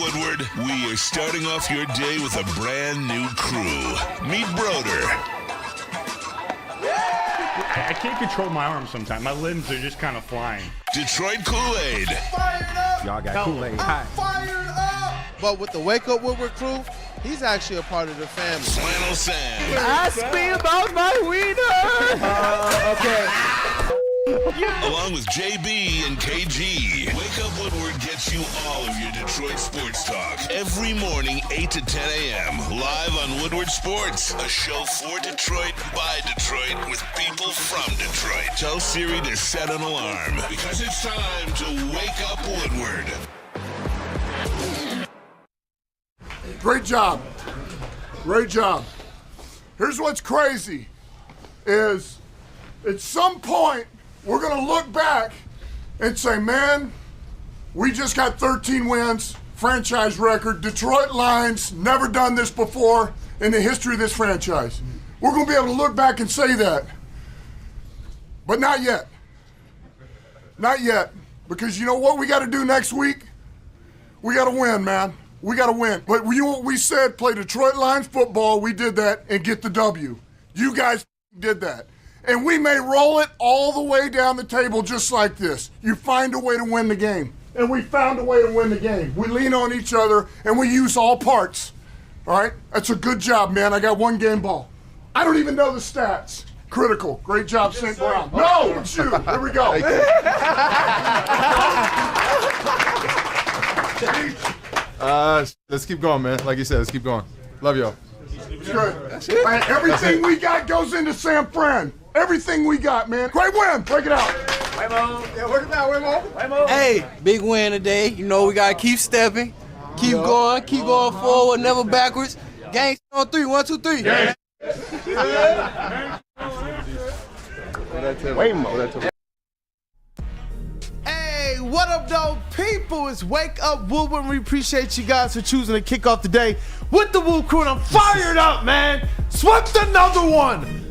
Woodward, we are starting off your day with a brand new crew. Meet Broder. I can't control my arms sometimes. My limbs are just kind of flying. Detroit Kool-Aid. Fired up! Y'all got Kool-Aid. I'm fired up! But with the Wake Up Woodward crew, he's actually a part of the family. Flannel Sam. Ask me about my wiener. Okay. Along with JB and KG. Wake Up Woodward gets you all of your Detroit sports talk. Every morning, 8 to 10 a.m. Live on Woodward Sports. A show for Detroit, by Detroit, with people from Detroit. Tell Siri to set an alarm. Because it's time to Wake Up Woodward. Great job. Great job. Here's what's crazy is at some point we're going to look back and say, man, we just got 13 wins, franchise record. Detroit Lions never done this before in the history of this franchise. We're going to be able to look back and say that. But not yet. Not yet. Because you know what we got to do next week? We got to win, man. We got to win. But you know what we said? Play Detroit Lions football. We did that and get the W. You guys did that. And we may roll it all the way down the table just like this. You find a way to win the game. And we found a way to win the game. We lean on each other and we use all parts. All right? That's a good job, man. I got one game ball. I don't even know the stats. Critical. Great job, St. Brown. No, it's you. Here we go. Let's keep going, man. Like you said, let's keep going. Love y'all. Good. Man, everything we got goes into San Fran. Everything we got, man. Great win. Break it out. Yeah, work it out, Waymo. Hey, big win today. You know we gotta keep stepping, keep going forward, never backwards. Gang on 3, 1, 2, 3. Yeah. Hey, what up, though, people? It's Wake Up Woodward. We appreciate you guys for choosing to kick off the day with the WUW Crew, and I'm fired up, man. Swept another one.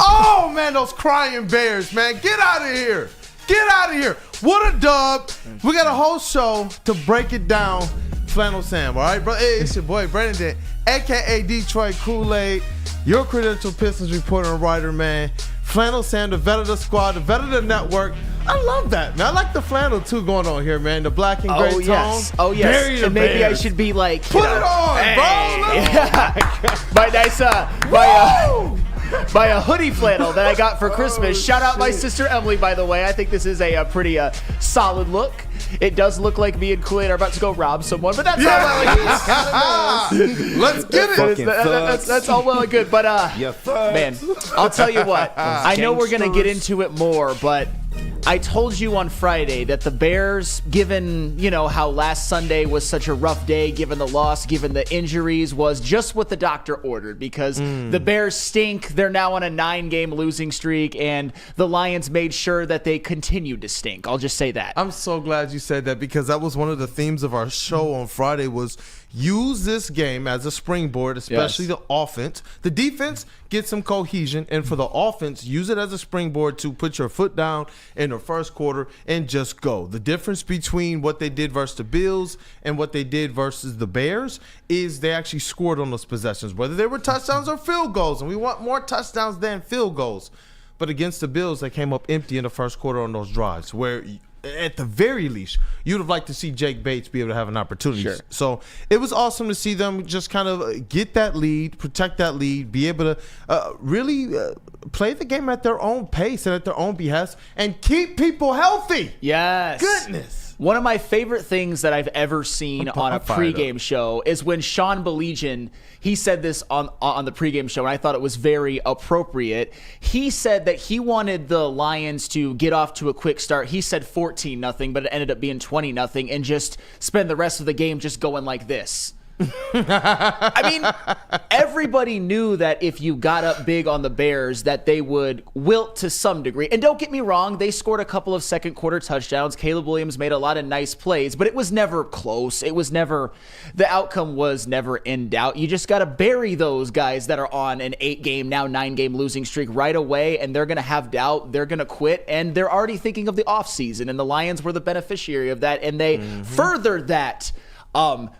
Oh, man, those crying bears, man. Get out of here. Get out of here. What a dub. We got a whole show to break it down. Flannel Sam, all right, bro? Hey, it's your boy, Brandon, a.k.a. Detroit Kool-Aid, your credential Pistons reporter and writer, man. Flannel Sam, the vet of the squad, the vet of the network. I love that, man. I like the flannel, too, going on here, man. The black and gray tone. Oh, yes. And maybe I should be like, Put it on, bro. Yeah. My hoodie flannel that I got for Christmas. Shout out my sister Emily, by the way. I think this is a pretty solid look. It does look like me and Kool-Aid are about to go rob someone, but that's all well and good. Let's get it. That's all well and good. But, man, I'll tell you what. I know we're going to get into it more, but I told you on Friday that the Bears, given, how last Sunday was such a rough day, given the loss, given the injuries, was just what the doctor ordered because the Bears stink. They're now on a 9-game losing streak, and the Lions made sure that they continued to stink. I'll just say that. I'm so glad you said that because that was one of the themes of our show on Friday was use this game as a springboard, especially the offense. The defense, get some cohesion, and for the offense, use it as a springboard to put your foot down in the first quarter and just go. The difference between what they did versus the Bills and what they did versus the Bears is they actually scored on those possessions, whether they were touchdowns or field goals, and we want more touchdowns than field goals. But against the Bills, they came up empty in the first quarter on those drives where at the very least, you'd have liked to see Jake Bates be able to have an opportunity. Sure. So it was awesome to see them just kind of get that lead, protect that lead, be able to really play the game at their own pace and at their own behest and keep people healthy. Yes. Goodness. One of my favorite things that I've ever seen on a pregame show is when Sean Baligian, he said this on the pregame show, and I thought it was very appropriate. He said that he wanted the Lions to get off to a quick start. He said 14-0, but it ended up being 20-0, and just spend the rest of the game just going like this. I mean, everybody knew that if you got up big on the Bears, that they would wilt to some degree. And don't get me wrong, they scored a couple of second quarter touchdowns. Caleb Williams made a lot of nice plays, but it was never close. The outcome was never in doubt. You just got to bury those guys that are on an 8-game, now 9-game losing streak right away, and they're going to have doubt. They're going to quit, and they're already thinking of the offseason, and the Lions were the beneficiary of that, and they furthered that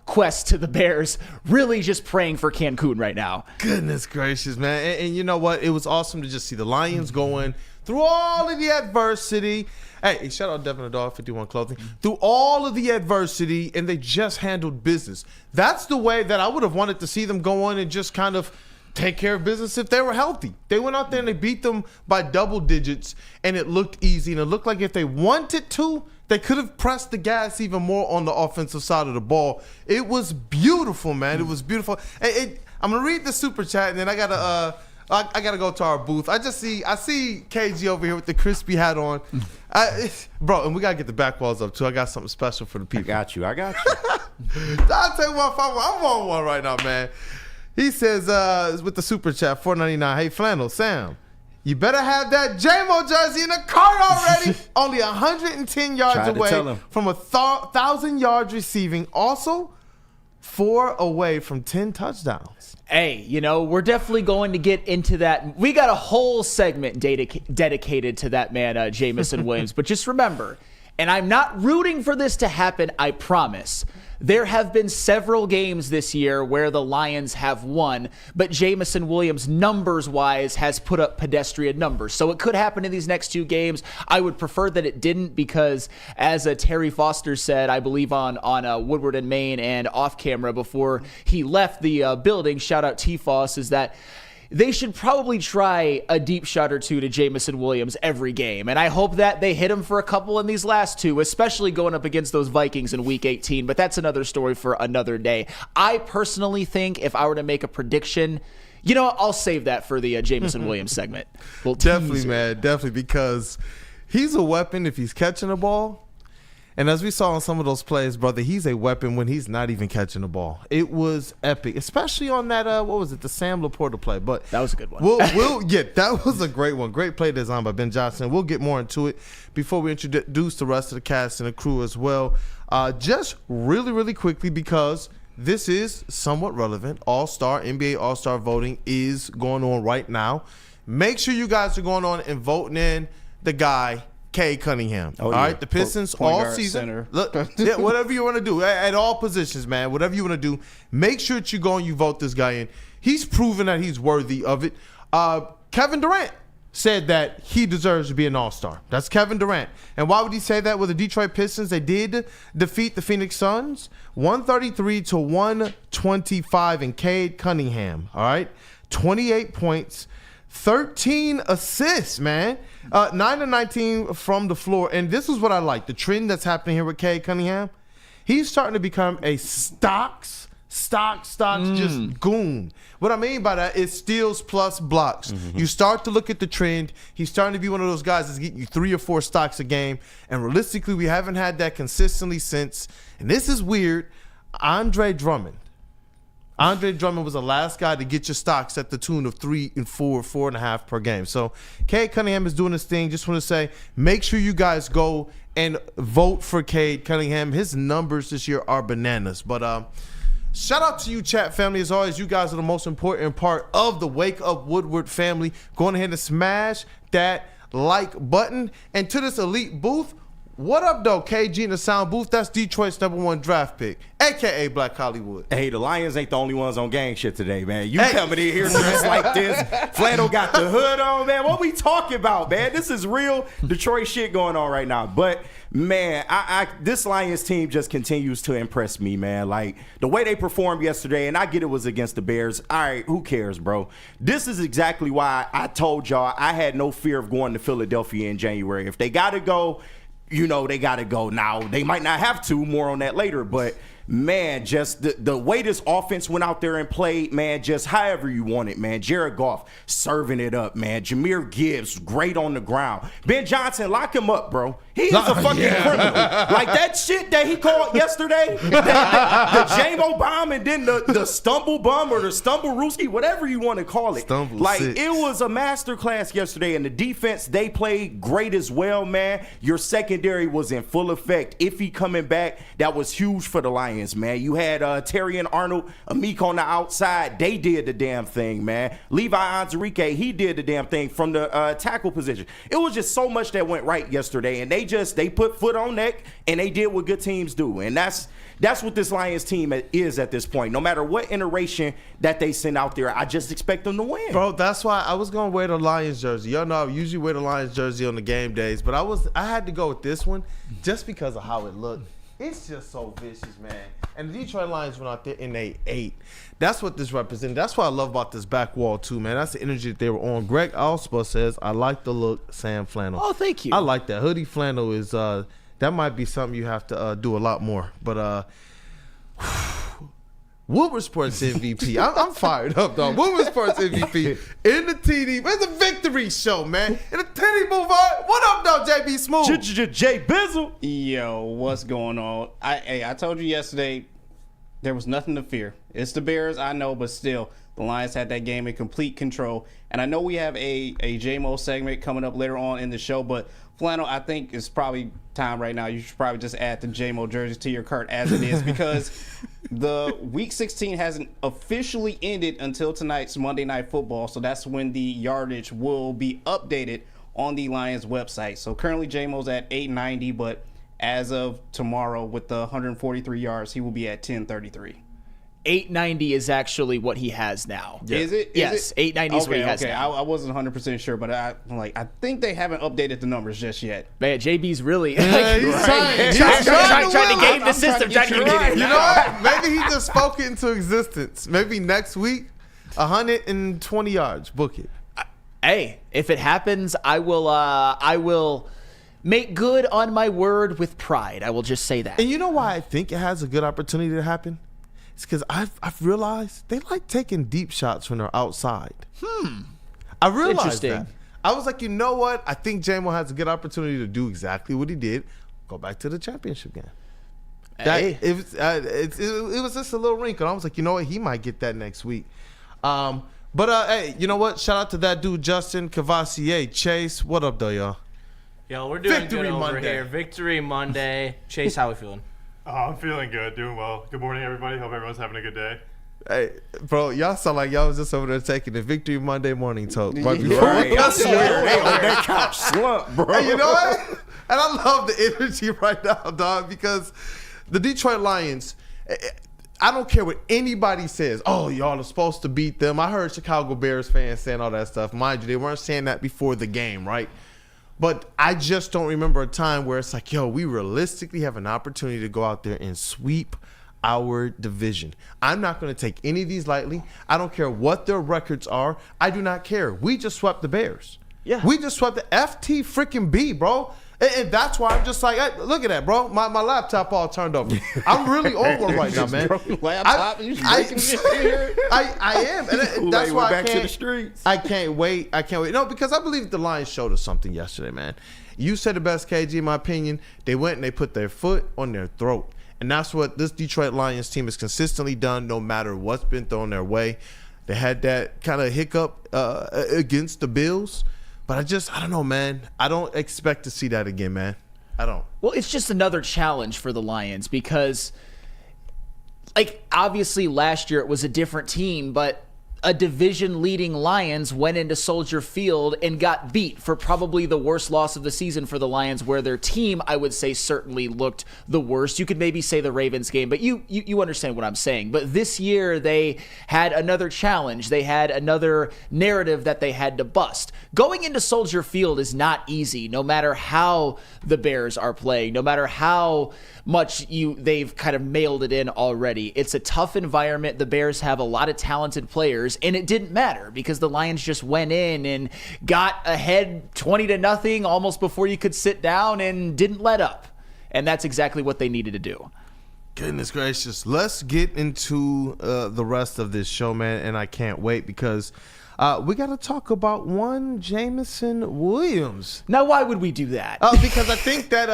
quest to the Bears, really just praying for Cancun right now. Goodness gracious, man. And you know what? It was awesome to just see the Lions going through all of the adversity. Hey, shout out Devin Adar, 51 Clothing. Through all of the adversity, and they just handled business. That's the way that I would have wanted to see them go on and just kind of take care of business if they were healthy. They went out there and they beat them by double digits, and it looked easy. And it looked like if they wanted to, they could have pressed the gas even more on the offensive side of the ball. It was beautiful, man. It was beautiful. I'm gonna read the super chat, and then I gotta go to our booth. I see KG over here with the crispy hat on, bro. And we gotta get the back walls up too. I got something special for the people. I got you. I'll tell you what, I'm on one right now, man. He says with the super chat, $4.99. Hey, Flannel Sam, you better have that J-Mo jersey in the car already. Only 110 yards away from 1,000 yards receiving. Also, 4 away from 10 touchdowns. Hey, we're definitely going to get into that. We got a whole segment dedicated to that man, Jameson Williams. But just remember, and I'm not rooting for this to happen, I promise. There have been several games this year where the Lions have won, but Jameson Williams, numbers-wise, has put up pedestrian numbers. So it could happen in these next 2 games. I would prefer that it didn't because, as Terry Foster said, I believe on Woodward and Maine and off camera before he left the building, shout out T-Foss, is that they should probably try a deep shot or 2 to Jameson Williams every game. And I hope that they hit him for a couple in these last 2, especially going up against those Vikings in Week 18. But that's another story for another day. I personally think if I were to make a prediction, I'll save that for the Jameson Williams segment. Definitely, man. Definitely, because he's a weapon if he's catching the ball. And as we saw in some of those plays, brother, he's a weapon when he's not even catching the ball. It was epic, especially on that, the Sam Laporta play. But that was a good one. That was a great one. Great play design by Ben Johnson. We'll get more into it before we introduce the rest of the cast and the crew as well. Just really, really quickly, because this is somewhat relevant. NBA All-Star voting is going on right now. Make sure you guys are going on and voting in the guy, Cade Cunningham. All right, the Pistons all season. Look, whatever you want to do at all positions, man. Whatever you want to do, make sure that you go and you vote this guy in. He's proven that he's worthy of it. Kevin Durant said that he deserves to be an All-Star. That's Kevin Durant. And why would he say that? Well, the Detroit Pistons, they did defeat the Phoenix Suns 133-125, and Cade Cunningham, all right, 28 points. 13 assists, man. 9 of 19 from the floor. And this is what I like. The trend that's happening here with Cade Cunningham, he's starting to become a stocks just goon. What I mean by that is steals plus blocks. You start to look at the trend. He's starting to be one of those guys that's getting you 3 or 4 stocks a game. And realistically, we haven't had that consistently since, and this is weird, Andre Drummond. Andre Drummond was the last guy to get your stocks at the tune of 3 and 4, 4.5 per game. So Cade Cunningham is doing his thing. Just want to say, make sure you guys go and vote for Cade Cunningham. His numbers this year are bananas. But shout out to you, chat family. As always, you guys are the most important part of the Wake Up Woodward family. Go ahead and smash that like button. And to this elite booth, what up, though, KG in the sound booth? That's Detroit's #1 draft pick, a.k.a. Black Hollywood. Hey, the Lions ain't the only ones on gang shit today, man. You coming in here dressed like this. Flannel got the hood on, man. What we talking about, man? This is real Detroit shit going on right now. But, man, this Lions team just continues to impress me, man. Like, the way they performed yesterday, and I get it was against the Bears. All right, who cares, bro? This is exactly why I told y'all I had no fear of going to Philadelphia in January. If they got to go, they got to go. Now, they might not have to, more on that later, but man, just the way this offense went out there and played, man, just however you want it, man. Jared Goff serving it up, man. Jahmyr Gibbs, great on the ground. Ben Johnson, lock him up, bro. He is a fucking criminal. Like that shit that he called yesterday, the J-Mo bomb and then the stumble bomb or the stumble Ruski, whatever you want to call it. Stumble like six. it was a masterclass yesterday, and the defense, they played great as well, man. Your secondary was in full effect. If he coming back, that was huge for the Lions, man. You had Terry and Arnold, Amik on the outside. They did the damn thing, man. Levi Onwuzurike, he did the damn thing from the tackle position. It was just so much that went right yesterday, and they put foot on neck, and they did what good teams do. And that's what this Lions team is at this point. No matter what iteration that they send out there, I just expect them to win. Bro, that's why I was going to wear the Lions jersey. Y'all know I usually wear the Lions jersey on the game days, but I had to go with this one just because of how it looked. It's just so vicious, man. And the Detroit Lions went out there and they ate. That's what this represented. That's what I love about this back wall, too, man. That's the energy that they were on. Greg Alspa says, I like the look, Sam Flannel. Oh, thank you. I like that. Hoodie flannel is, that might be something you have to do a lot more. But, Woodward Sports MVP. I'm fired up, dog. Woodward Sports MVP in the TD. It's a victory show, man. In the TD move on. What up, dog, JB Smooth? Jay Bizzle. Yo, what's going on? I told you yesterday there was nothing to fear. It's the Bears, I know, but still, the Lions had that game in complete control. And I know we have a JMO segment coming up later on in the show, but Flannel, I think it's probably time right now. You should probably just add the JMO jerseys to your cart as it is, because the Week 16 hasn't officially ended until tonight's Monday Night Football. So that's when the yardage will be updated on the Lions website. So currently JMO's at 890, but as of tomorrow with the 143 yards, he will be at 1033. 890 is actually what he has now. Yeah. Is it? Yes, 890 is what he has now. I wasn't 100% sure, but I think they haven't updated the numbers just yet. Man, JB's really He's trying to game the system. You know what? Maybe he just spoke it into existence. Maybe next week, 120 yards. Book it. Hey, if it happens, I will make good on my word with pride. I will just say that. And you know why I think it has a good opportunity to happen? It's because I've realized they like taking deep shots when they're outside. I realized that. I was like, you know what? I think JMO has a good opportunity to do exactly what he did. Go back to the championship game. Hey. It was just a little wrinkle. I was like, you know what? He might get that next week. Hey, you know what? Shout out to that dude, Justin Cavassier. Chase, what up, though, y'all? Yo, we're doing Victory good over Monday. here. Victory Monday. Chase, how we feeling? Oh, I'm feeling good, doing well. Good morning, everybody. Hope everyone's having a good day. Hey, bro, y'all sound like y'all was just over there taking the Victory Monday morning talk. Right before Right. I swear, they on that couch slump, bro. Hey, you know what? And I love the energy right now, dog, because the Detroit Lions, I don't care what anybody says. Oh, y'all are supposed to beat them. I heard Chicago Bears fans saying all that stuff. Mind you, they weren't saying that before the game, right? But I just don't remember a time where it's like, yo, we realistically have an opportunity to go out there and sweep our division. I'm not going to take any of these lightly. I don't care what their records are. I do not care. We just swept the Bears. Yeah. We just swept the FT freaking B, bro. And that's why I'm just like, hey, look at that, bro. My laptop all turned over. I'm really on one right now, man. Laptop, you breaking shit here. I am. And that's why back to the streets. I can't wait. No, because I believe the Lions showed us something yesterday, man. You said the best, KG, in my opinion. They went and they put their foot on their throat. And that's what this Detroit Lions team has consistently done no matter what's been thrown their way. They had that kind of hiccup against the Bills. But I don't know, man. I don't expect to see that again, man. I don't. Well, it's just another challenge for the Lions because, obviously last year it was a different team, but a division-leading Lions went into Soldier Field and got beat for probably the worst loss of the season for the Lions, where their team, I would say, certainly looked the worst. You could maybe say the Ravens game, but you understand what I'm saying. But this year, they had another challenge. They had another narrative that they had to bust. Going into Soldier Field is not easy, no matter how the Bears are playing, no matter how much they've kind of mailed it in already. It's a tough environment. The Bears have a lot of talented players, and it didn't matter because the Lions just went in and got ahead 20-0 almost before you could sit down and didn't let up. And that's exactly what they needed to do. Goodness gracious. Let's get into the rest of this show, man, and I can't wait because we got to talk about one Jameson Williams. Now, why would we do that? Because I think that,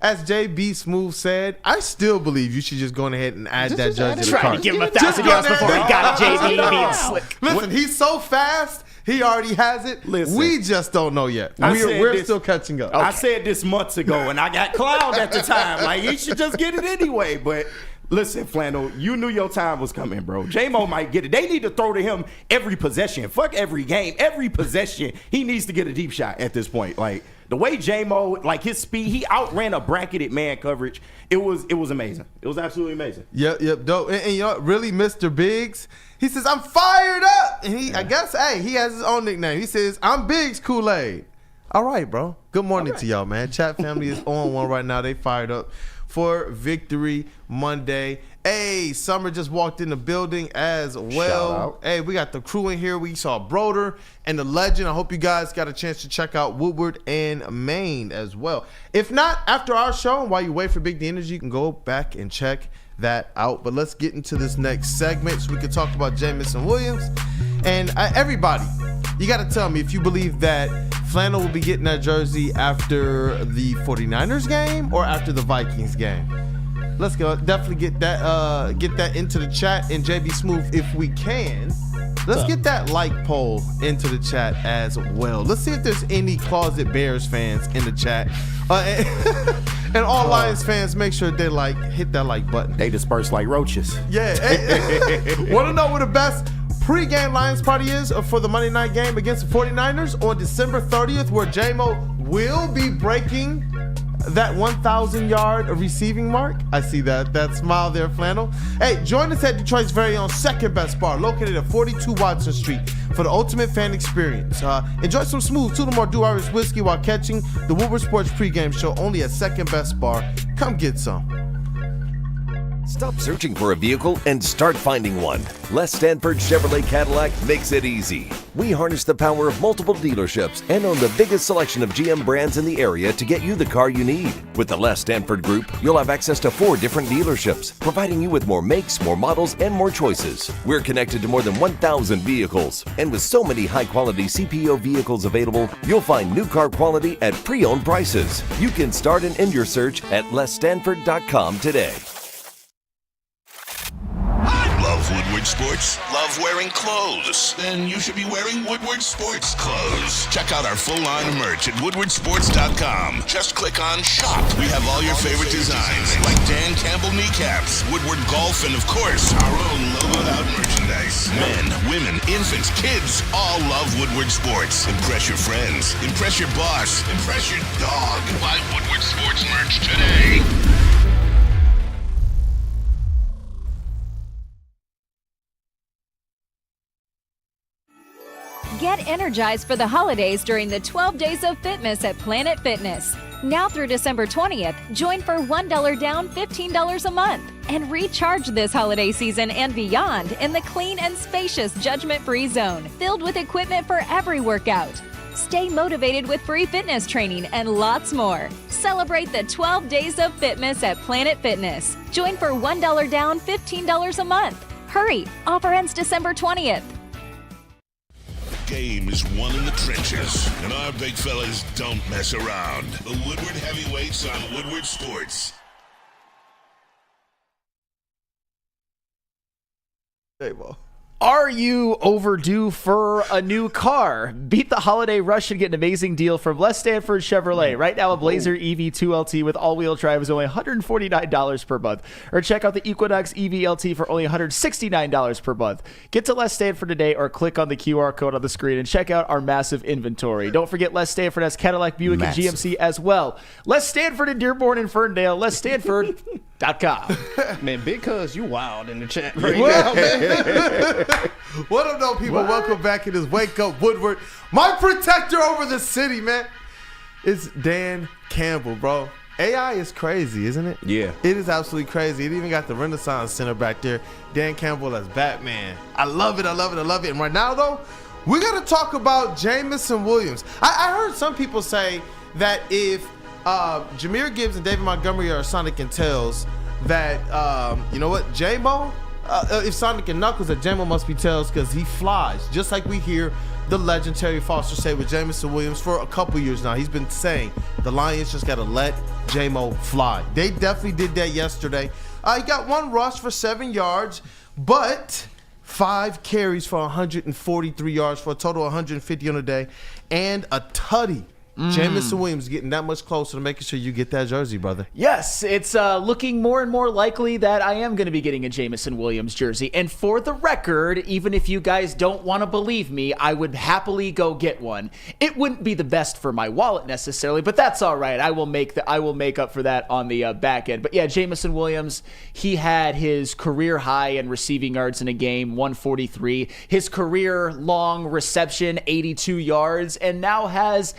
as JB Smooth said, I still believe you should just go ahead and add that jersey to the Trying cart. to give him 1,000 yards before he got it, JB being slick. Listen, he's so fast. He already has it. Listen. We just don't know yet. I said We're this- still catching up. I said this months ago, and I got clowned at the time. Like, he should just get it anyway. But listen, Flannel, you knew your time was coming, bro. J-Mo might get it. They need to throw to him every possession. Fuck every game. Every possession, he needs to get a deep shot at this point. Like, the way J-Mo, like his speed, he outran a bracketed man coverage. It was amazing. It was absolutely amazing. Yep, dope. And you know what, really, Mr. Biggs, he says, I'm fired up. And I guess, hey, he has his own nickname. He says, I'm Biggs Kool-Aid. All right, bro. Good morning to y'all, man. Chat family is on one right now. They fired up for Victory Monday. Hey, Summer just walked in the building as well. Shout out. Hey, we got the crew in here. We saw Broder and the legend. I hope you guys got a chance to check out Woodward and Maine as well. If not, after our show, while you wait for Big D Energy, you can go back and check that out. But let's get into this next segment so we can talk about Jameson Williams. And everybody, you got to tell me if you believe that Flannel will be getting that jersey after the 49ers game or after the Vikings game. Let's go. Definitely get that into the chat. And JB Smooth, if we can, let's get that like poll into the chat as well. Let's see if there's any closet Bears fans in the chat. And all Lions fans, make sure they hit that like button. They disperse like roaches. Yeah. Want to know what the best pre-game Lions party is for the Monday night game against the 49ers on December 30th, where J-Mo will be breaking that 1,000-yard receiving mark? I see that smile there, Flannel. Hey, join us at Detroit's very own second best bar, located at 42 Watson Street, for the ultimate fan experience. Enjoy some smooth Tullamore Dew Irish whiskey while catching the Woodward Sports pregame show only at second best bar. Come get some. Stop searching for a vehicle and start finding one. Les Stanford Chevrolet Cadillac makes it easy. We harness the power of multiple dealerships and own the biggest selection of GM brands in the area to get you the car you need. With the Les Stanford Group, you'll have access to 4 different dealerships, providing you with more makes, more models, and more choices. We're connected to more than 1,000 vehicles, and with so many high-quality CPO vehicles available, you'll find new car quality at pre-owned prices. You can start and end your search at lesstanford.com today. Love Woodward Sports? Love wearing clothes? Then you should be wearing Woodward Sports clothes. Check out our full line of merch at woodwardsports.com. Just click on shop. We have all your favorite designs, like Dan Campbell kneecaps, Woodward golf, and of course, our own logoed out merchandise. Men, women, infants, kids all love Woodward Sports. Impress your friends. Impress your boss. Impress your dog. Buy Woodward Sports merch today. Get energized for the holidays during the 12 Days of Fitness at Planet Fitness. Now through December 20th, join for $1 down, $15 a month. And recharge this holiday season and beyond in the clean and spacious judgment-free zone, filled with equipment for every workout. Stay motivated with free fitness training and lots more. Celebrate the 12 Days of Fitness at Planet Fitness. Join for $1 down, $15 a month. Hurry! Offer ends December 20th. Game is won in the trenches, and our big fellas don't mess around. The Woodward Heavyweights on Woodward Sports. Hey, well. Are you overdue for a new car? Beat the holiday rush and get an amazing deal from Les Stanford Chevrolet. Right now, a Blazer EV2LT with all-wheel drive is only $149 per month. Or check out the Equinox EVLT for only $169 per month. Get to Les Stanford today or click on the QR code on the screen and check out our massive inventory. Don't forget Les Stanford has Cadillac, Buick, and GMC as well. Les Stanford in Dearborn and Ferndale. LesStanford.com. Man, Big Cuz, you wild in the chat right now, man. What up, though, people? Welcome back. It is Wake Up Woodward. My protector over the city, man. It's Dan Campbell, bro. AI is crazy, isn't it? Yeah. It is absolutely crazy. It even got the Renaissance Center back there. Dan Campbell as Batman. I love it. I love it. I love it. And right now, though, we're going to talk about Jameson Williams. I heard some people say that if Jahmyr Gibbs and David Montgomery are Sonic and Tails, that, you know what, J-Mo, if Sonic and Knuckles, that J-Mo must be tails because he flies. Just like we hear the legend Terry Foster say with Jameson Williams for a couple years now. He's been saying the Lions just got to let J-Mo fly. They definitely did that yesterday. He got 1 rush for 7 yards, but 5 carries for 143 yards for a total of 150 on the day, and a tutty. Jameson Williams getting that much closer to making sure you get that jersey, brother. Yes, it's looking more and more likely that I am going to be getting a Jameson Williams jersey. And for the record, even if you guys don't want to believe me, I would happily go get one. It wouldn't be the best for my wallet necessarily, but that's all right. I will make up for that on the back end. But yeah, Jameson Williams, he had his career high in receiving yards in a game, 143. His career long reception, 82 yards, and now has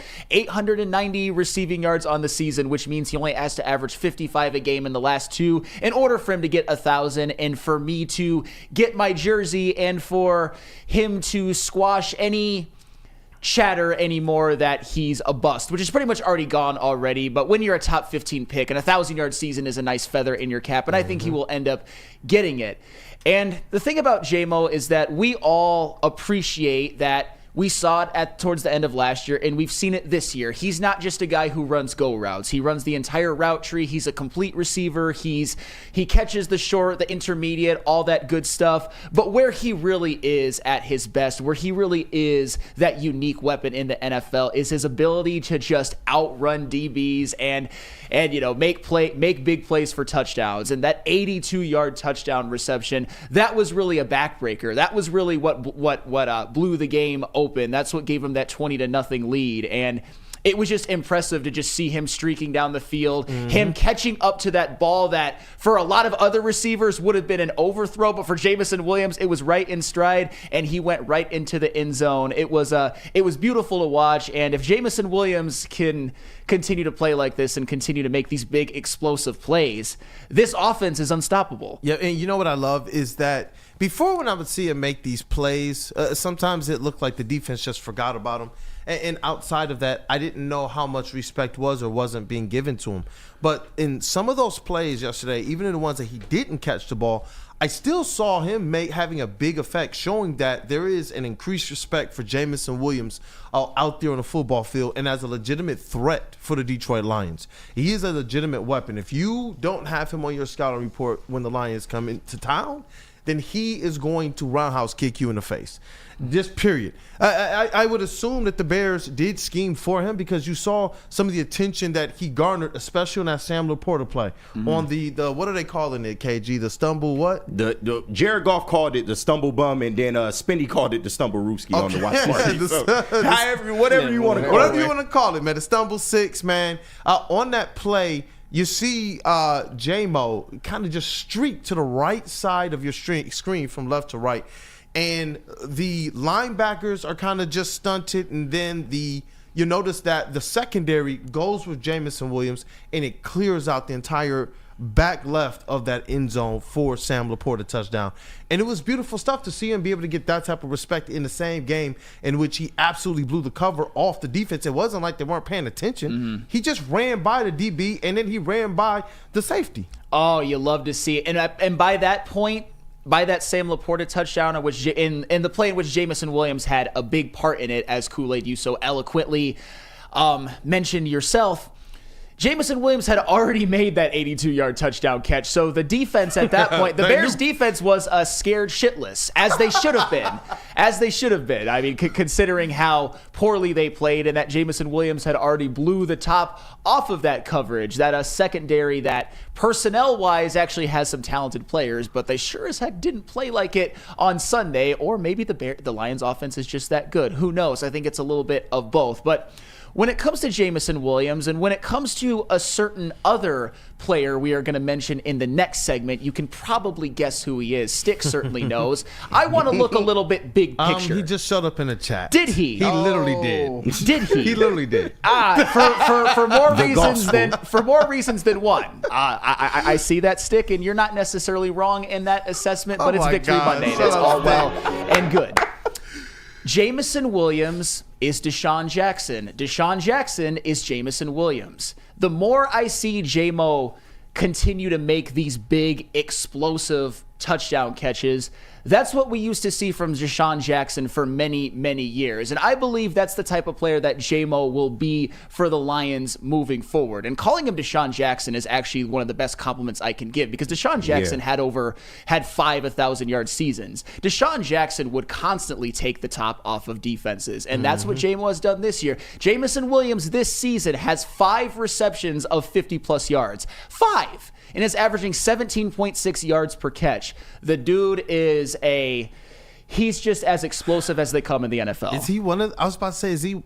890 receiving yards on the season, which means he only has to average 55 a game in the last 2 in order for him to get 1,000 and for me to get my jersey and for him to squash any chatter anymore that he's a bust, which is pretty much already gone already. But when you're a top 15 pick, and 1,000-yard season is a nice feather in your cap, and I think he will end up getting it. And the thing about J-Mo is that we all appreciate that. We saw it towards the end of last year, and we've seen it this year. He's not just a guy who runs go routes. He runs the entire route tree. He's a complete receiver. He catches the short, the intermediate, all that good stuff. But where he really is at his best, where he really is that unique weapon in the NFL, is his ability to just outrun DBs and make big plays for touchdowns. And that 82-yard touchdown reception, that was really a backbreaker. That was really what blew the game open. That's what gave him that 20-0 lead. And it was just impressive to just see him streaking down the field, him catching up to that ball that for a lot of other receivers would have been an overthrow, but for Jameson Williams, it was right in stride, and he went right into the end zone. It was beautiful to watch, and if Jameson Williams can continue to play like this and continue to make these big explosive plays, this offense is unstoppable. Yeah, and you know what I love is that before, when I would see him make these plays, sometimes it looked like the defense just forgot about him. And outside of that, I didn't know how much respect was or wasn't being given to him. But in some of those plays yesterday, even in the ones that he didn't catch the ball, I still saw him having a big effect, showing that there is an increased respect for Jameson Williams out there on the football field and as a legitimate threat for the Detroit Lions. He is a legitimate weapon. If you don't have him on your scouting report when the Lions come into town, then he is going to roundhouse kick you in the face. Just period. I would assume that the Bears did scheme for him because you saw some of the attention that he garnered, especially on that Sam Laporta play. On the what are they calling it, KG? The stumble what? The Jared Goff called it the stumble bum, and then Spindy called it the stumble rooski on the watch party. Whatever you want to call it. Whatever you want to call it, man. The stumble 6, man. On that play, you see J-Mo kind of just streak to the right side of your screen from left to right. And the linebackers are kind of just stunted. And then you notice that the secondary goes with Jameson Williams, and it clears out the entire back left of that end zone for Sam Laporta touchdown. And it was beautiful stuff to see him be able to get that type of respect in the same game in which he absolutely blew the cover off the defense. It wasn't like they weren't paying attention. He just ran by the DB, and then he ran by the safety. Oh, you love to see it. And by that point, by that Sam Laporta touchdown, in the play in which Jameson Williams had a big part in it, as Kool-Aid, you so eloquently mentioned yourself, Jameson Williams had already made that 82-yard touchdown catch. So the defense at that point, the Bears defense was scared shitless, as they should have been. As they should have been. I mean, considering how poorly they played and that Jameson Williams had already blew the top off of that coverage, that secondary that personnel-wise actually has some talented players, but they sure as heck didn't play like it on Sunday, or maybe the Lions offense is just that good. Who knows? I think it's a little bit of both. But when it comes to Jameson Williams and when it comes to a certain other player we are going to mention in the next segment, you can probably guess who he is. Stick certainly knows. I want to look a little bit big picture. He just showed up in the chat. Did he? He literally did. Did he? He literally did. For more reasons than one. I see that, Stick, and you're not necessarily wrong in that assessment, but it's Victory Monday. That's all well and good. Jameson Williams is Deshaun Jackson. Deshaun Jackson is Jameson Williams. The more I see J-Mo continue to make these big, explosive touchdown catches. That's what we used to see from Deshaun Jackson for many, many years. And I believe that's the type of player that J-Mo will be for the Lions moving forward. And calling him Deshaun Jackson is actually one of the best compliments I can give, because Deshaun Jackson had 5 1,000-yard seasons. Deshaun Jackson would constantly take the top off of defenses. And that's what J-Mo has done this year. Jameson Williams this season has 5 receptions of 50-plus yards. 5! And is averaging 17.6 yards per catch. The dude is he's just as explosive as they come in the NFL. Is he is he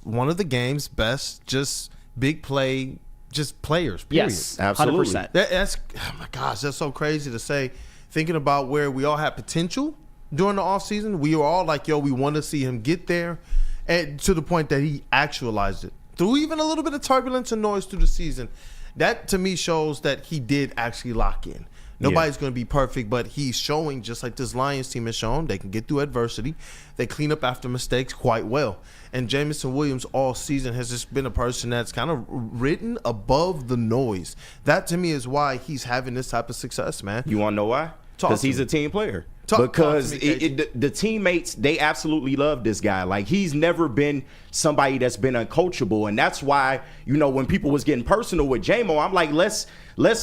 one of the game's best, just big play, just players, period? Yes, absolutely. 100%. That's, oh my gosh, that's so crazy to say. Thinking about where we all had potential during the offseason, we were all like, yo, we want to see him get there, and to the point that he actualized it. Through even a little bit of turbulence and noise through the season, that to me shows that he did actually lock in. Nobody's going to be perfect, but he's showing, just like this Lions team has shown, they can get through adversity. They clean up after mistakes quite well. And Jameson Williams all season has just been a person that's kind of ridden above the noise. That to me is why he's having this type of success, man. You want to know why? Because he's a team player. Because the teammates, they absolutely love this guy. Like, he's never been somebody that's been uncoachable, and that's why, when people was getting personal with J-Mo, I'm like, let's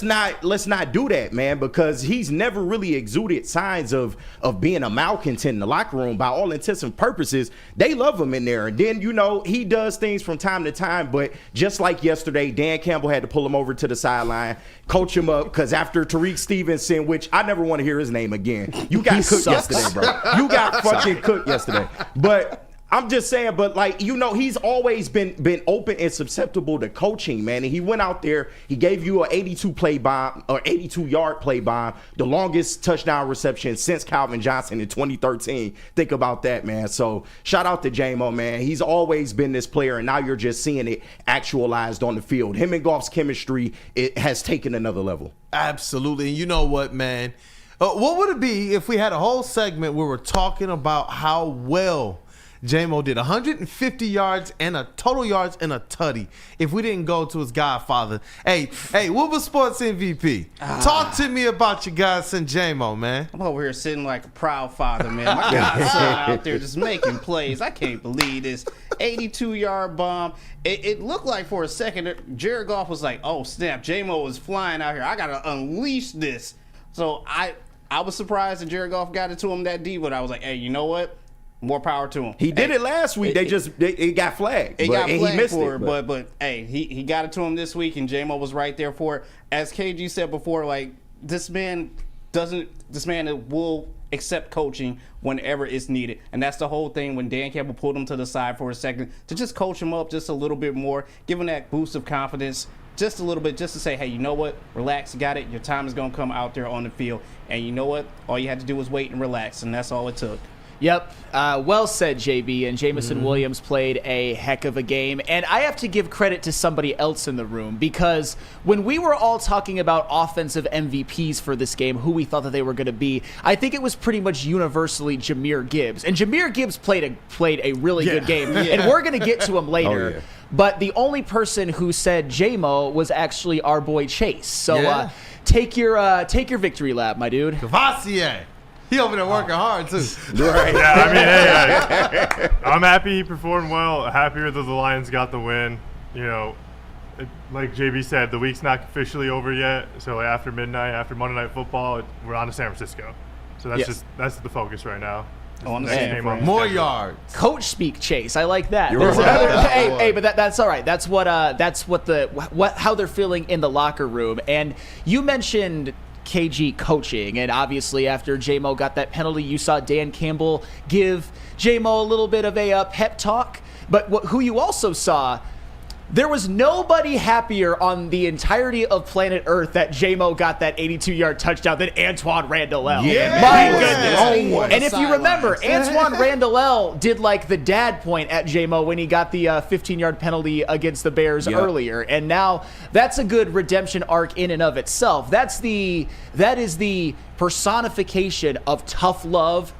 not do that, man, because he's never really exuded signs of being a malcontent in the locker room. By all intents and purposes, they love him in there. And then, he does things from time to time, but just like yesterday, Dan Campbell had to pull him over to the sideline, coach him up, because after Tariq Stevenson, which I never want to hear his name again, you got cooked yesterday, bro. You got fucking cooked yesterday. But I'm just saying, but he's always been open and susceptible to coaching, man. And he went out there, he gave you an 82-yard play bomb, the longest touchdown reception since Calvin Johnson in 2013. Think about that, man. So shout out to J-Mo, man. He's always been this player, and now you're just seeing it actualized on the field. Him and Goff's chemistry, it has taken another level. Absolutely. And you know what, man? What would it be if we had a whole segment where we're talking about how well J-Mo did 150 yards and a total yards and a tutty if we didn't go to his godfather? Hey, WUW Sports MVP, talk to me about your godson J-Mo, man. I'm over here sitting like a proud father, man. My godson out there just making plays. I can't believe this 82-yard bomb. It looked like for a second, Jared Goff was like, oh, snap, J-Mo was flying out here. I got to unleash this. So I was surprised that Jared Goff got it to him that deep, but I was like, hey, you know what? More power to him. He did it last week. It got flagged. It got flagged he missed for it. But hey, he got it to him this week, and J-Mo was right there for it. As KG said before, like, this man will accept coaching whenever it's needed. And that's the whole thing when Dan Campbell pulled him to the side for a second to just coach him up just a little bit more, give him that boost of confidence just a little bit, just to say, hey, you know what? Relax, you got it. Your time is going to come out there on the field. And you know what? All you had to do was wait and relax, and that's all it took. Yep. Well said, JB. And Jameson Williams played a heck of a game. And I have to give credit to somebody else in the room, because when we were all talking about offensive MVPs for this game, who we thought that they were going to be, I think it was pretty much universally Jahmyr Gibbs. And Jahmyr Gibbs played a really good game. And we're going to get to him later. Oh, yeah. But the only person who said J-Mo was actually our boy Chase. So take your victory lap, my dude. Cavassier. He over there working hard, too. Right. Yeah, I mean, I'm happy he performed well. Happier that the Lions got the win. Like JB said, the week's not officially over yet. So after midnight, after Monday Night Football, we're on to San Francisco. So that's the focus right now. More yards. Coach speak, Chase. I like that. Right. Hey, but that's all right. That's what how they're feeling in the locker room. And you mentioned KG coaching, and obviously after J-Mo got that penalty, you saw Dan Campbell give J-Mo a little bit of a pep talk. But who you also saw, there was nobody happier on the entirety of planet Earth that J-Mo got that 82-yard touchdown than Antoine Randall-El. Yeah. My goodness. And if you remember, Antoine Randall-El did like the dad point at J-Mo when he got the 15-yard penalty against the Bears earlier. And now that's a good redemption arc in and of itself. That is the personification of tough love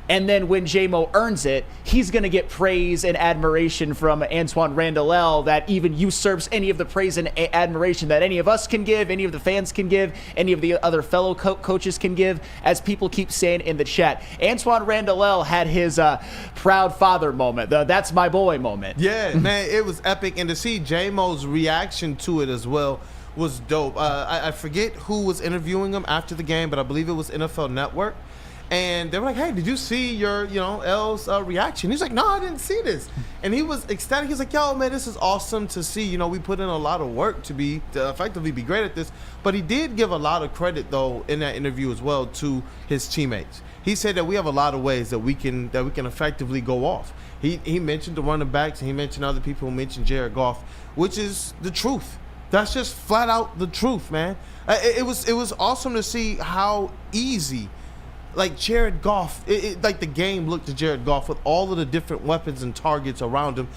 And then when J-Mo earns it, he's going to get praise and admiration from Antoine Randall that even usurps any of the praise and admiration that any of us can give, any of the fans can give, any of the other fellow coaches can give, as people keep saying in the chat. Antoine Randall had his proud father moment, the that's my boy moment. Yeah, man, it was epic. And to see J-Mo's reaction to it as well was dope. I forget who was interviewing him after the game, but I believe it was NFL Network. And they were like, hey, did you see your, L's reaction? He's like, no, I didn't see this. And he was ecstatic. He's like, yo, man, this is awesome to see. We put in a lot of work to effectively be great at this. But he did give a lot of credit, though, in that interview as well to his teammates. He said that we have a lot of ways that we can effectively go off. He mentioned the running backs, and he mentioned other people who mentioned Jared Goff, which is the truth. That's just flat out the truth, man. It was awesome to see how easy, like Jared Goff, like the game looked to Jared Goff with all of the different weapons and targets around him.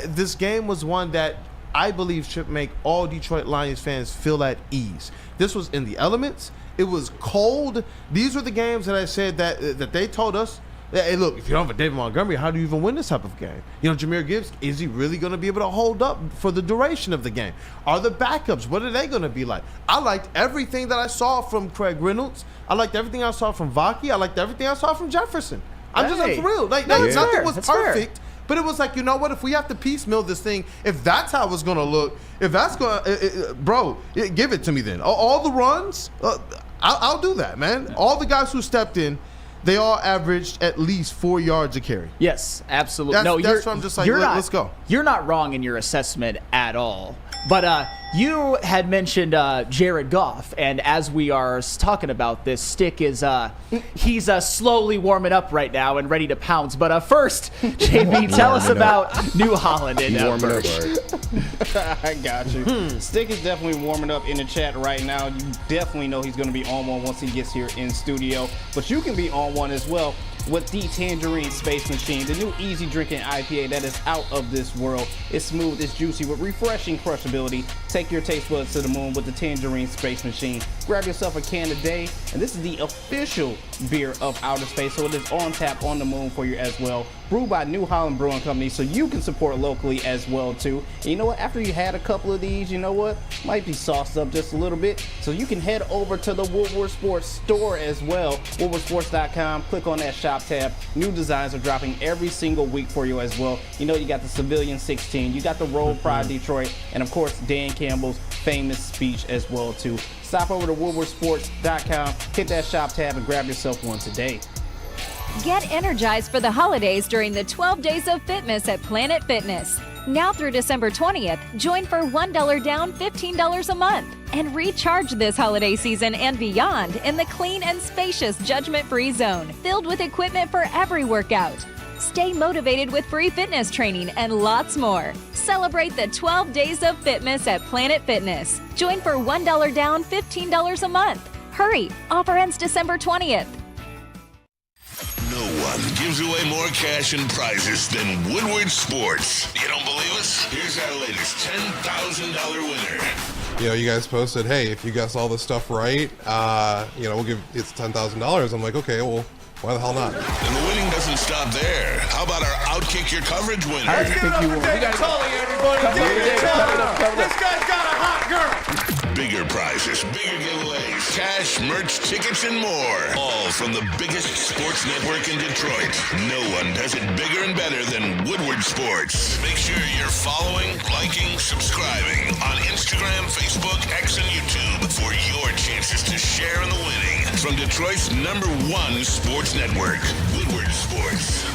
This game was one that I believe should make all Detroit Lions fans feel at ease. This was in the elements. It was cold. These were the games that I said that they told us, hey, look, if you don't have a David Montgomery, how do you even win this type of game? Jahmyr Gibbs, is he really going to be able to hold up for the duration of the game? Are the backups, what are they going to be like? I liked everything that I saw from Craig Reynolds. I liked everything I saw from Vaki. I liked everything I saw from Jefferson. I'm just like, for real. Like, nothing was perfect. But it was like, you know what? If we have to piecemeal this thing, if that's how it's going to look, if that's going to, bro, give it to me then. All the runs, I'll do that, man. All the guys who stepped in, they all averaged at least 4 yards a carry. Yes, absolutely. That's what I'm just like, let's go. You're not wrong in your assessment at all. But you had mentioned Jared Goff, and as we are talking about this, Stick is he's slowly warming up right now and ready to pounce. But first, JB, tell us about New Holland and Birch. I got you. Stick is definitely warming up in the chat right now. You definitely know he's going to be on one once he gets here in studio. But you can be on one as well with the Tangerine Space Machine, the new easy drinking IPA that is out of this world. It's smooth, it's juicy with refreshing crushability. Take your taste buds to the moon with the Tangerine Space Machine. Grab yourself a can a day, and this is the official beer of outer space, so it is on tap on the moon for you as well. Brewed by New Holland Brewing Company, so you can support locally as well too. And you know what? After you had a couple of these, you know what? Might be sauced up just a little bit, so you can head over to the Woodward Sports store as well. WoodwardSports.com. Click on that shop tab. New designs are dropping every single week for you as well. You know, you got the Civilian 16, you got the Roll Pride Detroit, and of course Dan Campbell's famous speech as well too. Stop over to WoodwardSports.com, hit that shop tab, and grab yourself one today. Get energized for the holidays during the 12 Days of Fitness at Planet Fitness. Now through December 20th, join for $1 down, $15 a month. And recharge this holiday season and beyond in the clean and spacious judgment-free zone, filled with equipment for every workout. Stay motivated with free fitness training and lots more. Celebrate the 12 Days of Fitness at Planet Fitness. Join for $1 down, $15 a month. Hurry, offer ends December 20th. No one gives away more cash and prizes than Woodward Sports. You don't believe us? Here's our latest $10,000 winner. You guys posted, hey, if you guess all this stuff right, we'll give it's $10,000. I'm like, okay, well, why the hell not? And the winning doesn't stop there. How about our Outkick Your Coverage winner? Let's give it up for David Tully, everybody. David Tully. This guy's got a hot girl. Bigger prizes, bigger giveaways, cash, merch, tickets, and more. All from the biggest sports network in Detroit. No one does it bigger and better than Woodward Sports. Make sure you're following, liking, subscribing on Instagram, Facebook, X, and YouTube for your chances to share in the winning. From Detroit's #1 sports network, Woodward Sports.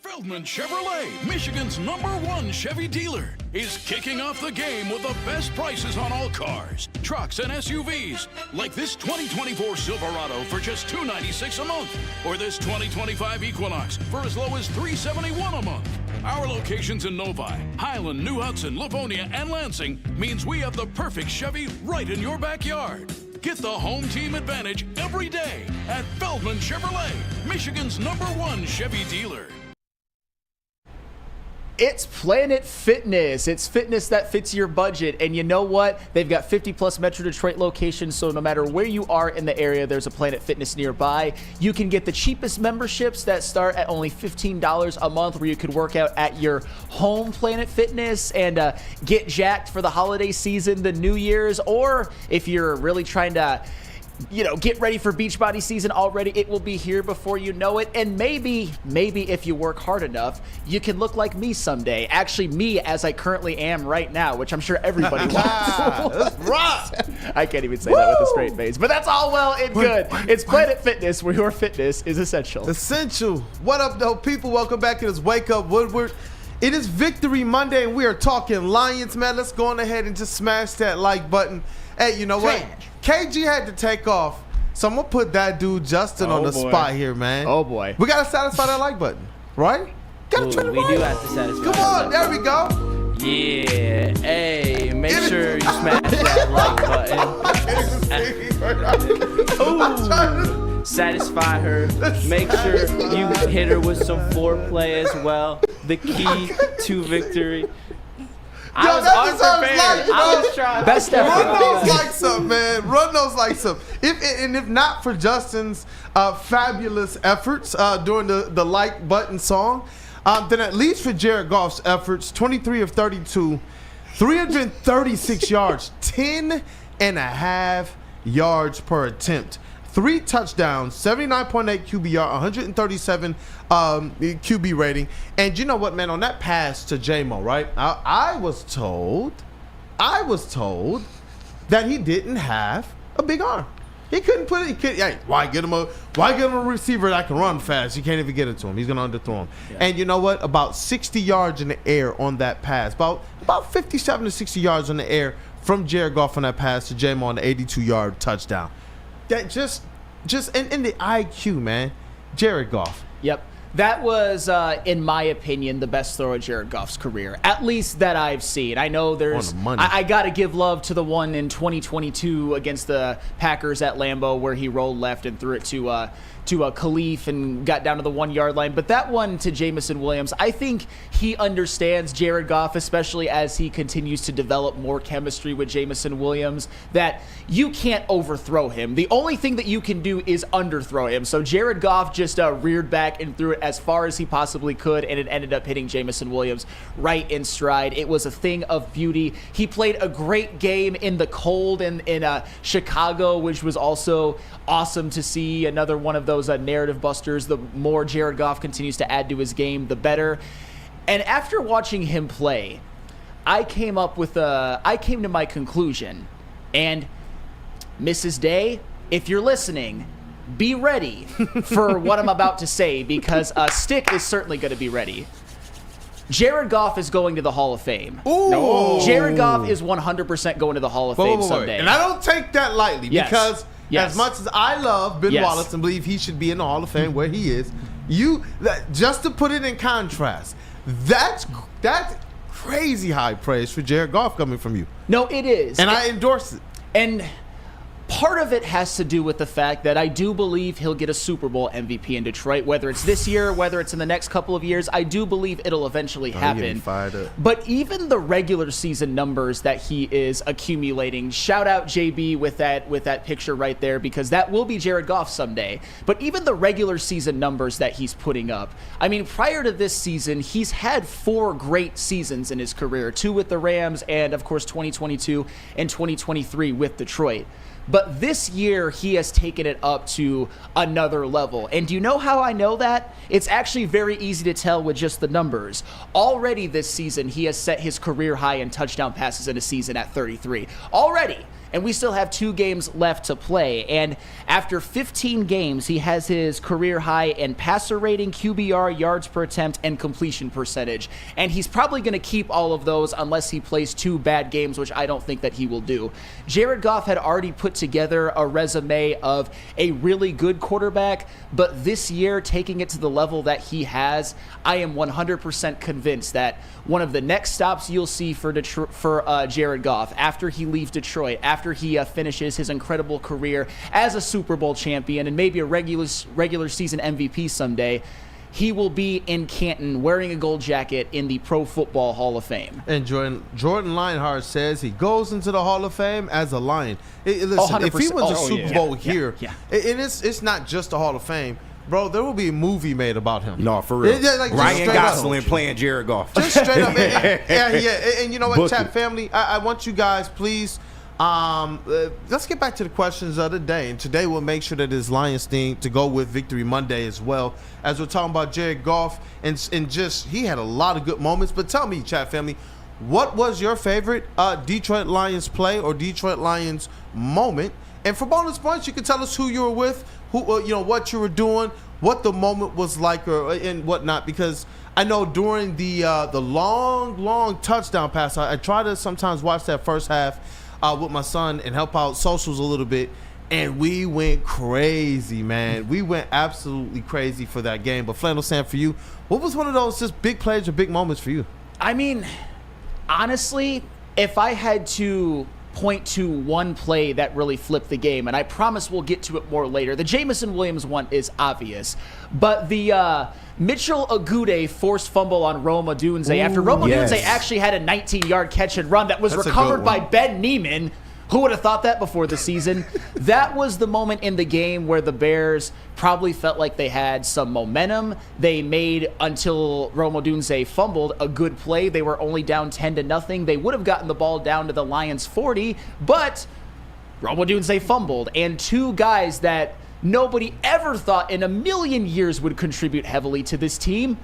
Feldman Chevrolet, Michigan's #1 Chevy dealer, is kicking off the game with the best prices on all cars, trucks, and SUVs, like this 2024 Silverado for just $296 a month, or this 2025 Equinox for as low as $371 a month. Our locations in Novi, Highland, New Hudson, Livonia, and Lansing means we have the perfect Chevy right in your backyard. Get the home team advantage every day at Feldman Chevrolet, Michigan's #1 Chevy dealer. It's Planet Fitness. It's fitness that fits your budget. And you know what? They've got 50-plus Metro Detroit locations, so no matter where you are in the area, there's a Planet Fitness nearby. You can get the cheapest memberships that start at only $15 a month, where you could work out at your home Planet Fitness and get jacked for the holiday season, the New Year's, or if you're really trying to get ready for Beachbody season already, it will be here before you know it. And maybe if you work hard enough, you can look like me someday. Actually, me as I currently am right now, which I'm sure everybody wants. Let's rock. I can't even say that with a straight face, but that's all well and good. It's Planet Fitness, where your fitness is essential. Essential. What up, though, people? Welcome back to this Wake Up Woodward. It is Victory Monday, and we are talking Lions, man. Let's go on ahead and just smash that like button. Hey, you know what? KG had to take off, so I'm going to put that dude Justin on the spot here, man. Oh, boy. We got to satisfy that like button, right? We do have to satisfy. Come on, there we go. Yeah. Hey, make sure you smash that like button. Ooh. Satisfy her. Make sure you hit her with some foreplay as well. The key to victory. I was unprepared. I was trying. Best effort. Run those likes up, man. Run those likes up. If not for Justin's fabulous efforts during the like button song, then at least for Jared Goff's efforts, 23 of 32, 336 yards, 10 and a half yards per attempt. 3 touchdowns, 79.8 QBR, 137 QB rating. And you know what, man? On that pass to J-Mo, right? I was told that he didn't have a big arm. He couldn't put it. Why get him a receiver that can run fast? You can't even get it to him. He's gonna underthrow him. Yeah. And you know what? About 60 yards in the air on that pass. About 57 to 60 yards in the air from Jared Goff on that pass to J-Mo on the 82-yard touchdown. That just in the IQ, man. Jared Goff. Yep. That was, in my opinion, the best throw of Jared Goff's career, at least that I've seen. I know there's, I got to give love to the one in 2022 against the Packers at Lambeau, where he rolled left and threw it to Khalif and got down to the 1 yard line. But that one to Jameson Williams, I think he understands Jared Goff, especially as he continues to develop more chemistry with Jameson Williams, that you can't overthrow him. The only thing that you can do is underthrow him. So Jared Goff just reared back and threw it as far as he possibly could, and it ended up hitting Jameson Williams right in stride. It was a thing of beauty. He played a great game in the cold in Chicago, which was also awesome to see. Another one of those narrative busters. The more Jared Goff continues to add to his game, the better. And after watching him play, I came to my conclusion. And Mrs. Day, if you're listening, be ready for what I'm about to say, because Stick is certainly going to be ready. Jared Goff is going to the Hall of Fame. Ooh. No. Jared Goff is 100% going to the Hall of Fame someday. And I don't take that lightly, because Yes. as much as I love Ben Wallace and believe he should be in the Hall of Fame where he is, just to put it in contrast, that's crazy high praise for Jared Goff coming from you. No, it is. And I endorse it. And part of it has to do with the fact that I do believe he'll get a Super Bowl MVP in Detroit, whether it's this year, whether it's in the next couple of years. I do believe it'll eventually happen. But even the regular season numbers that he is accumulating, shout out JB with that picture right there, because that will be Jared Goff someday. But even the regular season numbers that he's putting up, I mean, prior to this season, he's had 4 great seasons in his career, 2 with the Rams and, of course, 2022 and 2023 with Detroit. But this year, he has taken it up to another level. And do you know how I know that? It's actually very easy to tell with just the numbers. Already this season, he has set his career high in touchdown passes in a season at 33. Already. And we still have 2 games left to play. And after 15 games, he has his career high in passer rating, QBR, yards per attempt, and completion percentage. And he's probably going to keep all of those unless he plays 2 bad games, which I don't think that he will do. Jared Goff had already put together a resume of a really good quarterback, but this year, taking it to the level that he has, I am 100% convinced that one of the next stops you'll see for Jared Goff after he leaves Detroit, after he finishes his incredible career as a Super Bowl champion and maybe a regular season MVP someday, he will be in Canton wearing a gold jacket in the Pro Football Hall of Fame. And Jordan Lionheart says he goes into the Hall of Fame as a Lion. Listen, if he wins a Super Bowl here, it's not just the Hall of Fame. Bro, there will be a movie made about him. No, for real. Like, Ryan Gosling playing Jared Goff. Just straight up. And you know what, chat family? I want you guys, please, let's get back to the questions of the day. And today we'll make sure that it's Lions theme to go with Victory Monday as well. As we're talking about Jared Goff, and just he had a lot of good moments. But tell me, chat family, what was your favorite Detroit Lions play or Detroit Lions moment? And for bonus points, you can tell us who you were with, who what you were doing, what the moment was like, and whatnot. Because I know during the long touchdown pass, I try to sometimes watch that first half with my son and help out socials a little bit, and we went crazy, man. We went absolutely crazy for that game. But Flannel Sam, for you, what was one of those just big plays or big moments for you? I mean, honestly, if I had to point to one play that really flipped the game, and I promise we'll get to it more later. The Jameson Williams one is obvious, but the Mitchell Agude forced fumble on Rome Odunze after Rome Odunze actually had a 19-yard catch and run that was recovered by Ben Neiman. Who would have thought that before the season? That was the moment in the game where the Bears probably felt like they had some momentum. They made, until Rome Odunze fumbled, a good play. They were only down 10-0. They would have gotten the ball down to the Lions 40, but Rome Odunze fumbled. And two guys that nobody ever thought in a million years would contribute heavily to this team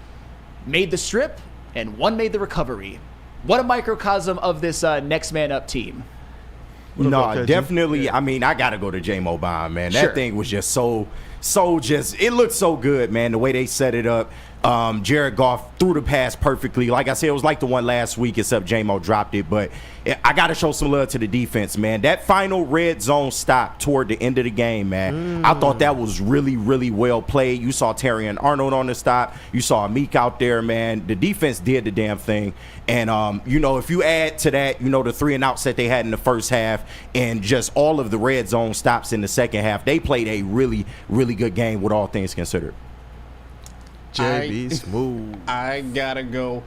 made the strip, and one made the recovery. What a microcosm of this next man up team. No, definitely. I mean, I got to go to J-Mo Bond, man. That thing was just so it looked so good, man, the way they set it up. Jared Goff threw the pass perfectly. Like I said, it was like the one last week, except J-Mo dropped it. But I got to show some love to the defense, man. That final red zone stop toward the end of the game, man, I thought that was really, really well played. You saw Terry and Arnold on the stop. You saw Meek out there, man. The defense did the damn thing. And, if you add to that, the 3 and outs that they had in the first half and just all of the red zone stops in the second half, they played a really, really good game with all things considered. JB Smooth. I gotta go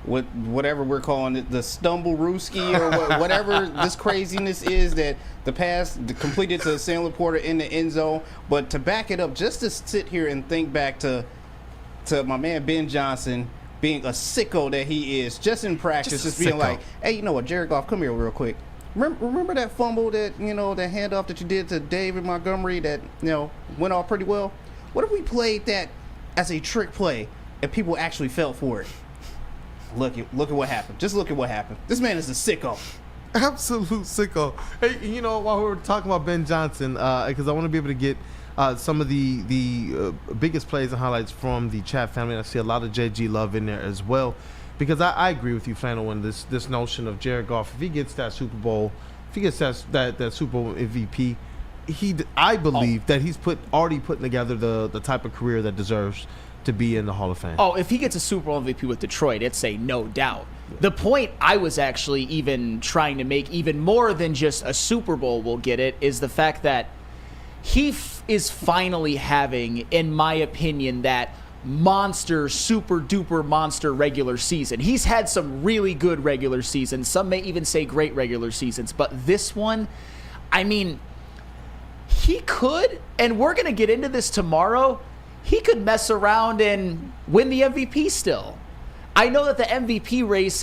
with whatever we're calling it, the stumble Rooski or whatever this craziness is, that the pass completed to Sam Laporta in the end zone. But to back it up, just to sit here and think back to my man Ben Johnson being a sicko that he is, just in practice, just being like, hey, you know what, Jared Goff, come here real quick. Remember that fumble that, that handoff that you did to David Montgomery that, went off pretty well? What if we played that as a trick play and people actually fell for it? Look at what happened. Just look at what happened. This man is a sicko. Absolute sicko. Hey, while we were talking about Ben Johnson, because I want to be able to get some of the biggest plays and highlights from the chat family. And I see a lot of JG love in there as well, because I agree with you, Flannel, in this notion of Jared Goff. If he gets that Super Bowl, if he gets that Super Bowl MVP, I believe that he's already putting together the type of career that deserves to be in the Hall of Fame. Oh, if he gets a Super Bowl MVP with Detroit, it's a no doubt. The point I was actually even trying to make, even more than just a Super Bowl will get it, is the fact that he is finally having, in my opinion, that monster, super duper monster regular season. He's had some really good regular seasons. Some may even say great regular seasons. But this one, I mean, he could, and we're going to get into this tomorrow, he could mess around and win the MVP still. I know that the MVP race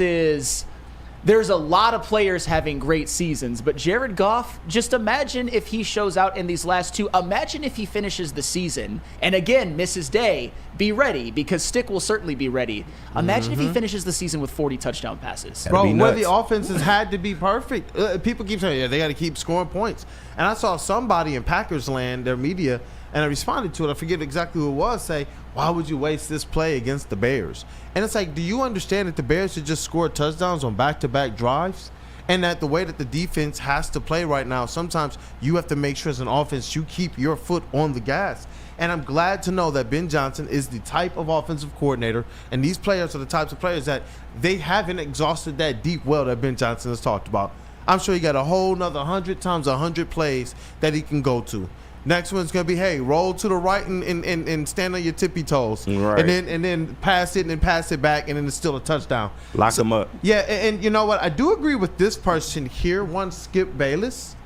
there's a lot of players having great seasons, but Jared Goff, just imagine if he shows out in these last two. Imagine if he finishes the season, and again, Mrs. Day, be ready, because Stick will certainly be ready. Imagine if he finishes the season with 40 touchdown passes. Bro, where the offenses had to be perfect. People keep saying, they got to keep scoring points. And I saw somebody in Packers land, their media, and I responded to it. I forget exactly who it was, say, why would you waste this play against the Bears? And it's like, do you understand that the Bears should just score touchdowns on back-to-back drives? And that the way that the defense has to play right now, sometimes you have to make sure as an offense you keep your foot on the gas. And I'm glad to know that Ben Johnson is the type of offensive coordinator, and these players are the types of players that they haven't exhausted that deep well that Ben Johnson has talked about. I'm sure he got a whole nother 100 times 100 plays that he can go to. Next one's gonna be, hey, roll to the right and stand on your tippy toes, Right. and then pass it and then pass it back, and then it's still a touchdown. Lock them up. Yeah, and you know what? I do agree with this person here. One Skip Bayless.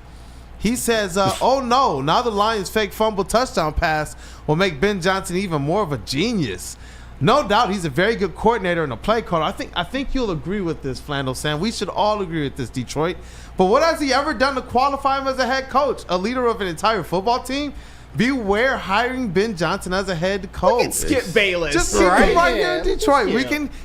He says, "Oh no! Now the Lions' fake fumble touchdown pass will make Ben Johnson even more of a genius." No doubt, he's a very good coordinator and a play caller. I think you'll agree with this, Flannel Sam. We should all agree with this, Detroit. But what has he ever done to qualify him as a head coach, a leader of an entire football team? Beware hiring Ben Johnson as a head coach. Look at Skip Bayless. Just keep him right here in Detroit.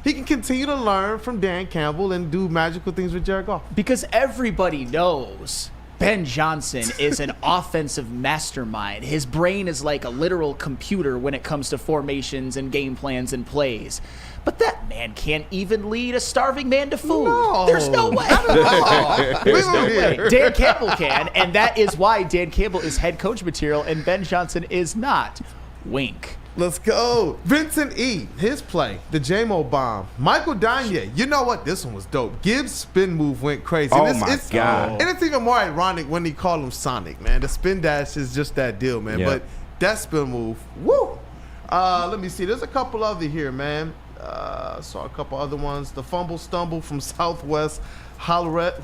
He can continue to learn from Dan Campbell and do magical things with Jared Goff. Because everybody knows Ben Johnson is an offensive mastermind. His brain is like a literal computer when it comes to formations and game plans and plays. But that man can't even lead a starving man to food. No. There's no way. There's no way. Dan Campbell can, and that is why Dan Campbell is head coach material and Ben Johnson is not. Wink. Let's go. Vincent E., his play, the J-Mo bomb. Michael Danye, you know what? This one was dope. Gibbs' spin move went crazy. Oh, and my God. And it's even more ironic when he called him Sonic, man. The spin dash is just that deal, man. Yeah. But that spin move, woo. Let me see. There's a couple other here, man. Saw a couple other ones. The fumble stumble from Southwest Hollerida.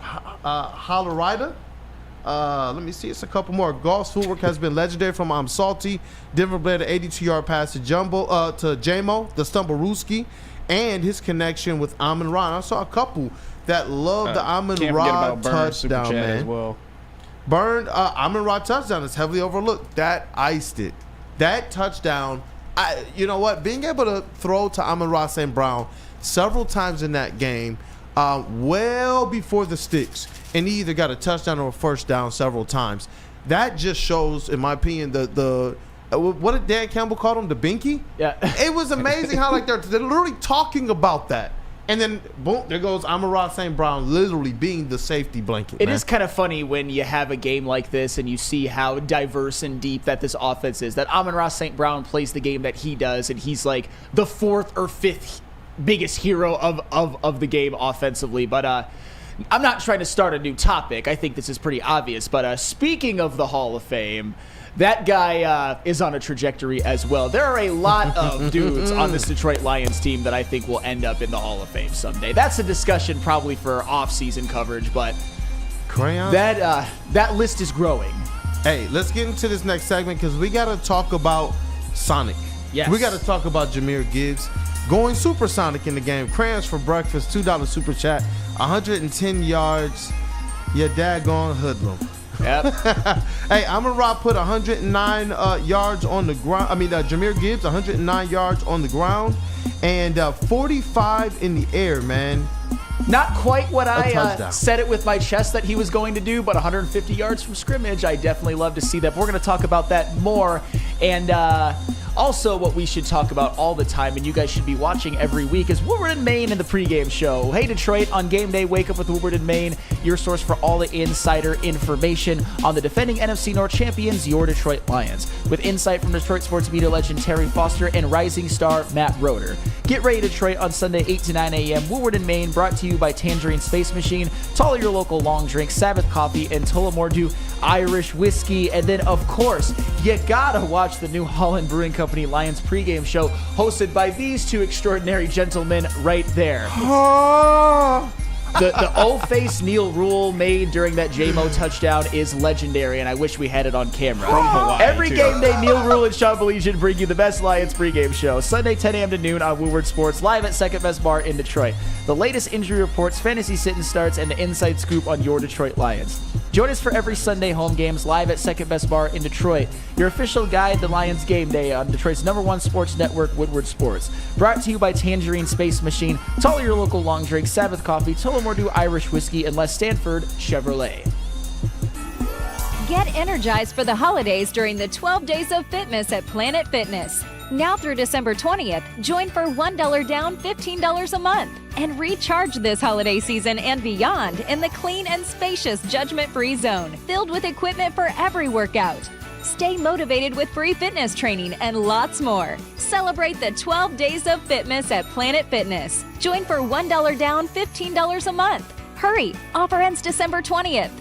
Let me see. It's a couple more. Goff's footwork has been legendary from I'm Salty. Denver Blade, an 82-yard pass to J-Mo, the Stumblerooski, and his connection with Amon-Ra. I saw a couple that loved the Amon-Ra touchdown, man. As well. Amon-Ra touchdown is heavily overlooked. That iced it. That touchdown, you know what? Being able to throw to Amon-Ra St. Brown several times in that game, well before the sticks, and he either got a touchdown or a first down several times. That just shows, in my opinion, the what did Dan Campbell call him? The binky? Yeah. It was amazing how they're literally talking about that. And then, boom, there goes Amon-Ra St. Brown literally being the safety blanket. It is kind of funny when you have a game like this and you see how diverse and deep that this offense is. That Amon-Ra St. Brown plays the game that he does, and he's like the fourth or fifth biggest hero of the game offensively. But I'm not trying to start a new topic. I think this is pretty obvious. But speaking of the Hall of Fame, that guy is on a trajectory as well. There are a lot of dudes on this Detroit Lions team that I think will end up in the Hall of Fame someday. That's a discussion probably for off-season coverage, but Crayon? That list is growing. Hey, let's get into this next segment because we got to talk about Sonic. Yes. We got to talk about Jahmyr Gibbs going supersonic in the game. Crayons for breakfast, $2 super chat, 110 yards. Your daggone hoodlum. Yep. Hey, Amon-Ra put 109 yards on the ground. Jahmyr Gibbs, 109 yards on the ground and 45 in the air, man. Not quite what I said it with my chest that he was going to do, but 150 yards from scrimmage. I definitely love to see that. But we're going to talk about that more. And also what we should talk about all the time, and you guys should be watching every week, is Woodward and Maine in the pregame show. Hey, Detroit, on game day, wake up with Woodward and Maine, your source for all the insider information on the defending NFC North champions, your Detroit Lions, with insight from Detroit sports media legend Terry Foster and rising star Matt Roeder. Get ready, Detroit, on Sunday, 8 to 9 a.m. Woodward and Maine, brought to you by Tangerine Space Machine, to all your local long drinks, Sabbath Coffee, and Tullamore Dew Irish Whiskey. And then, of course, you gotta watch the New Holland Brewing Company Lions pregame show, hosted by these two extraordinary gentlemen right there. The O-face Neil Rule made during that J-Mo touchdown is legendary, and I wish we had it on camera. From Hawaii, Every too. game day, Neil Rule and Sean Belichian bring you the best Lions pregame show. Sunday, 10 a.m. to noon on Woodward Sports, live at Second Best Bar in Detroit. The latest injury reports, fantasy sit-and starts, and the inside scoop on your Detroit Lions. Join us for every Sunday home games live at Second Best Bar in Detroit, your official guide to Lions game day on Detroit's #1 sports network, Woodward Sports. Brought to you by Tangerine Space Machine, to all your local long drinks, Sabbath Coffee, Tullamore Dew Irish Whiskey, and Les Stanford Chevrolet. Get energized for the holidays during the 12 Days of Fitness at Planet Fitness. Now through December 20th, join for $1 down, $15 a month. And recharge this holiday season and beyond in the clean and spacious judgment-free zone, filled with equipment for every workout. Stay motivated with free fitness training and lots more. Celebrate the 12 Days of Fitness at Planet Fitness. Join for $1 down, $15 a month. Hurry, offer ends December 20th.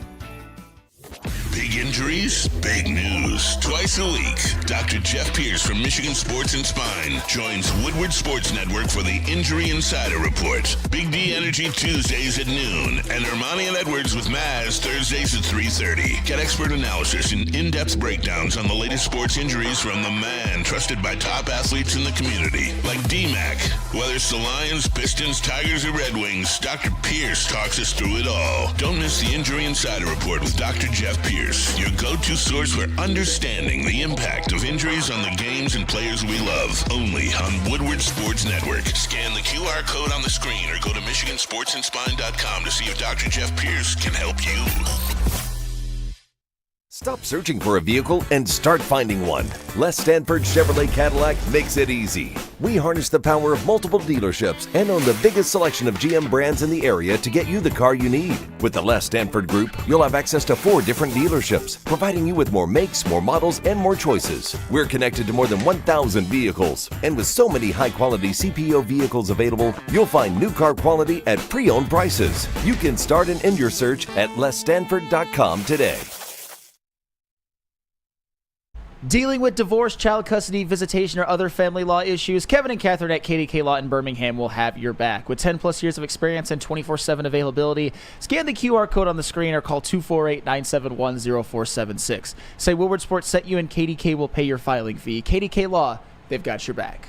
Big injuries, big news. Twice Twice a week, Dr. Jeff Pierce from Michigan Sports and Spine joins Woodward Sports Network for the Injury Insider Report. Big D Energy Tuesdays at noon, and Ermanni and Edwards with Maz Thursdays at 3:30. Get expert analysis and in-depth breakdowns on the latest sports injuries from the man trusted by top athletes in the community, like D-Mac. Whether it's the Lions, Pistons, Tigers, or Red Wings, Dr. Pierce talks us through it all. Don't miss the Injury Insider Report with Dr. Jeff Pierce, your go-to source for understanding the impact of injuries on the games and players we love. Only on Woodward Sports Network. Scan the QR code on the screen or go to MichiganSportsandSpine.com to see if Dr. Jeff Pierce can help you. Stop searching for a vehicle and start finding one. Les Stanford Chevrolet Cadillac makes it easy. We harness the power of multiple dealerships and own the biggest selection of GM brands in the area to get you the car you need. With the Les Stanford Group, you'll have access to 4 different dealerships, providing you with more makes, more models, and more choices. We're connected to more than 1,000 vehicles, and with so many high-quality CPO vehicles available, you'll find new car quality at pre-owned prices. You can start and end your search at lesstanford.com today. Dealing with divorce, child custody, visitation, or other family law issues, Kevin and Catherine at KDK Law in Birmingham will have your back. With 10-plus years of experience and 24/7 availability, scan the QR code on the screen or call 248-971-0476. Say Woodward Sports sent you and KDK will pay your filing fee. KDK Law, they've got your back.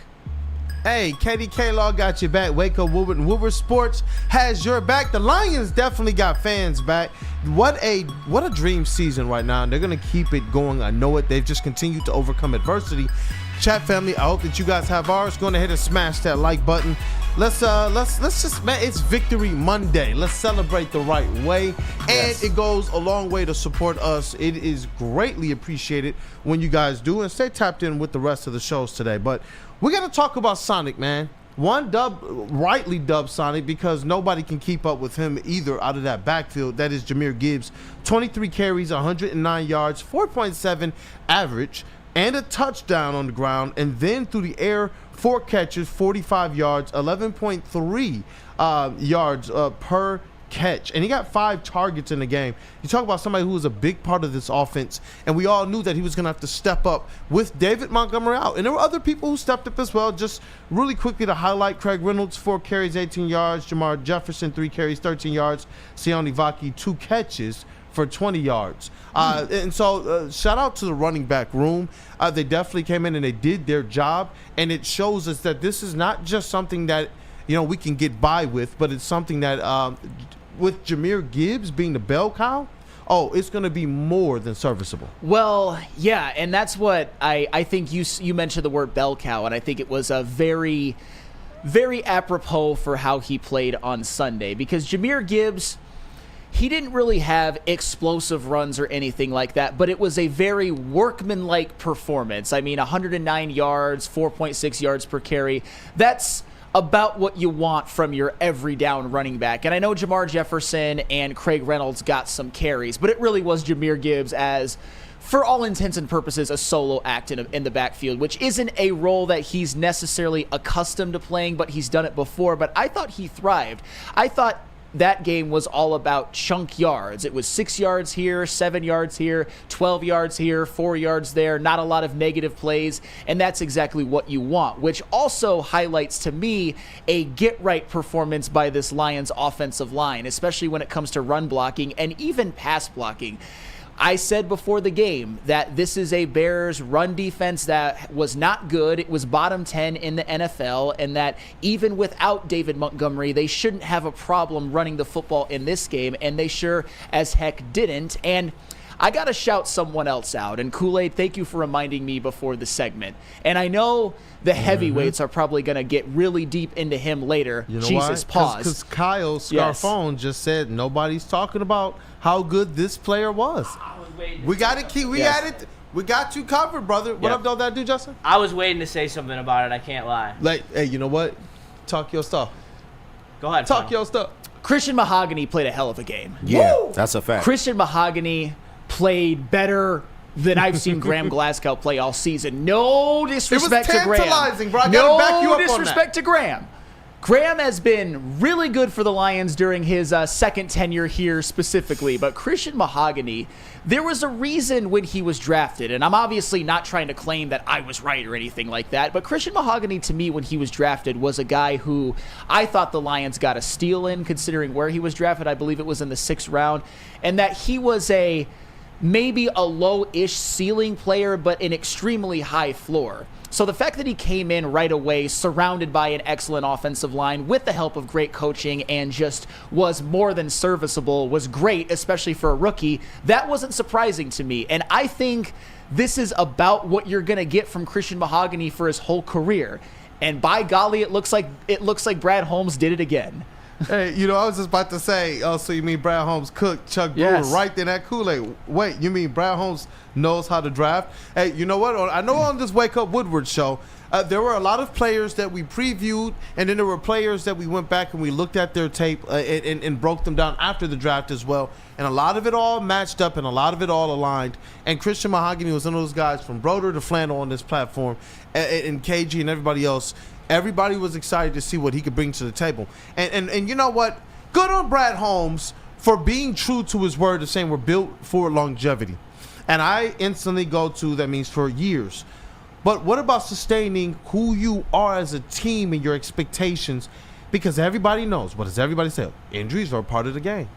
Hey, KDK Law got your back. Waco, Woodward, and Woodward Sports has your back. The Lions definitely got fans back. What a dream season right now. And they're gonna keep it going. I know it. They've just continued to overcome adversity. Chat family, I hope that you guys have ours. Go ahead and smash that like button. Let's just, man, it's Victory Monday. Let's celebrate the right way. And it goes a long way to support us. It is greatly appreciated when you guys do, and stay tapped in with the rest of the shows today. But we got to talk about Sonic, man. Rightly dubbed Sonic, because nobody can keep up with him either out of that backfield. That is Jahmyr Gibbs. 23 carries, 109 yards, 4.7 average, and a touchdown on the ground. And then through the air, 4 catches, 45 yards, 11.3 yards per catch. And he got 5 targets in the game. You talk about somebody who was a big part of this offense, and we all knew that he was going to have to step up with David Montgomery out. And there were other people who stepped up as well. Just really quickly to highlight: Craig Reynolds, 4 carries, 18 yards. Jamar Jefferson, 3 carries, 13 yards. Sione Vaki, 2 catches for 20 yards. And so shout out to the running back room. They definitely came in and they did their job. And it shows us that this is not just something that, you know, we can get by with, but it's something that with Jahmyr Gibbs being the bell cow, it's going to be more than serviceable. Well, yeah, and that's what I think you mentioned the word bell cow, and I think it was a very, very apropos for how he played on Sunday, because Jahmyr Gibbs, he didn't really have explosive runs or anything like that, but it was a very workmanlike performance. I mean, 109 yards, 4.6 yards per carry. That's about what you want from your every down running back. And I know Jamar Jefferson and Craig Reynolds got some carries, but it really was Jahmyr Gibbs as, for all intents and purposes, a solo act in the backfield, which isn't a role that he's necessarily accustomed to playing, but he's done it before. But I thought he thrived. I thought that game was all about chunk yards. It was 6 yards here, 7 yards here, 12 yards here, 4 yards there, not a lot of negative plays, and that's exactly what you want, which also highlights to me a get-right performance by this Lions offensive line, especially when it comes to run blocking and even pass blocking. I said before the game that this is a Bears run defense that was not good. It was bottom 10 in the NFL, and that even without David Montgomery, they shouldn't have a problem running the football in this game, and they sure as heck didn't. And I got to shout someone else out. And Kool-Aid, thank you for reminding me before the segment. And I know the heavyweights are probably going to get really deep into him later. You know Jesus, why? pause. Because Kyle Scarfone just said nobody's talking about how good this player was. We got it. We got you covered, brother. What up, don't that do, Justin? I was waiting to say something about it. I can't lie. Like, hey, you know what? Talk your stuff. Go ahead. Talk your stuff. Christian Mahogany played a hell of a game. Yeah, that's a fact. Christian Mahogany played better than I've seen Graham Glasgow play all season. No disrespect to Graham. It was tantalizing, bro. I gotta back you up on that. No disrespect to Graham. Graham has been really good for the Lions during his second tenure here specifically, but Christian Mahogany, there was a reason when he was drafted, and I'm obviously not trying to claim that I was right or anything like that, but Christian Mahogany to me when he was drafted was a guy who I thought the Lions got a steal in considering where he was drafted. I believe it was in the 6th round, and that he was maybe a low-ish ceiling player, but an extremely high floor. So the fact that he came in right away, surrounded by an excellent offensive line with the help of great coaching and just was more than serviceable, was great, especially for a rookie, that wasn't surprising to me. And I think this is about what you're going to get from Christian Mahogany for his whole career. And by golly, it looks like Brad Holmes did it again. Hey, I was just about to say, oh, so you mean Brad Holmes cooked Chuck Brewer right in that Kool-Aid? Wait, you mean Brad Holmes knows how to draft? Hey, you know what? I know on this Wake Up Woodward show, there were a lot of players that we previewed, and then there were players that we went back and we looked at their tape and broke them down after the draft as well. And a lot of it all matched up and a lot of it all aligned. And Christian Mahogany was one of those guys from Broder to Flannel on this platform, and KG and everybody else. Everybody was excited to see what he could bring to the table. And you know what? Good on Brad Holmes for being true to his word of saying we're built for longevity. And I instantly go to that means for years. But what about sustaining who you are as a team and your expectations? Because everybody knows, what does everybody say? Injuries are part of the game.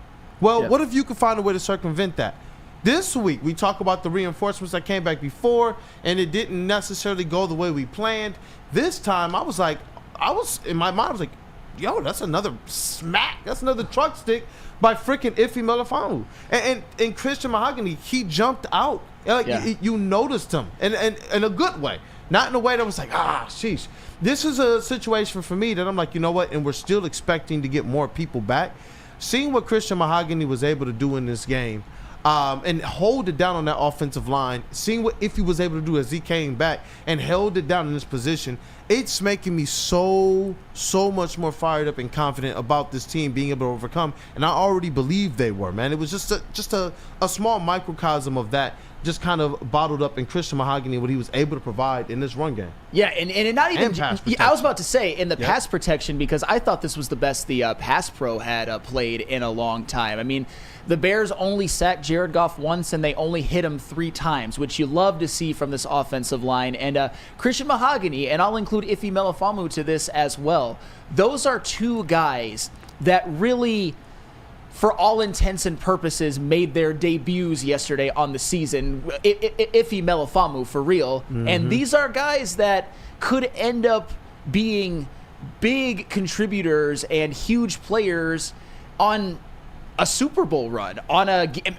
Well, what if you could find a way to circumvent that? This week, we talk about the reinforcements that came back before, and it didn't necessarily go the way we planned. This time, in my mind, I was like, yo, that's another smack. That's another truck stick by freaking Ife Melifonwu. And Christian Mahogany, he jumped out. You noticed him in a good way. Not in a way that was like, sheesh. This is a situation for me that I'm like, you know what? And we're still expecting to get more people back. Seeing what Christian Mahogany was able to do in this game, and hold it down on that offensive line, seeing what Ife was able to do as he came back and held it down in this position, it's making me so much more fired up and confident about this team being able to overcome. And I already believed they were, man. It was just a small microcosm of that, just kind of bottled up in Christian Mahogany, what he was able to provide in this run game. Yeah, and not even pass protection. I was about to say in the pass protection, because I thought this was the best the pass pro had played in a long time. I mean, the Bears only sacked Jared Goff once, and they only hit him 3 times, which you love to see from this offensive line. And Christian Mahogany, and I'll include Ife Melifonwu to this as well, those are 2 guys that really, for all intents and purposes, made their debuts yesterday on the season. Ife Melifonwu, for real. Mm-hmm. And these are guys that could end up being big contributors and huge players on a Super Bowl run, on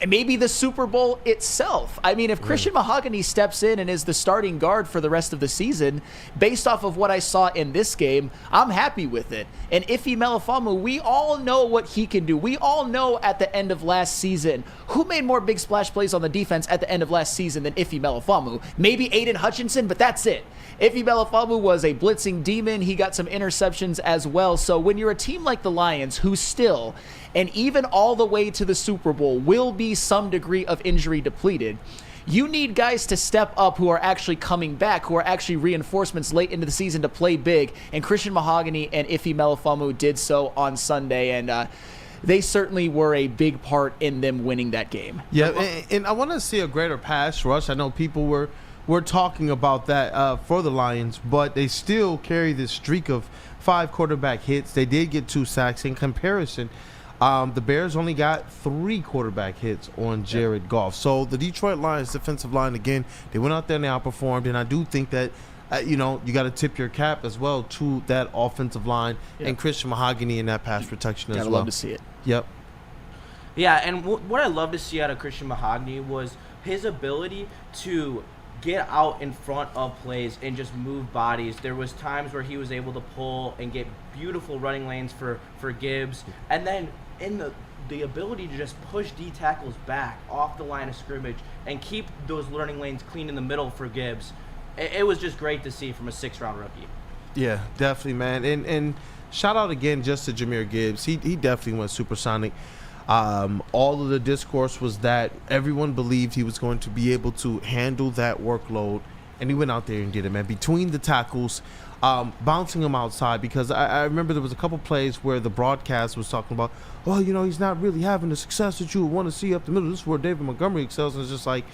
maybe the Super Bowl itself. I mean, if Christian Mahogany steps in and is the starting guard for the rest of the season, based off of what I saw in this game, I'm happy with it. And Ife Melifonwu, we all know what he can do. We all know at the end of last season, who made more big splash plays on the defense at the end of last season than Ife Melifonwu? Maybe Aiden Hutchinson, but that's it. Ife Melifonwu was a blitzing demon. He got some interceptions as well. So when you're a team like the Lions, who still, and even all the way to the Super Bowl, will be some degree of injury depleted, you need guys to step up who are actually coming back, who are actually reinforcements late into the season to play big. And Christian Mahogany and Ife Melifonwu did so on Sunday, and they certainly were a big part in them winning that game. Yeah, and I want to see a greater pass rush. I know people were talking about that for the Lions, but they still carry this streak of 5 quarterback hits. They did get 2 sacks. In comparison, the Bears only got 3 quarterback hits on Jared Goff. So the Detroit Lions defensive line, again, they went out there and they outperformed. And I do think that, you got to tip your cap as well to that offensive line and Christian Mahogany in that pass protection as well. I'd love to see it. Yep. Yeah, and what I love to see out of Christian Mahogany was his ability to get out in front of plays and just move bodies. There was times where he was able to pull and get beautiful running lanes for Gibbs, and then in the ability to just push D tackles back off the line of scrimmage and keep those running lanes clean in the middle for Gibbs. It was just great to see from a 6th-round rookie. Yeah, definitely, man. And shout out again just to Jahmyr Gibbs. He definitely went supersonic. All of the discourse was that everyone believed he was going to be able to handle that workload and he went out there and did it, man. Between the tackles, bouncing him outside, because I remember there was a couple plays where the broadcast was talking about, oh, he's not really having the success that you would want to see up the middle. This is where David Montgomery excels, and it's just like,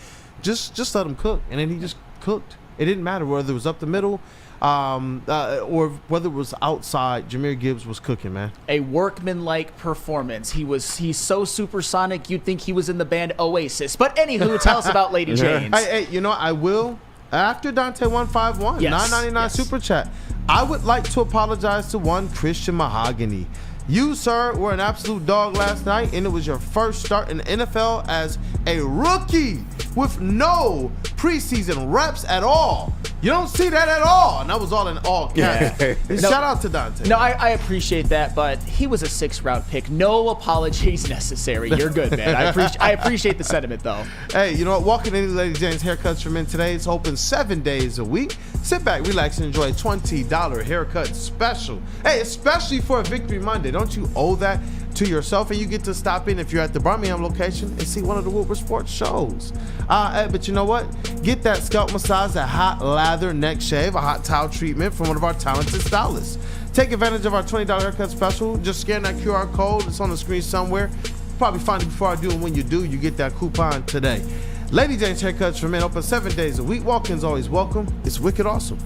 just let him cook. And then he just cooked. It didn't matter whether it was up the middle or whether it was outside. Jahmyr Gibbs was cooking, man. A workman-like performance. He's so supersonic you'd think he was in the band Oasis. But anywho, tell us about Lady Jane's. Hey, I will. After Dante 151, Yes, $9.99 super chat, I would like to apologize to one Christian Mahogany. You, sir, were an absolute dog last night, and it was your first start in the NFL as a rookie with no preseason reps at all. You don't see that at all, and that was all in all caps. Shout out to Dante. No, I appreciate that, but he was a 6th-round pick. No apologies necessary. You're good, man. I appreciate the sentiment, though. Hey, you know what? Walking into Lady Jane's Haircuts for Men today. It's open 7 days a week. Sit back, relax, and enjoy a $20 haircut special. Hey, especially for a Victory Monday. Don't you owe that to yourself? And you get to stop in if you're at the Birmingham location and see one of the Woodward Sports shows. But you know what? Get that scalp massage, a hot lather neck shave, a hot towel treatment from one of our talented stylists. Take advantage of our $20 haircut special. Just scan that QR code. It's on the screen somewhere. Probably find it before I do, and when you do, you get that coupon today. Lady Jane's Haircuts for Men, open 7 days a week. Walk-ins always welcome. It's wicked awesome.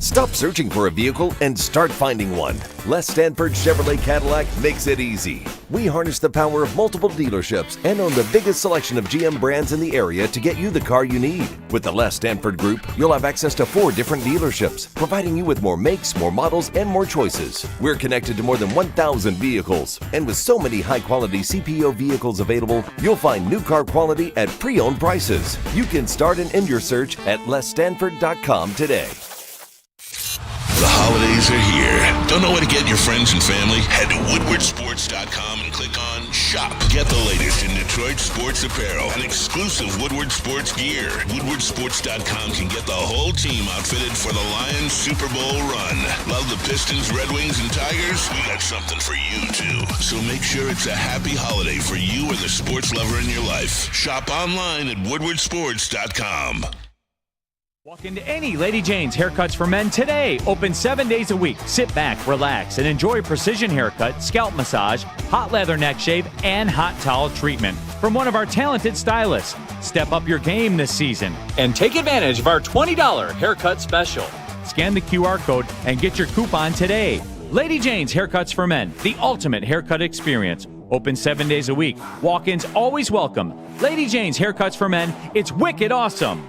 Stop searching for a vehicle and start finding one. Les Stanford Chevrolet Cadillac makes it easy. We harness the power of multiple dealerships and own the biggest selection of GM brands in the area to get you the car you need. With the Les Stanford Group, you'll have access to 4 different dealerships, providing you with more makes, more models, and more choices. We're connected to more than 1,000 vehicles, and with so many high-quality CPO vehicles available, you'll find new car quality at pre-owned prices. You can start and end your search at lesstanford.com today. The holidays are here. Don't know where to get your friends and family? Head to woodwardsports.com and click on Shop. Get the latest in Detroit sports apparel and exclusive Woodward Sports gear. Woodwardsports.com can get the whole team outfitted for the Lions Super Bowl run. Love the Pistons, Red Wings, and Tigers? We got something for you, too. So make sure it's a happy holiday for you or the sports lover in your life. Shop online at woodwardsports.com. Walk into any Lady Jane's Haircuts for Men today. Open 7 days a week. Sit back, relax, and enjoy precision haircut, scalp massage, hot leather neck shave, and hot towel treatment from one of our talented stylists. Step up your game this season and take advantage of our $20 haircut special. Scan the QR code and get your coupon today. Lady Jane's Haircuts for Men, the ultimate haircut experience. Open 7 days a week. Walk-ins always welcome. Lady Jane's Haircuts for Men. It's wicked awesome.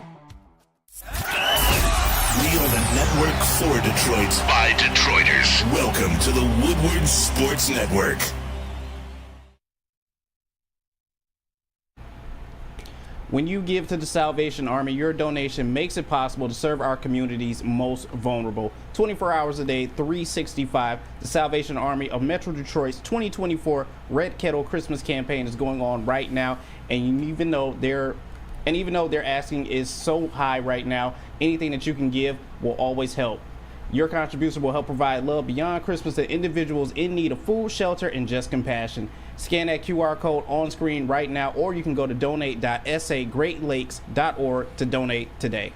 We are the network for Detroit by Detroiters. Welcome to the Woodward Sports Network. When you give to the Salvation Army, your donation makes it possible to serve our community's most vulnerable. 24 hours a day, 365. The Salvation Army of Metro Detroit's 2024 Red Kettle Christmas campaign is going on right now, and even though their asking is so high right now, anything that you can give will always help. Your contribution will help provide love beyond Christmas to individuals in need of food, shelter, and just compassion. Scan that QR code on screen right now, or you can go to donate.sagreatlakes.org to donate today.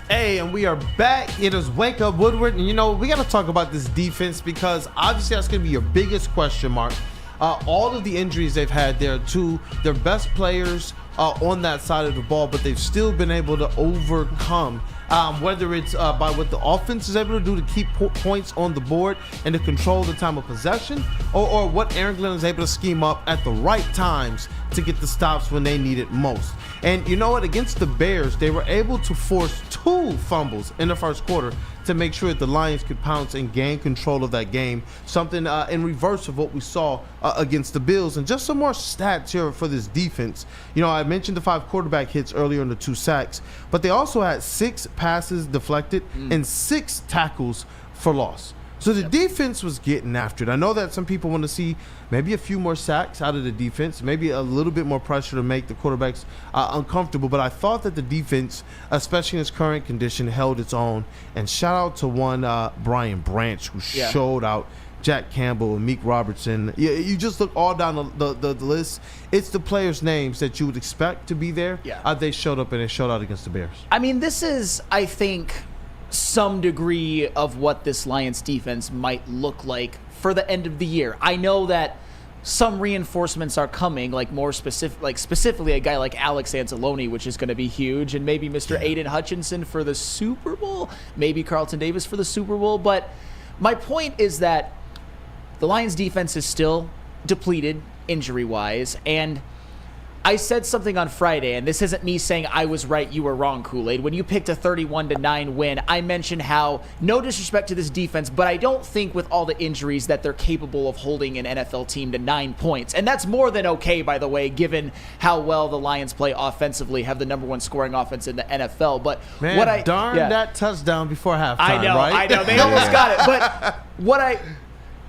Hey, and we are back. It is Wake Up Woodward, and we got to talk about this defense, because obviously that's going to be your biggest question mark. All of the injuries they've had there to their best players on that side of the ball, but they've still been able to overcome, whether it's by what the offense is able to do to keep points on the board and to control the time of possession, or what Aaron Glenn is able to scheme up at the right times to get the stops when they need it most. And you know what? Against the Bears, they were able to force 2 fumbles in the first quarter to make sure that the Lions could pounce and gain control of that game. Something in reverse of what we saw against the Bills. And just some more stats here for this defense. I mentioned the 5 quarterback hits earlier in the 2 sacks, but they also had 6 passes deflected and 6 tackles for loss. So the defense was getting after it. I know that some people want to see maybe a few more sacks out of the defense, maybe a little bit more pressure to make the quarterbacks uncomfortable. But I thought that the defense, especially in its current condition, held its own. And shout out to one Brian Branch, who showed out Jack Campbell and Meek Robertson. You just look all down the list. It's the players' names that you would expect to be there. Yeah. They showed up and they showed out against the Bears. I mean, this is, I think, some degree of what this Lions defense might look like for the end of the year. I know that some reinforcements are coming, like more specific, like specifically a guy like Alex Anzalone, which is going to be huge, and maybe Mr. Aiden Hutchinson for the Super Bowl, maybe Carlton Davis for the Super Bowl. But my point is that the Lions defense is still depleted injury-wise, and I said something on Friday, and this isn't me saying I was right, you were wrong, Kool-Aid. When you picked a 31-9 win, I mentioned how, no disrespect to this defense, but I don't think with all the injuries that they're capable of holding an NFL team to 9 points. And that's more than okay, by the way, given how well the Lions play offensively, have the #1 scoring offense in the NFL. But Man, what that touchdown before halftime, I know, right? I know. They almost got it. But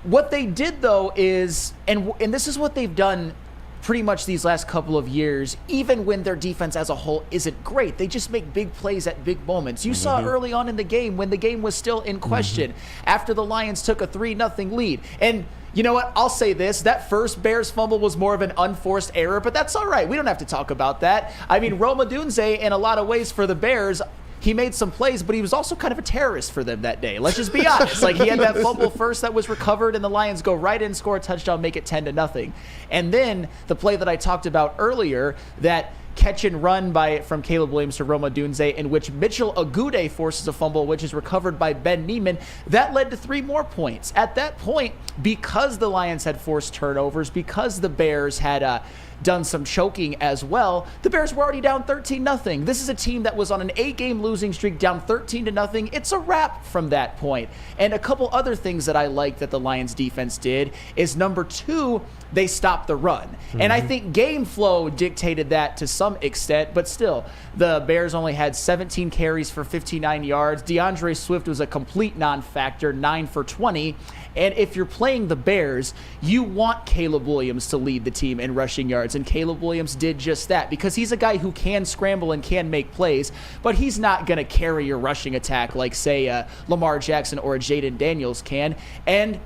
what they did, though, is, and this is what they've done pretty much these last couple of years, even when their defense as a whole isn't great, they just make big plays at big moments. You saw early on in the game when the game was still in question after the Lions took a 3-0 lead. And you know what? I'll say this. That first Bears fumble was more of an unforced error, but that's all right. We don't have to talk about that. I mean, Rome Odunze, in a lot of ways for the Bears, he made some plays, but he was also kind of a terrorist for them that day. Let's just be honest. Like, he had that fumble first that was recovered, and the Lions go right in, score a touchdown, make it 10-0. And then the play that I talked about earlier, that catch and run from Caleb Williams to Rome Odunze, in which Mitchell Agude forces a fumble, which is recovered by Ben Neiman, that led to 3 more points. At that point, because the Lions had forced turnovers, because the Bears had done some choking as well, the Bears were already down 13-0. This is a team that was on an 8-game losing streak, down 13-0. It's a wrap from that point. And a couple other things that I like that the Lions defense did is, number 2, they stopped the run. And I think game flow dictated that to some extent, but still, the Bears only had 17 carries for 59 yards. DeAndre Swift was a complete non-factor, 9 for 20. And if you're playing the Bears, you want Caleb Williams to lead the team in rushing yards. And Caleb Williams did just that, because he's a guy who can scramble and can make plays, but he's not going to carry your rushing attack like, say, Lamar Jackson or Jaden Daniels can. And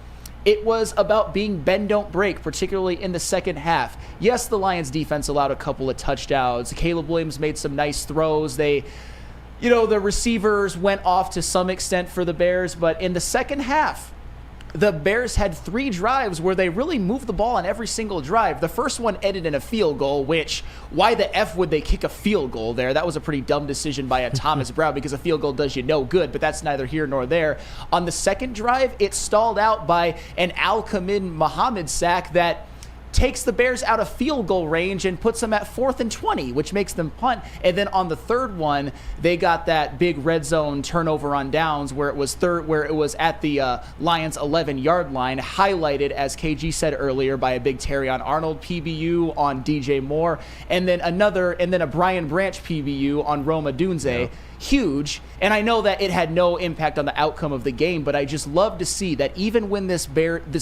it was about being bend, don't break, particularly in the second half. Yes, the Lions defense allowed a couple of touchdowns. Caleb Williams made some nice throws. The receivers went off to some extent for the Bears, but in the second half, the Bears had 3 drives where they really moved the ball on every single drive. The first one ended in a field goal, which, why the F would they kick a field goal there? That was a pretty dumb decision by a Thomas Brown, because a field goal does you no good, but that's neither here nor there. On the second drive, it stalled out by an Al-Qamin Muhammad sack that takes the Bears out of field goal range and puts them at 4th and 20, which makes them punt. And then on the third one, they got that big red zone turnover on downs where it was at the Lions 11-yard line, highlighted, as KG said earlier, by a big Terrion Arnold PBU on DJ Moore, and then a Brian Branch PBU on Rome Odunze. Yeah. Huge. And I know that it had no impact on the outcome of the game, but I just love to see that even when this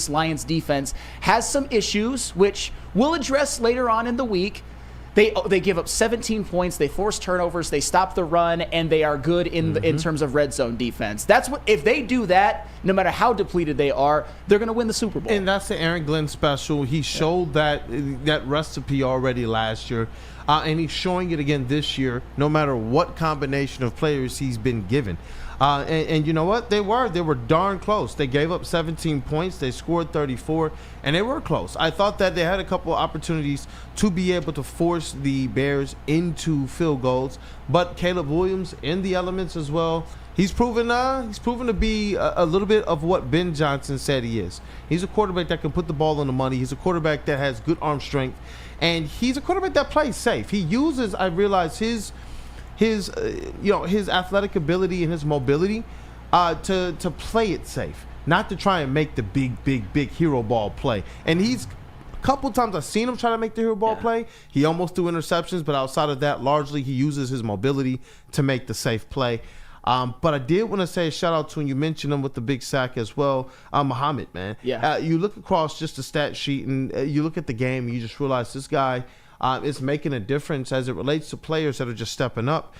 Lions defense has some issues, which we'll address later on in the week, they give up 17 points, they force turnovers, they stop the run, and they are good in terms of red zone defense. That's what, if they do that, no matter how depleted they are, they're going to win the Super Bowl. And that's the Aaron Glenn special. He showed that recipe already last year. And he's showing it again this year, no matter what combination of players he's been given. And you know what? They were darn close. They gave up 17 points. They scored 34, and they were close. I thought that they had a couple of opportunities to be able to force the Bears into field goals, but Caleb Williams in the elements as well. He's proven to be a little bit of what Ben Johnson said he is. He's a quarterback that can put the ball on the money. He's a quarterback that has good arm strength, and he's a quarterback that plays safe. He uses, I realize, his athletic ability and his mobility to play it safe, not to try and make the big hero ball play. And he's a couple times I've seen him try to make the hero ball play. He almost threw interceptions, but outside of that, largely he uses his mobility to make the safe play. But I did want to say a shout out to, and you mentioned him with the big sack as well, Muhammad, man. Yeah. You look across just the stat sheet and you look at the game and you just realize this guy is making a difference as it relates to players that are just stepping up.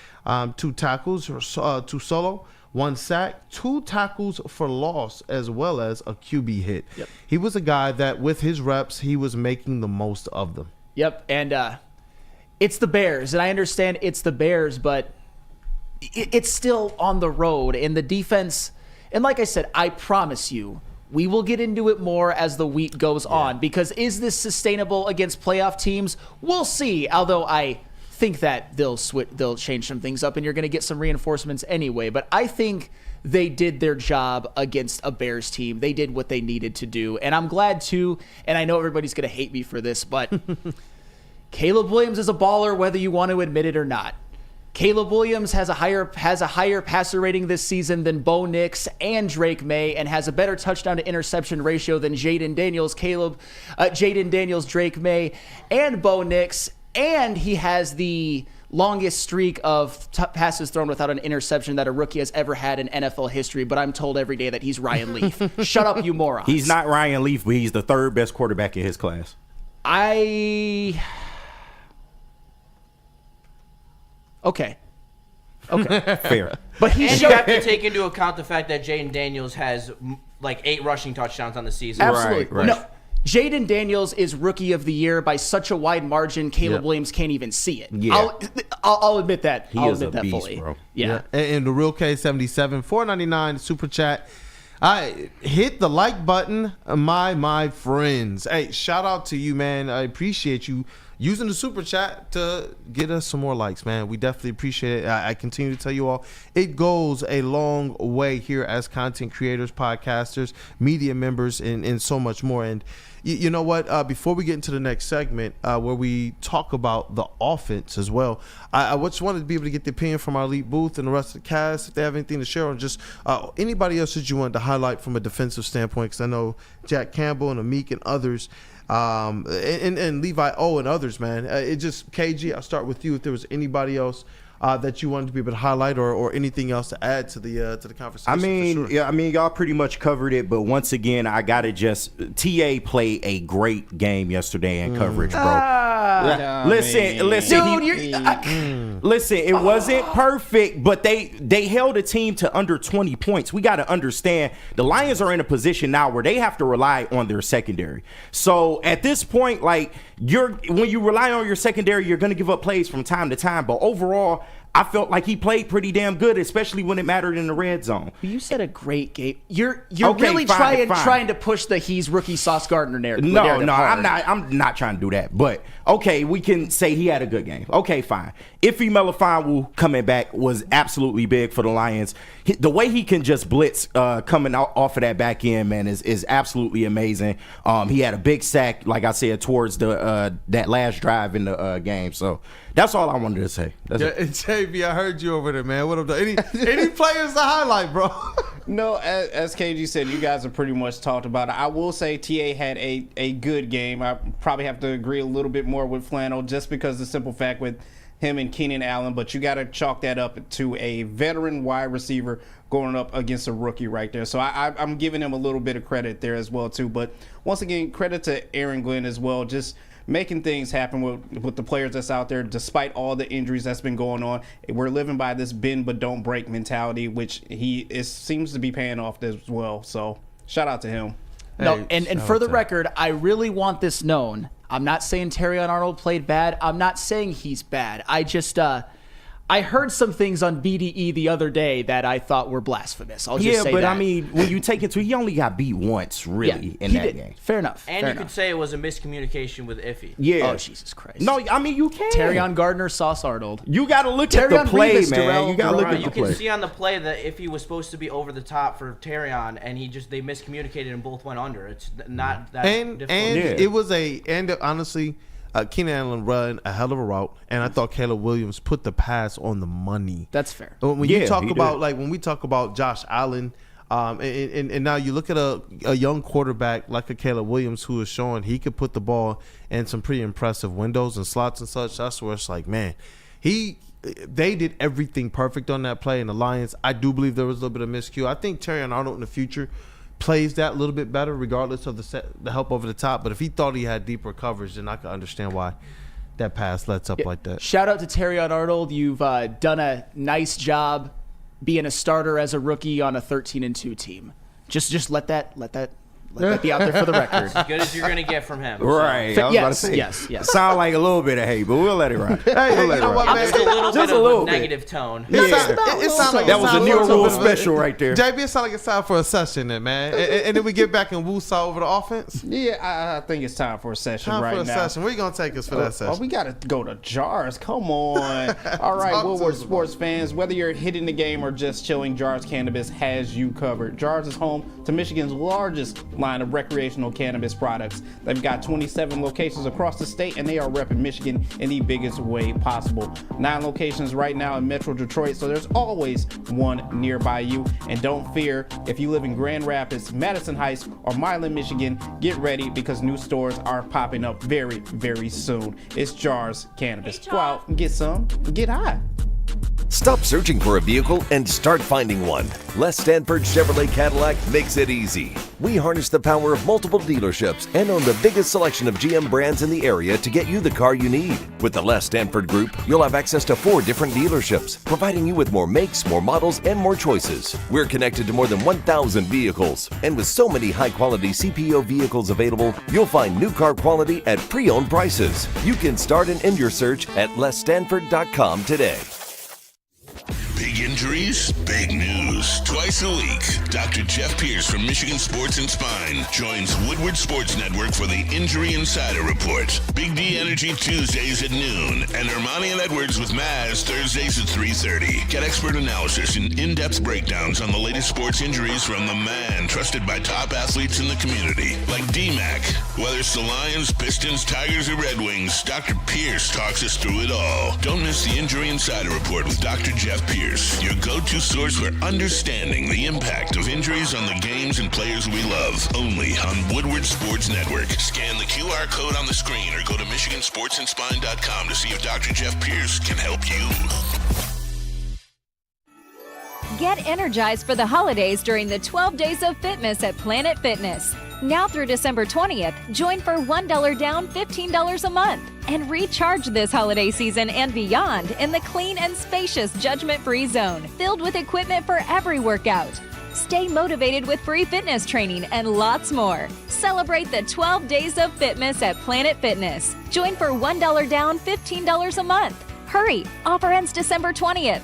2 tackles, 2 solo, 1 sack, 2 tackles for loss, as well as a QB hit. Yep. He was a guy that with his reps, he was making the most of them. Yep, and it's the Bears, and I understand it's the Bears, but it's still on the road, and the defense, and like I said, I promise you, we will get into it more as the week goes on, because is this sustainable against playoff teams? We'll see, although I think that they'll change some things up, and you're going to get some reinforcements anyway, but I think they did their job against a Bears team. They did what they needed to do, and I'm glad to, and I know everybody's going to hate me for this, but Caleb Williams is a baller whether you want to admit it or not. Caleb Williams has a higher passer rating this season than Bo Nix and Drake May, and has a better touchdown to interception ratio than Jaden Daniels, Drake May, and Bo Nix, and he has the longest streak of passes thrown without an interception that a rookie has ever had in NFL history, but I'm told every day that he's Ryan Leaf. Shut up, you morons. He's not Ryan Leaf, but he's the 3rd best quarterback in his class. Okay. Fair. But you have to take into account the fact that Jaden Daniels has like 8 rushing touchdowns on the season. Absolutely. Right. No, Jaden Daniels is Rookie of the Year by such a wide margin, Caleb Williams can't even see it. Yeah. I'll admit that. He I'll is admit a that beast, fully. bro. Yeah. And the Real K77, $4.99 super chat. Hit the like button, my friends. Hey, shout out to you, man. I appreciate you using the super chat to get us some more likes, man. We definitely appreciate it. I continue to tell you all, it goes a long way here as content creators, podcasters, media members, and so much more. And you know what? Before we get into the next segment, where we talk about the offense as well, I just wanted to be able to get the opinion from our elite booth and the rest of the cast, if they have anything to share on just anybody else that you wanted to highlight from a defensive standpoint, because I know Jack Campbell and Amik and others, and Levi O and others, man. It just, KG, I'll start with you. If there was anybody else that you wanted to be able to highlight or anything else to add to the conversation. I mean, for sure. yeah, I mean, y'all pretty much covered it, but once again, I gotta just TA played a great game yesterday in coverage, bro. Listen, Dude, listen, it wasn't perfect, but they held a team to under 20 points. We gotta understand the Lions are in a position now where they have to rely on their secondary. So at this point, like when you rely on your secondary, you're gonna give up plays from time to time. But overall, I felt like he played pretty damn good, especially when it mattered in the red zone. You said a great game. You're Okay, really fine. trying to push the he's rookie Sauce Gardner narrative. No, hard. I'm not trying to do that. But okay, we can say he had a good game. Okay, fine. Ife Melifonwu coming back was absolutely big for the Lions. The way he can just blitz coming off of that back end, man, is absolutely amazing. He had a big sack, like I said, towards the that last drive in the game. So that's all I wanted to say. That's it. JB, I heard you over there, man. What up? Any players to highlight, bro? No, as KG said, you guys have pretty much talked about it. I will say TA had a good game. I probably have to agree a little bit more with Flannel just because the simple fact with him and Keenan Allen, but you got to chalk that up to a veteran wide receiver going up against a rookie right there. So I'm giving him a little bit of credit there as well too. But once again, credit to Aaron Glenn as well, just making things happen with the players that's out there despite all the injuries that's been going on. We're living by this bend but don't break mentality, which seems to be paying off as well. So shout out to him. No, and for the record, I really want this known. I'm not saying Terrion Arnold played bad. I'm not saying he's bad. I just I heard some things on BDE the other day that I thought were blasphemous. I'll just say but that. I mean, when you take it to, he only got beat once, really, in that game. Fair enough. And you could say it was a miscommunication with Iffy. Yeah. Oh, Jesus Christ. No, I mean, you can. Terrion Gardner, Sauce Arnold. You got to look at the play, man. You got to look at the play. You can see on the play that Iffy was supposed to be over the top for Terrion, and they miscommunicated and both went under. It's not that difficult. And it was honestly, Keenan Allen run a hell of a route, and I thought Caleb Williams put the pass on the money. That's fair. When you talk about when we talk about Josh Allen, and now you look at a young quarterback like a Caleb Williams who is showing he could put the ball in some pretty impressive windows and slots and such. That's where it's like, man, they did everything perfect on that play. And the Lions, I do believe there was a little bit of miscue. I think Terrion Arnold in the future plays that a little bit better regardless of the help over the top. But if he thought he had deeper coverage, then I could understand why that pass lets up like that. Shout out to Terrion Arnold. You've done a nice job being a starter as a rookie on a 13-2 team. Just let that be out there for the record. As good as you're gonna get from him. Right. I was about to say, yes. Sound like a little bit of hate, but we'll let it ride. Hey, you know what, man? Just a little Just bit a of little a bit. negative tone. It sounds like That was a new rule special right there. JB, it sounds like it's time for a session then, man. And then we get back and woo-saw over the offense. Yeah, I think it's time for a session Time right for a now. session. Where you going to take us for that session? Oh, we got to go to Jars. Come on. All right, Talk to Woodward us about sports fans, whether you're hitting the game or just chilling, Jars Cannabis has you covered. Jars is home to Michigan's largest line of recreational cannabis products. They've got 27 locations across the state, and they are repping Michigan in the biggest way possible. 9 locations right now in Metro Detroit, so there's always one nearby you. And don't fear, if you live in Grand Rapids, Madison Heights, or Milan, Michigan, get ready because new stores are popping up very, very soon. It's Jars Cannabis. Go out and get some, get high. Stop searching for a vehicle and start finding one. Les Stanford Chevrolet Cadillac makes it easy. We harness the power of multiple dealerships and own the biggest selection of GM brands in the area to get you the car you need. With the Les Stanford Group, you'll have access to 4 different dealerships, providing you with more makes, more models, and more choices. We're connected to more than 1,000 vehicles. And with so many high-quality CPO vehicles available, you'll find new car quality at pre-owned prices. You can start and end your search at lesstanford.com today. Big injuries, big news. Twice a week, Dr. Jeff Pierce from Michigan Sports and Spine joins Woodward Sports Network for the Injury Insider Report. Big D Energy Tuesdays at noon, and Ermanni and Edwards with Maz Thursdays at 3:30. Get expert analysis and in-depth breakdowns on the latest sports injuries from the man trusted by top athletes in the community, like D-Mac. Whether it's the Lions, Pistons, Tigers, or Red Wings, Dr. Pierce talks us through it all. Don't miss the Injury Insider Report with Dr. Jeff Pierce, your go-to source for understanding the impact of injuries on the games and players we love. Only on Woodward Sports Network. Scan the QR code on the screen or go to MichiganSportsandSpine.com to see if Dr. Jeff Pierce can help you. Get energized for the holidays during the 12 Days of Fitness at Planet Fitness. Now through December 20th, join for $1 down, $15 a month. And recharge this holiday season and beyond in the clean and spacious judgment-free zone, filled with equipment for every workout. Stay motivated with free fitness training and lots more. Celebrate the 12 Days of Fitness at Planet Fitness. Join for $1 down, $15 a month. Hurry, offer ends December 20th.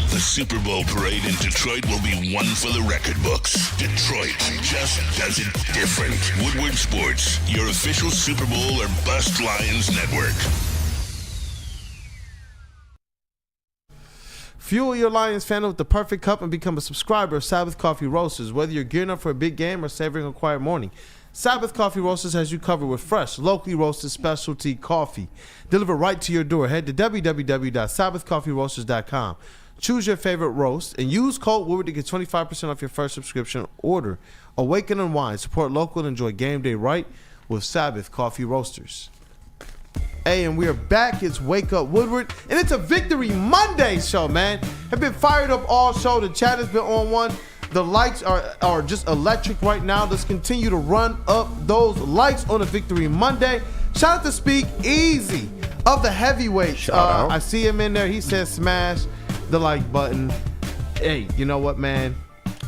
The Super Bowl parade in Detroit will be one for the record books. Detroit just does it different. Woodward Sports, your official Super Bowl or Bust Lions network. Fuel your Lions fandom with the perfect cup and become a subscriber of Sabbath Coffee Roasters. Whether you're gearing up for a big game or savoring a quiet morning, Sabbath Coffee Roasters has you covered with fresh, locally roasted specialty coffee. Delivered right to your door. Head to www.sabbathcoffeeroasters.com. Choose your favorite roast and use code Woodward to get 25% off your first subscription order. Awaken and wine. Support local and enjoy game day right with Sabbath Coffee Roasters. Hey, and we are back. It's Wake Up Woodward, and it's a Victory Monday show, man. Have been fired up all show. The chat has been on one. The lights are just electric right now. Let's continue to run up those lights on a Victory Monday. Shout out to Speak Easy of the heavyweights. Shout out. I see him in there. He says smash the like button. Hey, you know what, man?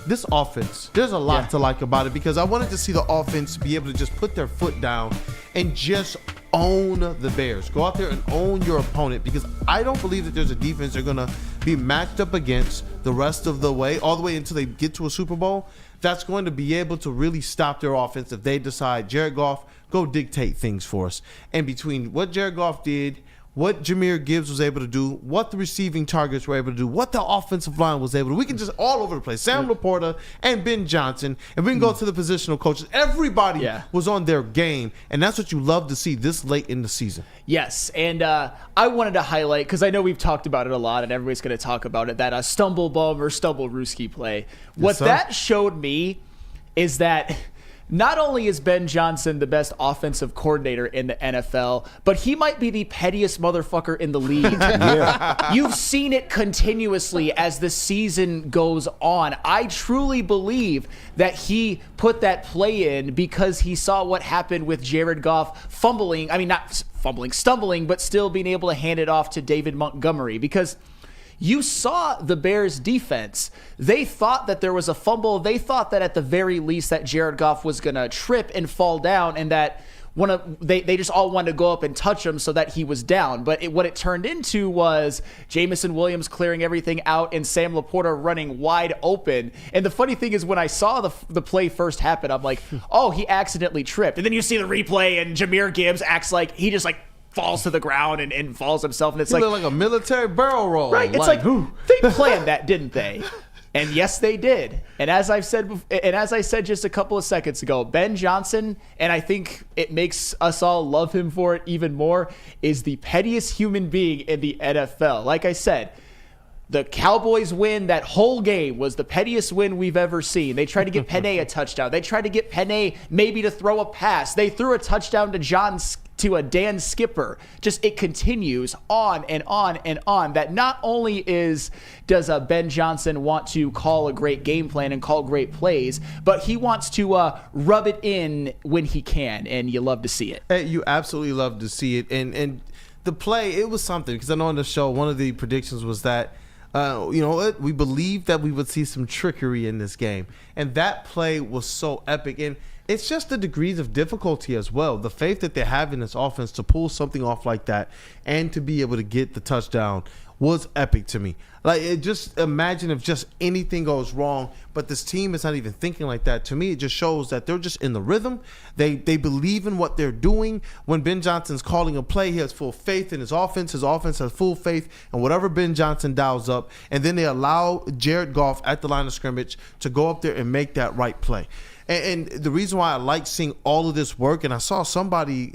This offense, there's a lot to like about it because I wanted to see the offense be able to just put their foot down and just own the Bears. Go out there and own your opponent because I don't believe that there's a defense they're going to be matched up against the rest of the way, all the way until they get to a Super Bowl, that's going to be able to really stop their offense if they decide, Jared Goff, go dictate things for us. And between what Jared Goff did, what Jahmyr Gibbs was able to do, what the receiving targets were able to do, what the offensive line was able to do. We can just all over the place. Sam Laporta and Ben Johnson, and we can go to the positional coaches. Everybody was on their game, and that's what you love to see this late in the season. Yes, and I wanted to highlight, because I know we've talked about it a lot, and everybody's going to talk about it, that stumble bum or stumble Ruski play. What that showed me is that Not only is Ben Johnson the best offensive coordinator in the NFL, but he might be the pettiest motherfucker in the league. Yeah. You've seen it continuously as the season goes on. I truly believe that he put that play in because he saw what happened with Jared Goff stumbling, but still being able to hand it off to David Montgomery, because you saw the Bears defense. They thought that there was a fumble. They thought that at the very least that Jared Goff was going to trip and fall down, and that they just all wanted to go up and touch him so that he was down. But what it turned into was Jameson Williams clearing everything out and Sam Laporta running wide open. And the funny thing is, when I saw the play first happen, I'm like, oh, he accidentally tripped. And then you see the replay and Jahmyr Gibbs acts like he just falls to the ground and falls himself, and it's like a military barrel roll. Right? It's like they planned that, didn't they? And yes, they did. And as I said just a couple of seconds ago, Ben Johnson, and I think it makes us all love him for it even more, is the pettiest human being in the NFL. Like I said, the Cowboys win, that whole game was the pettiest win we've ever seen. They tried to get Penny a touchdown. They tried to get Penny maybe to throw a pass. They threw a touchdown to a Dan Skipper. Just it continues on and on and on. That not only does Ben Johnson want to call a great game plan and call great plays, but he wants to rub it in when he can, and you love to see it. Hey, you absolutely love to see it. And the play, it was something, because I know on the show one of the predictions was that we believed that we would see some trickery in this game, and that play was so epic. And it's just the degrees of difficulty as well. The faith that they have in this offense to pull something off like that and to be able to get the touchdown was epic to me. Just imagine if just anything goes wrong, but this team is not even thinking like that. To me, it just shows that they're just in the rhythm. They believe in what they're doing. When Ben Johnson's calling a play, he has full faith in his offense. His offense has full faith in whatever Ben Johnson dials up. And then they allow Jared Goff at the line of scrimmage to go up there and make that right play. And the reason why I like seeing all of this work, and I saw somebody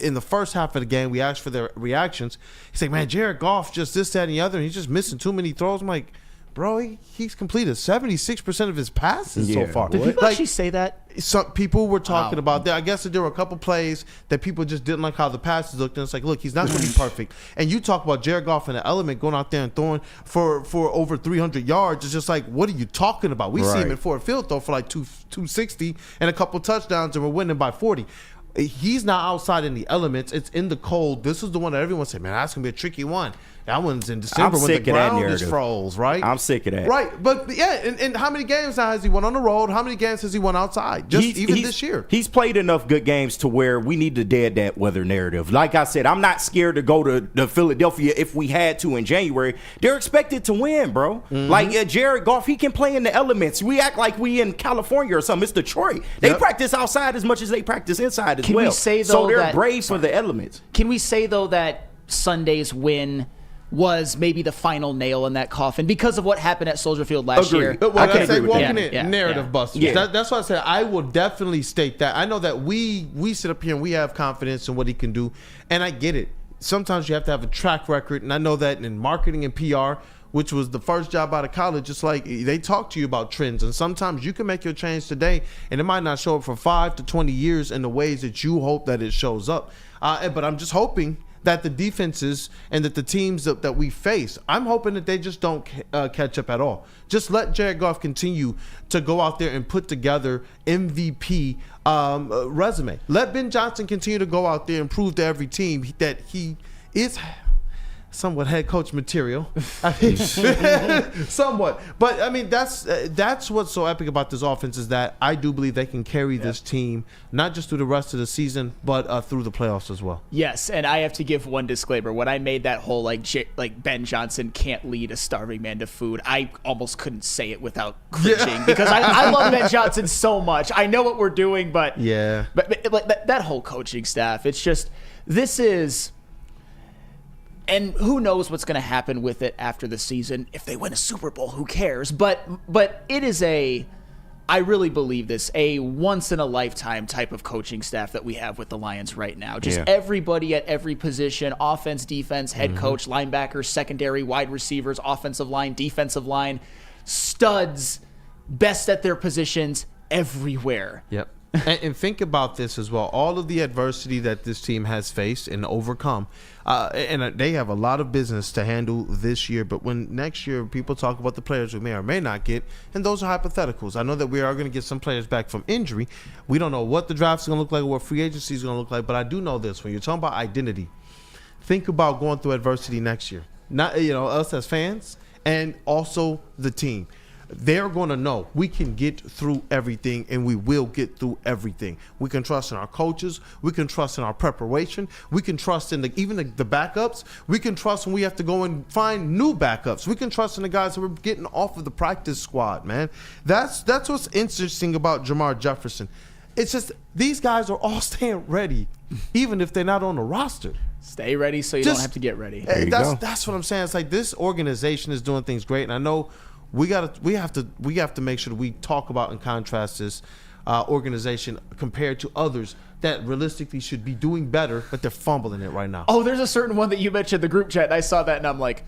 in the first half of the game, we asked for their reactions. He's like, man, Jared Goff just this, that, and the other, and he's just missing too many throws. I'm like, bro, he's completed 76% of his passes so far. Did people actually say that? Some people were talking about that. I guess that there were a couple plays that people just didn't like how the passes looked. And it's like, look, he's not going to be perfect. And you talk about Jared Goff in the element going out there and throwing for over 300 yards. It's just like, what are you talking about? We see him in Ford Field throw for like 260 and a couple touchdowns, and we're winning by 40. He's not outside in the elements. It's in the cold. This is the one that everyone said, man, that's going to be a tricky one. That one's in December when the ground is froze, right? I'm sick of that. Right. But, yeah, and how many games now has he won on the road? How many games has he won outside? Even this year. He's played enough good games to where we need to dead that weather narrative. Like I said, I'm not scared to go to Philadelphia if we had to in January. They're expected to win, bro. Mm-hmm. Like Jared Goff, he can play in the elements. We act like we in California or something. It's Detroit. They practice outside as much as they practice inside as well. Can we say, though, so they're brave for the elements. Can we say, though, that Sunday's win was maybe the final nail in that coffin because of what happened at Soldier Field last year? Well, I can agree with that. Narrative busters. Yeah. That's why I said I will definitely state that. I know that we sit up here and we have confidence in what he can do, and I get it. Sometimes you have to have a track record, and I know that in marketing and PR, which was the first job out of college, it's like they talk to you about trends, and sometimes you can make your change today, and it might not show up for 5 to 20 years in the ways that you hope that it shows up. But I'm just hoping that the defenses and that the teams that we face, I'm hoping that they just don't catch up at all. Just let Jared Goff continue to go out there and put together MVP resume. Let Ben Johnson continue to go out there and prove to every team that he is somewhat head coach material. I mean, somewhat. But, I mean, that's what's so epic about this offense is that I do believe they can carry this team, not just through the rest of the season, but through the playoffs as well. Yes, and I have to give one disclaimer. When I made that whole, like Ben Johnson can't lead a starving man to food, I almost couldn't say it without cringing because I love Ben Johnson so much. I know what we're doing, but that whole coaching staff, it's just, this is... And who knows what's going to happen with it after the season. If they win a Super Bowl, who cares? But it is I really believe this, a once-in-a-lifetime type of coaching staff that we have with the Lions right now. Just everybody at every position, offense, defense, head coach, linebackers, secondary, wide receivers, offensive line, defensive line, studs, best at their positions everywhere. Yep. And think about this as well. All of the adversity that this team has faced and overcome, and they have a lot of business to handle this year. But when next year people talk about the players we may or may not get, and those are hypotheticals. I know that we are going to get some players back from injury. We don't know what the draft is going to look like or what free agency is going to look like. But I do know this: when you're talking about identity, think about going through adversity next year. Not us as fans, and also the team. They're going to know we can get through everything, and we will get through everything. We can trust in our coaches. We can trust in our preparation. We can trust in even the backups. We can trust when we have to go and find new backups. We can trust in the guys who are getting off of the practice squad, man. That's what's interesting about Jahmyr Jefferson. It's just these guys are all staying ready, even if they're not on the roster. Stay ready so you don't have to get ready. That's what I'm saying. It's like this organization is doing things great, and I know we have to make sure that we talk about and contrast this organization compared to others that realistically should be doing better, but they're fumbling it right now. Oh, there's a certain one that you mentioned in the group chat, and I saw that, and I'm like,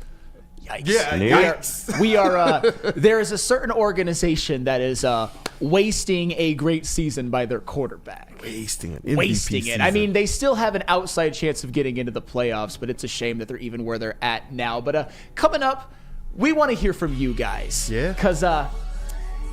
yikes. Yeah, yikes. We are there is a certain organization that is wasting a great season by their quarterback. Wasting it. Wasting it. I mean, they still have an outside chance of getting into the playoffs, but it's a shame that they're even where they're at now. But coming up, we want to hear from you guys. Yeah. Because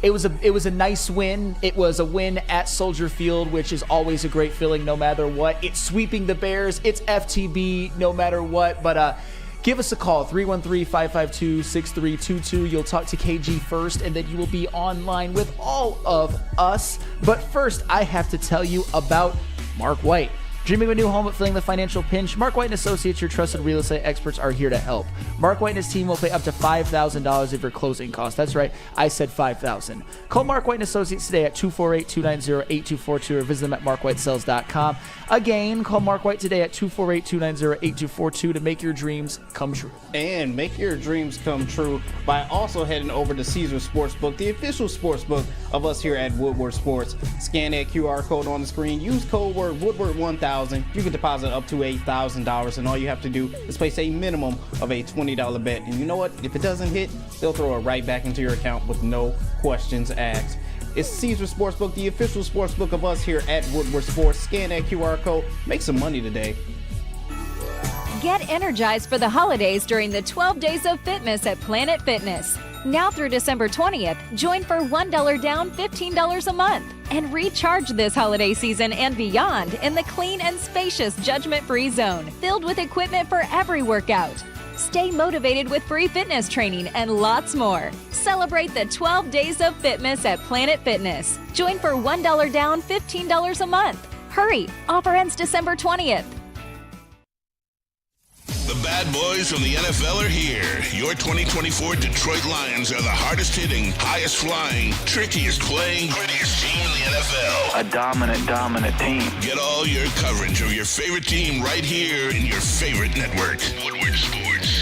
it was a nice win. It was a win at Soldier Field, which is always a great feeling no matter what. It's sweeping the Bears. It's FTB no matter what. But give us a call, 313-552-6322. You'll talk to KG first, and then you will be online with all of us. But first, I have to tell you about Mark White. Dreaming of a new home but feeling the financial pinch? Mark White & Associates, your trusted real estate experts, are here to help. Mark White and his team will pay up to $5,000 of your closing costs. That's right, I said $5,000. Call Mark White & Associates today at 248-290-8242 or visit them at markwhitesales.com. Again, call Mark White today at 248-290-8242 to make your dreams come true. And make your dreams come true by also heading over to Caesar Sportsbook, the official sportsbook of us here at Woodward Sports. Scan that QR code on the screen. Use code word Woodward1000. You can deposit up to $8,000, and all you have to do is place a minimum of a $20 bet. And you know what? If it doesn't hit, they'll throw it right back into your account with no questions asked. It's Caesar Sportsbook, the official sportsbook of us here at Woodward Sports. Scan that QR code. Make some money today. Get energized for the holidays during the 12 Days of Fitness at Planet Fitness. Now through December 20th, join for $1 down, $15 a month. And recharge this holiday season and beyond in the clean and spacious judgment-free zone, filled with equipment for every workout. Stay motivated with free fitness training and lots more. Celebrate the 12 Days of Fitness at Planet Fitness. Join for $1 down, $15 a month. Hurry, offer ends December 20th. The bad boys from the NFL are here. Your 2024 Detroit Lions are the hardest hitting, highest flying, trickiest playing, grittiest team in the NFL. A dominant team. Get all your coverage of your favorite team right here in your favorite network. Woodward Sports.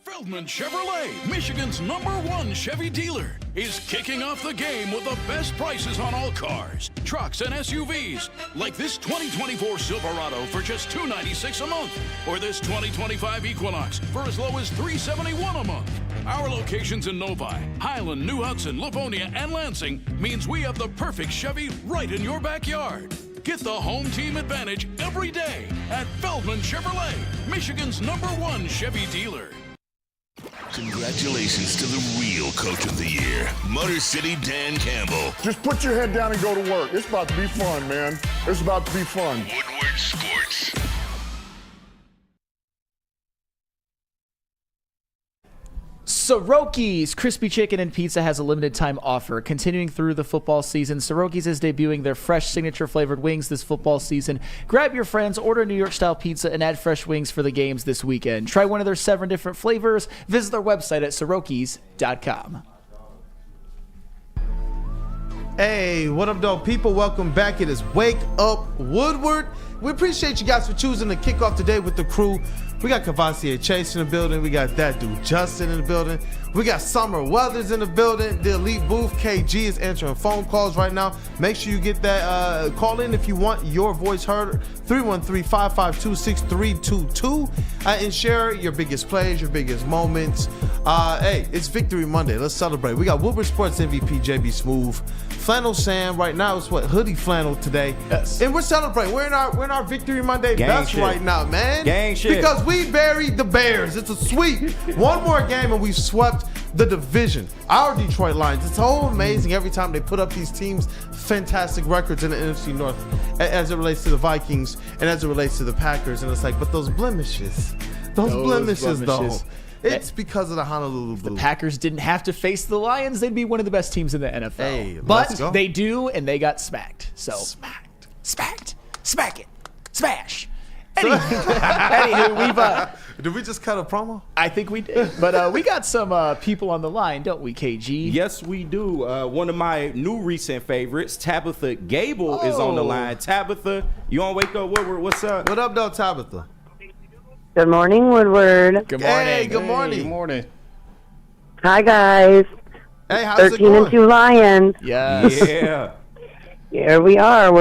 Feldman Chevrolet, Michigan's #1 Chevy dealer, is kicking off the game with the best prices on all cars, trucks, and SUVs, like this 2024 Silverado for just $296 a month, or this 2025 Equinox for as low as $371 a month. Our locations in Novi, Highland, New Hudson, Livonia, and Lansing means we have the perfect Chevy right in your backyard. Get the home team advantage every day at Feldman Chevrolet, Michigan's #1 Chevy dealer. Congratulations to the real coach of the year, Motor City Dan Campbell. Just put your head down and go to work. It's about to be fun, man. It's about to be fun. Woodward Sports. Soroki's Crispy Chicken and Pizza has a limited time offer. Continuing through the football season, Soroki's is debuting their fresh signature flavored wings this football season. Grab your friends, order New York style pizza, and add fresh wings for the games this weekend. Try one of their 7 different flavors. Visit their website at sorokis.com. Hey, what up, though, people? Welcome back. It is Wake Up Woodward. we appreciate you guys for choosing to kick off today with the crew. We got Cavassier Chase in the building. We got that dude Justin in the building. We got Summer Weathers in the building. The Elite Booth KG is answering phone calls right now. Make sure you get that call in if you want your voice heard. 313-552-6322 and share your biggest plays, your biggest moments. Hey, it's Victory Monday. Let's celebrate. We got Woodward Sports MVP JB Smooth. Flannel Sam right now is hoodie flannel today. Yes. And we're celebrating. We're in our Victory Monday best right now, man. Gang shit. Because we buried the Bears. It's a sweep. One more game and we've swept the division. Our Detroit Lions. It's so amazing every time they put up these teams fantastic records in the NFC North as it relates to the Vikings and as it relates to the Packers. And it's like, but those blemishes though. It's because of the Honolulu Blue. The Packers didn't have to face the Lions. They'd be one of the best teams in the NFL. Hey, but they do, and they got smacked. So smack it, smash. Anywho, we've did we just cut a promo? I think we did. But we got some people on the line, don't we, KG? Yes, we do. One of my new recent favorites, Tabitha Gable, is on the line. Tabitha, you on Wake Up Woodward? What's up? What up, though, Tabitha? Good morning, Woodward. Good morning. Hey, good morning. Good morning. Hi, guys. Hey, how's it 13 going? and 2 Lions. Yes. Yeah. Here we are.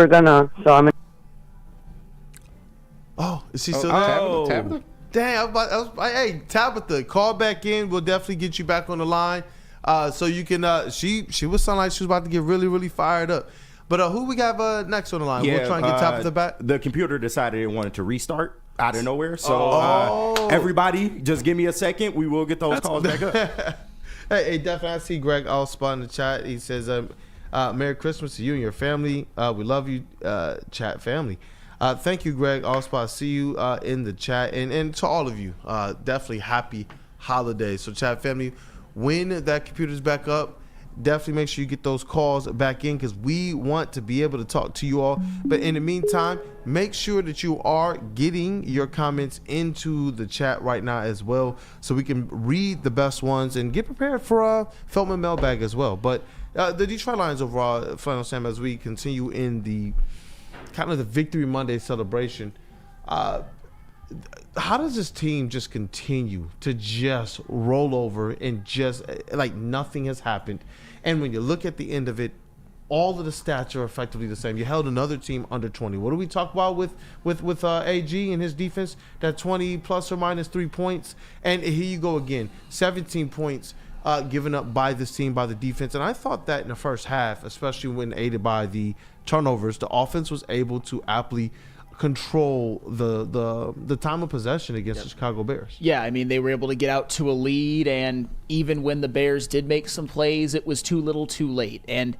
Oh, is she still there? Tabitha? Dang, hey, Tabitha, call back in. We'll definitely get you back on the line. So you can, she was sounding like she was about to get really, really fired up. But who we got next on the line? We'll try and get Tabitha back. The computer decided it wanted to restart out of nowhere. So everybody, just give me a second. We will get those calls back up. Hey, definitely. I see Greg Allspot in the chat. He says, Merry Christmas to you and your family. We love you, chat family. Thank you, Greg Allspot. See you in the chat. And to all of you, definitely happy holidays. So, chat family, when that computer's back up, definitely make sure you get those calls back in because we want to be able to talk to you all. But in the meantime, make sure that you are getting your comments into the chat right now as well so we can read the best ones and get prepared for Feldman Mailbag as well. But the Detroit Lions overall, Flannel Sam, as we continue in the kind of the Victory Monday celebration, how does this team just continue to just roll over and just like nothing has happened? And when you look at the end of it, all of the stats are effectively the same. You held another team under 20. What do we talk about with AG and his defense? That 20 plus or minus 3 points. And here you go again, 17 points given up by this team, by the defense. And I thought that in the first half, especially when aided by the turnovers, the offense was able to aptly control the time of possession against the Chicago Bears. Yeah, I mean, they were able to get out to a lead, and even when the Bears did make some plays, it was too little too late. And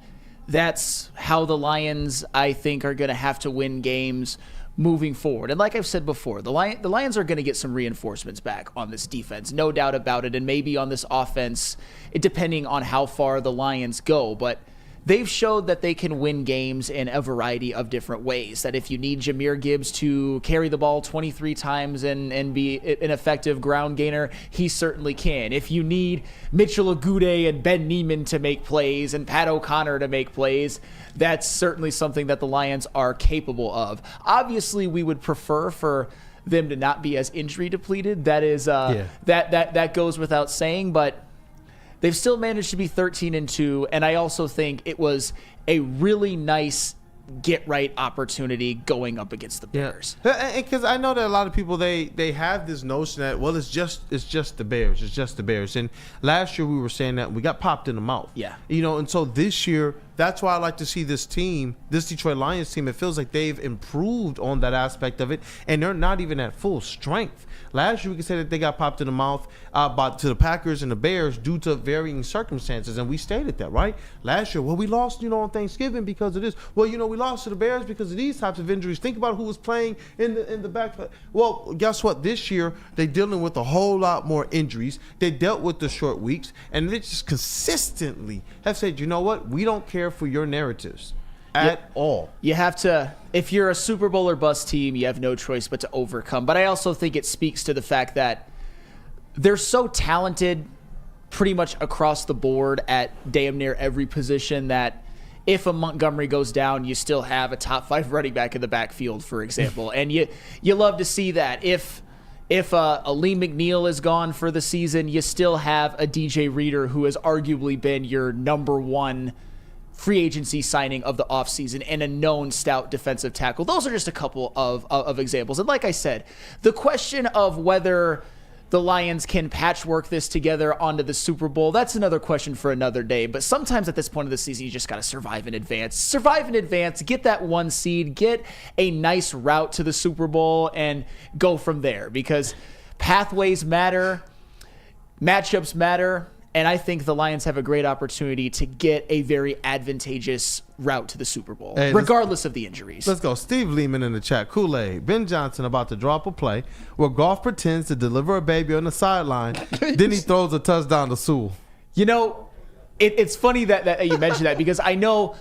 that's how the Lions, I think, are going to have to win games moving forward. And like I've said before, the Lions are going to get some reinforcements back on this defense, no doubt about it, and maybe on this offense, depending on how far the Lions go. But they've showed that they can win games in a variety of different ways. That if you need Jahmyr Gibbs to carry the ball 23 times and be an effective ground gainer, he certainly can. If you need Mitchell Agude and Ben Neiman to make plays and Pat O'Connor to make plays, that's certainly something that the Lions are capable of. Obviously, we would prefer for them to not be as injury depleted. That is that goes without saying, but they've still managed to be 13 and 2, and I also think it was a really nice get-right opportunity going up against the Bears. Yeah. Because I know that a lot of people, they have this notion that, well, it's just the Bears. It's just the Bears. And last year we were saying that we got popped in the mouth. Yeah. You know, and so this year, that's why I like to see this team, this Detroit Lions team, it feels like they've improved on that aspect of it, and they're not even at full strength. Last year, we could say that they got popped in the mouth to the Packers and the Bears due to varying circumstances, and we stated that, right? Last year, well, we lost, on Thanksgiving because of this. Well, we lost to the Bears because of these types of injuries. Think about who was playing in the back. Well, guess what? This year, they're dealing with a whole lot more injuries. They dealt with the short weeks, and they just consistently have said, you know what? We don't care for your narratives at all. You have to, if you're a Super Bowl or bust team, you have no choice but to overcome. But I also think it speaks to the fact that they're so talented pretty much across the board at damn near every position that if a Montgomery goes down, you still have a top 5 running back in the backfield, for example. And you love to see that. If a Lee McNeil is gone for the season, you still have a DJ Reader who has arguably been your number 1 free agency signing of the offseason and a known stout defensive tackle. Those are just a couple of examples. And like I said, the question of whether the Lions can patchwork this together onto the Super Bowl, that's another question for another day. But sometimes at this point of the season, you just got to survive in advance. Survive in advance, get that 1 seed, get a nice route to the Super Bowl, and go from there. Because pathways matter, matchups matter, and I think the Lions have a great opportunity to get a very advantageous route to the Super Bowl, regardless of the injuries. Let's go. Steve Lehman in the chat. Kool-Aid. Ben Johnson about to drop a play where Goff pretends to deliver a baby on the sideline. Then he throws a touchdown to Sewell. You know, it's funny that you mentioned that because I know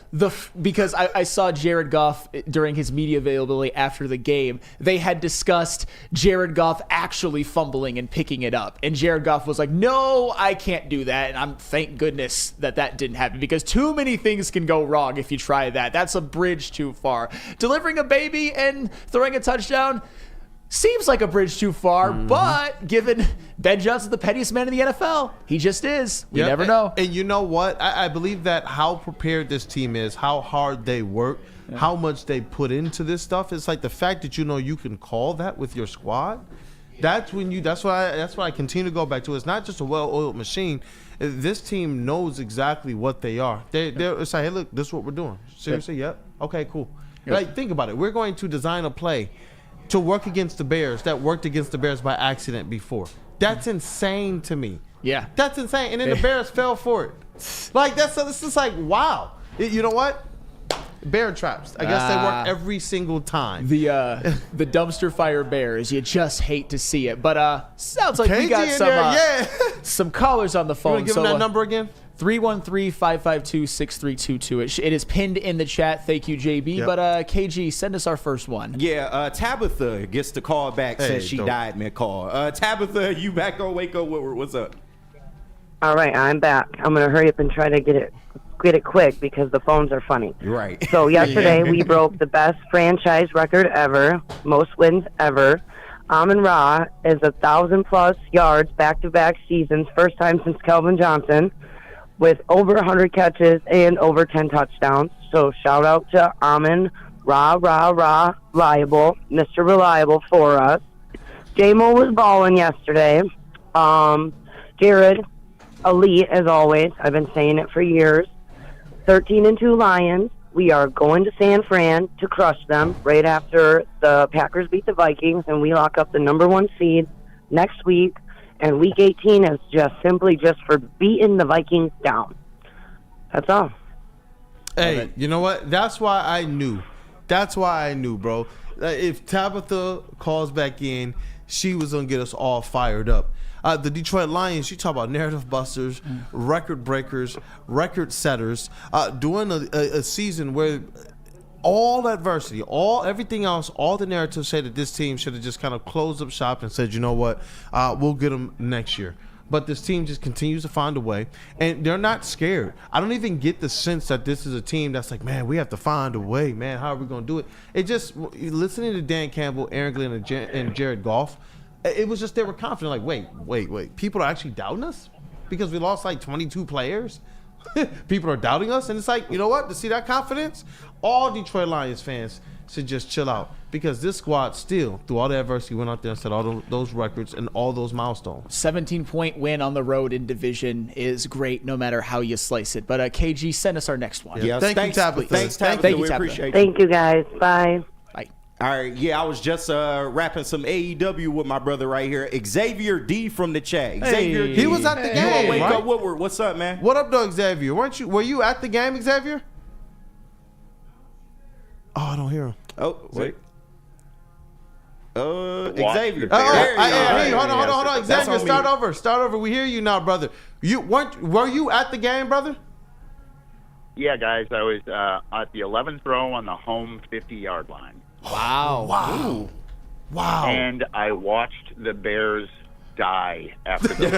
because I saw Jared Goff during his media availability after the game. They had discussed Jared Goff actually fumbling and picking it up, and Jared Goff was like, "No, I can't do that." And thank goodness that didn't happen because too many things can go wrong if you try that. That's a bridge too far. Delivering a baby and throwing a touchdown seems like a bridge too far, but given Ben Johnson, the pettiest man in the NFL, he just is. You never know. And you know what? I believe that how prepared this team is, how hard they work, how much they put into this stuff. It's like the fact that you can call that with your squad. That's why I continue to go back to. It's not just a well-oiled machine. This team knows exactly what they are. It's like, hey, look, this is what we're doing. Seriously, yep. Okay, cool. Like, think about it. We're going to design a play to work against the Bears that worked against the Bears by accident before. That's insane to me. Yeah. That's insane. And then the Bears fell for it. Like, it's just like, wow. You know what? Bear traps. I guess they work every single time. The dumpster fire Bears. You just hate to see it. But sounds like we got some callers on the phone. You want to give them that number again? 313-552-6322. It is pinned in the chat. Thank you, JB. Yep. But KG, send us our first one. Yeah, Tabitha gets the call back. Says she died mid-call. Tabitha, you back on Waco Woodward? What's up? All right, I'm back. I'm going to hurry up and try to get it quick because the phones are funny. Right. So yesterday we broke the best franchise record ever, most wins ever. Amon-Ra is 1,000+ yards back-to-back seasons, first time since Calvin Johnson, with over 100 catches and over 10 touchdowns. So shout out to Amon-Ra, Reliable, Mr. Reliable for us. J-Mo was balling yesterday. Jared, elite as always. I've been saying it for years. 13-2 Lions. We are going to San Fran to crush them right after the Packers beat the Vikings and we lock up the number 1 seed next week. And Week 18 is just simply for beating the Vikings down. That's all. Hey, you know what? That's why I knew, bro. If Tabitha calls back in, she was going to get us all fired up. The Detroit Lions, you talk about narrative busters, record breakers, record setters, doing a season where all adversity, everything else, all the narratives say that this team should have just kind of closed up shop and said, you know what, we'll get them next year. But this team just continues to find a way, and they're not scared. I don't even get the sense that this is a team that's like, man, we have to find a way, man. How are we going to do it? It just, listening to Dan Campbell, Aaron Glenn, and Jared Goff, it was just they were confident, like, wait. People are actually doubting us because we lost like 22 players? People are doubting us, and it's like, you know what? To see that confidence, all Detroit Lions fans should just chill out because this squad still, through all the adversity, went out there and set all those records and all those milestones. 17-point win on the road in division is great no matter how you slice it. But KG, send us our next one. Yeah, thanks, Tabitha. Thanks, Tabitha. Thank you, We Tabitha. appreciate you. Thank you, guys. Bye. All right, yeah, I was just rapping some AEW with my brother right here, Xavier D from the chat. Xavier D. He was at the game, Wake right? up, Woodward. What's up, man? What up, though, Xavier? Were you at the game, Xavier? Oh, I don't hear him. Oh, wait. Xavier. Hold on. Xavier, start over. We hear you now, brother. Were you at the game, brother? Yeah, guys, I was at the 11th row on the home 50-yard line. Wow. And I watched the Bears die after the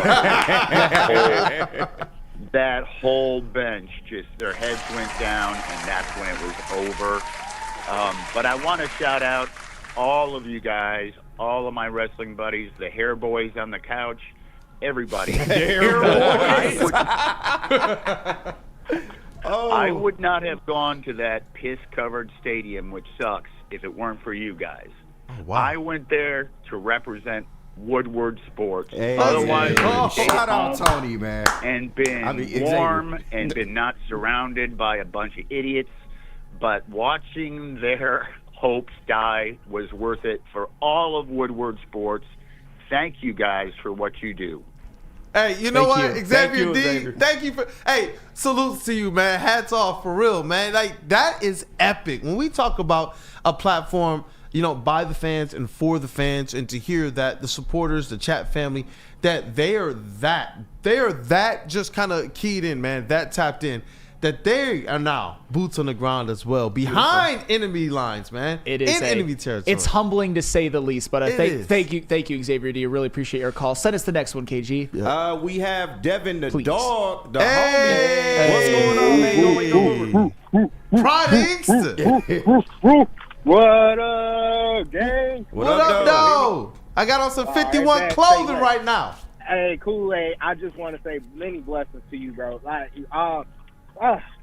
that whole bench, just their heads went down, and that's when it was over. But I want to shout out all of you guys, all of my wrestling buddies, the hair boys on the couch, everybody. I would not have gone to that piss-covered stadium, which sucks, if it weren't for you guys. Oh, wow. I went there to represent Woodward Sports. Hey, Otherwise, shout out Tony, man. And been warm and been not surrounded by a bunch of idiots. But watching their hopes die was worth it for all of Woodward Sports. Thank you guys for what you do. Hey, you know what? Xavier D, thank you for. Hey, salutes to you, man. Hats off for real, man. Like, that is epic. When we talk about a platform, you know, by the fans and for the fans, and to hear that the supporters, the chat family, that they are that just kind of keyed in, man, that tapped in, that they are now boots on the ground as well, behind enemy lines, man. It is enemy territory. It's humbling to say the least, but thank you, Xavier D. I really appreciate your call. Send us the next one, KG. We have Devin the dog, the homie. What's going on, man? Pride What up, gang? What up, though? I got on some 51 clothing right now. Hey, Kool-Aid, I just want to say many blessings to you, bro. Like,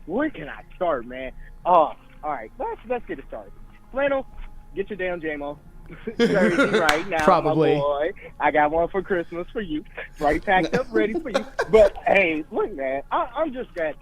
where can I start, man? All right, let's get it started. Flannel, get your damn JMO jersey right now, Probably. my boy. I got one for Christmas for you, right packed up, ready for you. But hey, look, man, I'm just glad.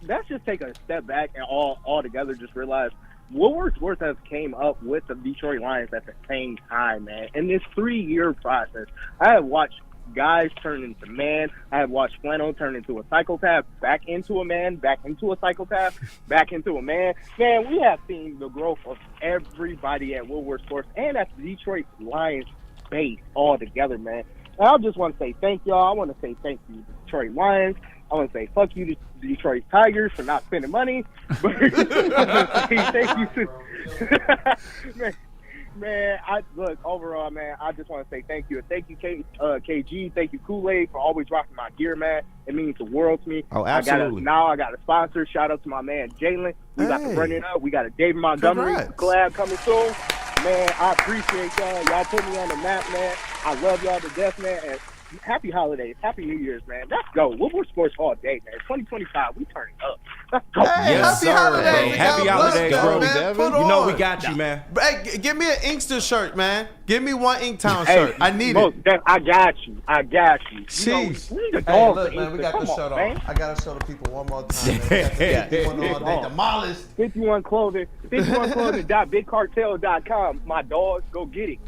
Let's just take a step back and all together just realize Woodward Sports has came up with the Detroit Lions at the same time, man. In this 3-year process, I have watched guys turn into man. I have watched Flannel turn into a psychopath, back into a man, back into a psychopath, back into a man. Man, we have seen the growth of everybody at Woodward Sports and at the Detroit Lions base all together, man. And I just want to say thank y'all. I want to say thank you to the Detroit Lions. I want to say fuck you to the Detroit Tigers for not spending money. But thank you to man, look, overall, man, I just want to say thank you. Thank you, KG. Thank you, Kool-Aid, for always rocking my gear, man. It means the world to me. Oh, absolutely. I got a sponsor. Shout out to my man, Jalen. We got to run it up. We got a David Montgomery collab coming soon. Man, I appreciate y'all. Y'all put me on the map, man. I love y'all to death, man. And happy holidays. Happy New Year's, man. Let's go. Woodward Sports all day, man. 2025, we turning up. Let's go. Hey, yes, happy holidays. Happy holidays, bro. Man. You know we got you, man. Hey, give me an Inkster shirt, man. Give me one Inktown shirt. I need it. I got you. Jeez. Hey, look, man, we got the shirt on. I got to show the people one more time, man. They demolished. 51 Clothing. 51clothing.bigcartel.com. My dogs, go get it.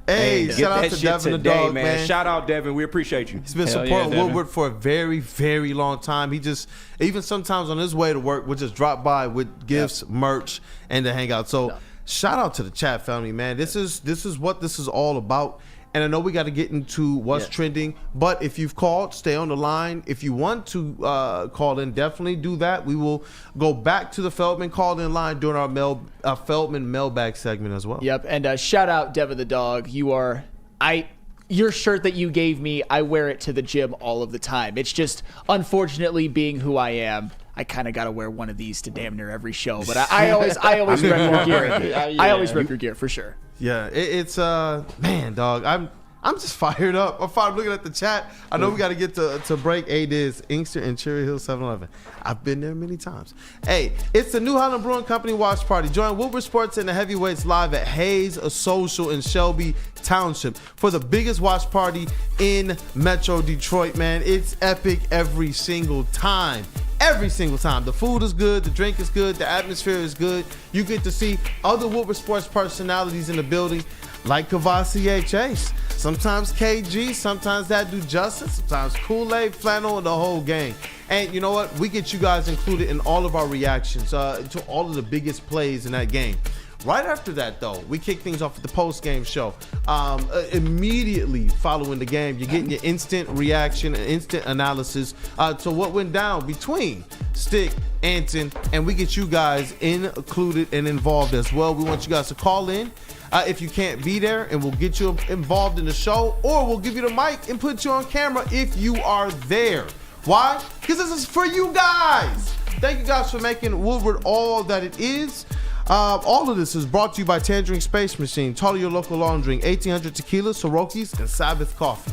Hey, shout out to Devin the dog, man. Shout out, Devin. We appreciate you. He's been supporting Woodward for a very, very long time. He just, even sometimes on his way to work, would just drop by with gifts, merch, and to hang out. So shout out to the chat family, man. This is what this is all about. And I know we got to get into what's trending, but if you've called, stay on the line. If you want to call in, definitely do that. We will go back to the Feldman call-in line during our Feldman Mailbag segment as well. Yep, and shout out Devin the dog. Your shirt that you gave me, I wear it to the gym all of the time. It's just, unfortunately, being who I am, I kind of got to wear one of these to damn near every show. But I always rep your gear. I always rep your gear for sure. Yeah, it's man, dog. I'm just fired up. I'm looking at the chat. I know we got to get to break. Diz, Inkster, and Cherry Hill 7-Eleven. I've been there many times. Hey, it's the New Holland Brewing Company watch party. Join Woodward Sports and the Heavyweights live at Hayes Social in Shelby Township for the biggest watch party in Metro Detroit, man. It's epic every single time. Every single time. The food is good, the drink is good, the atmosphere is good. You get to see other Woodward Sports personalities in the building, like Kavasi Chase, sometimes KG, sometimes that do Justice, sometimes Kool-Aid, Flannel, and the whole gang. And you know what? We get you guys included in all of our reactions to all of the biggest plays in that game. Right after that, though, we kick things off with the post-game show. Immediately following the game, you're getting your instant reaction and instant analysis to what went down between Stick, Anton, and we get you guys included and involved as well. We want you guys to call in if you can't be there, and we'll get you involved in the show, or we'll give you the mic and put you on camera if you are there. Why? Because this is for you guys. Thank you guys for making Woodward all that it is. All of this is brought to you by Tangerine Space Machine, Total Your Local Laundry, 1800 Tequila, Soroki's, and Sabbath Coffee.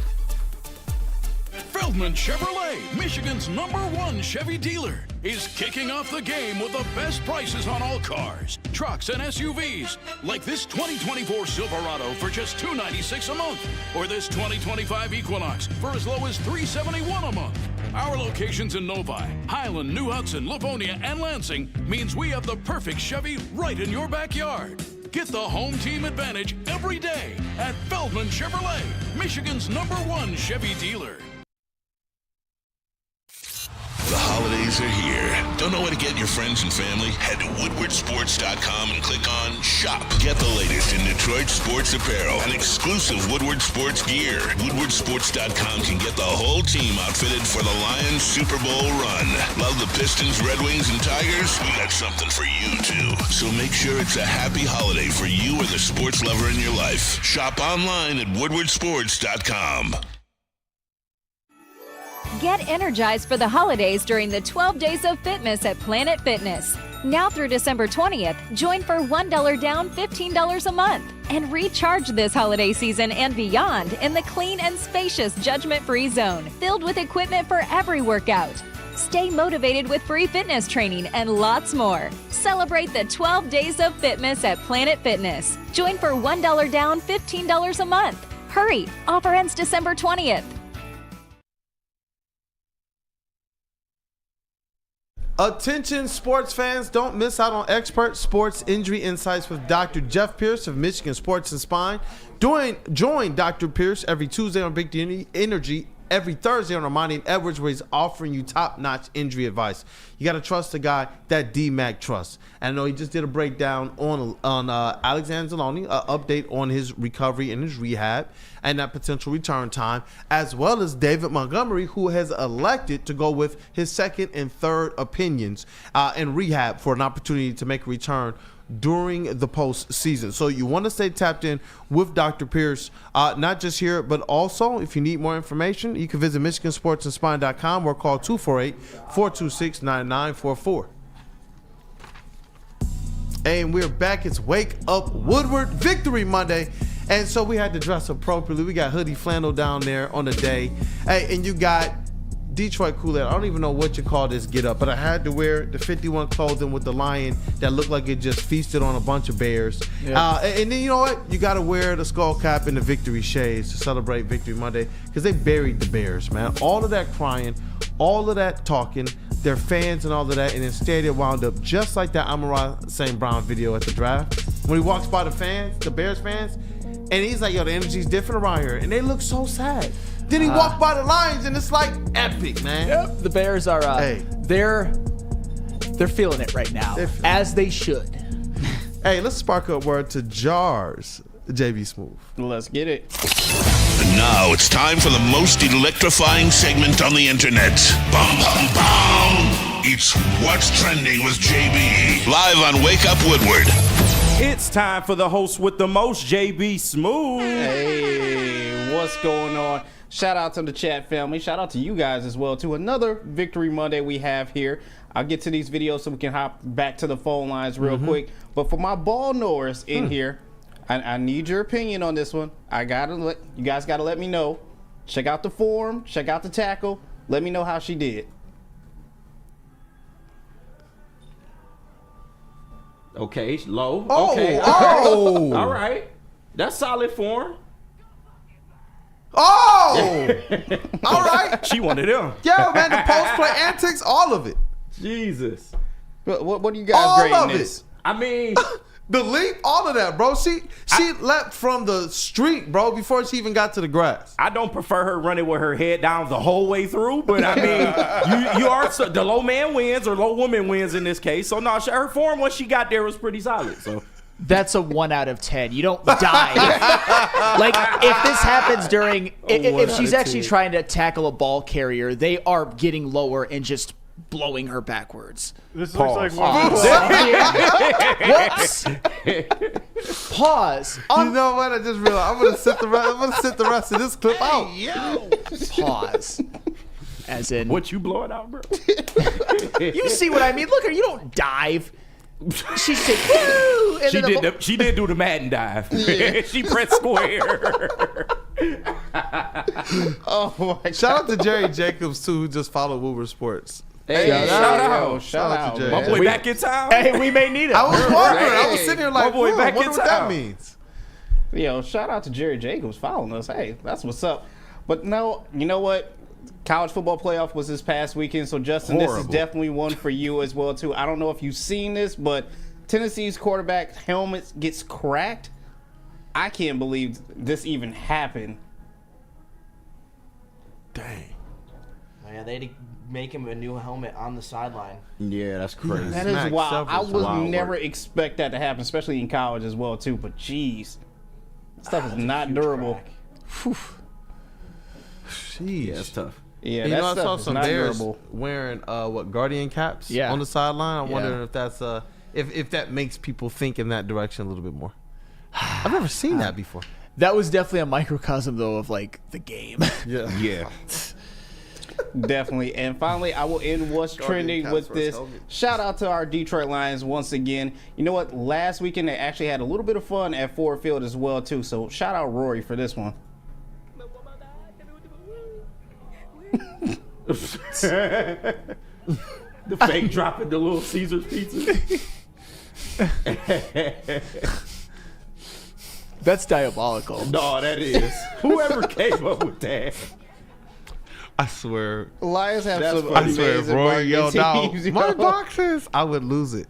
Feldman Chevrolet, Michigan's #1 Chevy dealer, is kicking off the game with the best prices on all cars, trucks, and SUVs, like this 2024 Silverado for just $296 a month, or this 2025 Equinox for as low as $371 a month. Our locations in Novi, Highland, New Hudson, Livonia, and Lansing means we have the perfect Chevy right in your backyard. Get the home team advantage every day at Feldman Chevrolet, Michigan's #1 Chevy dealer. The holidays are here. Don't know where to get your friends and family? Head to woodwardsports.com and click on Shop. Get the latest in Detroit sports apparel and exclusive Woodward sports gear. Woodwardsports.com can get the whole team outfitted for the Lions Super Bowl run. Love the Pistons, Red Wings, and Tigers? We got something for you, too. So make sure it's a happy holiday for you or the sports lover in your life. Shop online at woodwardsports.com. Get energized for the holidays during the 12 Days of Fitness at Planet Fitness. Now through December 20th, join for $1 down, $15 a month. And recharge this holiday season and beyond in the clean and spacious judgment-free zone, filled with equipment for every workout. Stay motivated with free fitness training and lots more. Celebrate the 12 Days of Fitness at Planet Fitness. Join for $1 down, $15 a month. Hurry! Offer ends December 20th. Attention sports fans, don't miss out on expert sports injury insights with Dr. Jeff Pierce of Michigan Sports and Spine. Join Dr. Pierce every Tuesday on Big Energy, every Thursday on Ermanni and Edwards, where he's offering you top-notch injury advice. You got to trust the guy that D-Mac trusts. And I know he just did a breakdown on Alexander Zaloni, an update on his recovery and his rehab and that potential return time, as well as David Montgomery, who has elected to go with his second and third opinions in rehab for an opportunity to make a return during the postseason. So you want to stay tapped in with Dr. Pierce, not just here, but also if you need more information, you can visit MichiganSportsAndSpine.com or call 248-426-9944. And we're back. It's Wake Up Woodward Victory Monday. And so we had to dress appropriately. We got hoodie flannel down there on the day. Hey, and you got Detroit Kool-Aid. I don't even know what you call this get up, but I had to wear the 51 clothing with the lion that looked like it just feasted on a bunch of bears. Yeah. And then you know what? You got to wear the skull cap and the victory shades to celebrate Victory Monday because they buried the Bears, man. All of that crying, all of that talking, their fans and all of that, and instead it wound up just like that Amon-Ra St. Brown video at the draft. When he walks by the fans, the Bears fans, and he's like, yo, the energy's different around here. And they look so sad. Then he walked by the Lions, and it's like epic, man. Yep. The Bears are, they're feeling it right now, as they should. Hey, let's spark up word to Jars, JB Smooth. Let's get it. And now it's time for the most electrifying segment on the internet. Bum, bum, bum. It's What's Trending with JB. Live on Wake Up Woodward. It's time for the host with the most, JB Smooth. Hey, what's going on? Shout out to the chat family. Shout out to you guys as well, too. Another Victory Monday we have here. I'll get to these videos so we can hop back to the phone lines real quick. But for my ball knowers in here, I need your opinion on this one. You guys gotta let me know. Check out the form. Check out the tackle. Let me know how she did. Okay, low. Oh, okay. oh. All right. That's solid form. Oh! All right. She wanted them. Yo, man, the post-play antics, all of it. Jesus. What do you guys grading this? I mean, the leap, all of that, bro. She leapt from the street, bro, before she even got to the grass. I don't prefer her running with her head down the whole way through, but I mean, you are the low man wins or low woman wins in this case. So no, her form once she got there was pretty solid. So. That's a 1 out of 10. You don't die. Like, if this happens during, if she's actually trying to tackle a ball carrier, they are getting lower and just blowing her backwards. This looks like Whoops. Pause. You know what? I just realized I'm gonna sit the rest of this clip out. Pause. As in, what you blowing out, bro? You see what I mean? Look at her. You don't dive. She said, "Woo!" And She did do the Madden dive. Yeah. She pressed square. Oh my! Shout out to Jerry Jacobs too, who just followed Woodward Sports. Hey, shout out. to Jerry. My boy back in town. Hey, we may need it. I was wondering. I was sitting here like, My boy I back wonder in what that town. means. Yo, shout out to Jerry Jacobs following us. Hey, that's what's up. But no, you know what? College football playoff was this past weekend, so Justin, this is definitely one for you as well too. I don't know if you've seen this, but Tennessee's quarterback helmet gets cracked. I can't believe this even happened. Dang. Yeah, they had to make him a new helmet on the sideline. Yeah, that's crazy. That is wild. I would wild never work. expect that to happen, especially in college as well too. But jeez, stuff is not durable. Jeez. Yeah, that's tough. Yeah, you that know, I stuff saw is some not Bears durable. wearing Guardian caps Yeah. on the sideline. I'm Yeah. wondering if that's if that makes people think in that direction a little bit more. I've never seen that before. that was definitely a microcosm, though, of like the game. Yeah. Definitely. And finally, I will end what's trending with this. Shout out to our Detroit Lions once again. You know what? Last weekend, they actually had a little bit of fun at Ford Field as well, too. So shout out Rory for this one. The fake dropping the Little Caesars pizza. That's diabolical. No, that is. Whoever came up with that. I swear. Lions have That's some funny. I swear, if amazing Roy marketing yelled out, teams, "My yo. boxes!" I would lose it.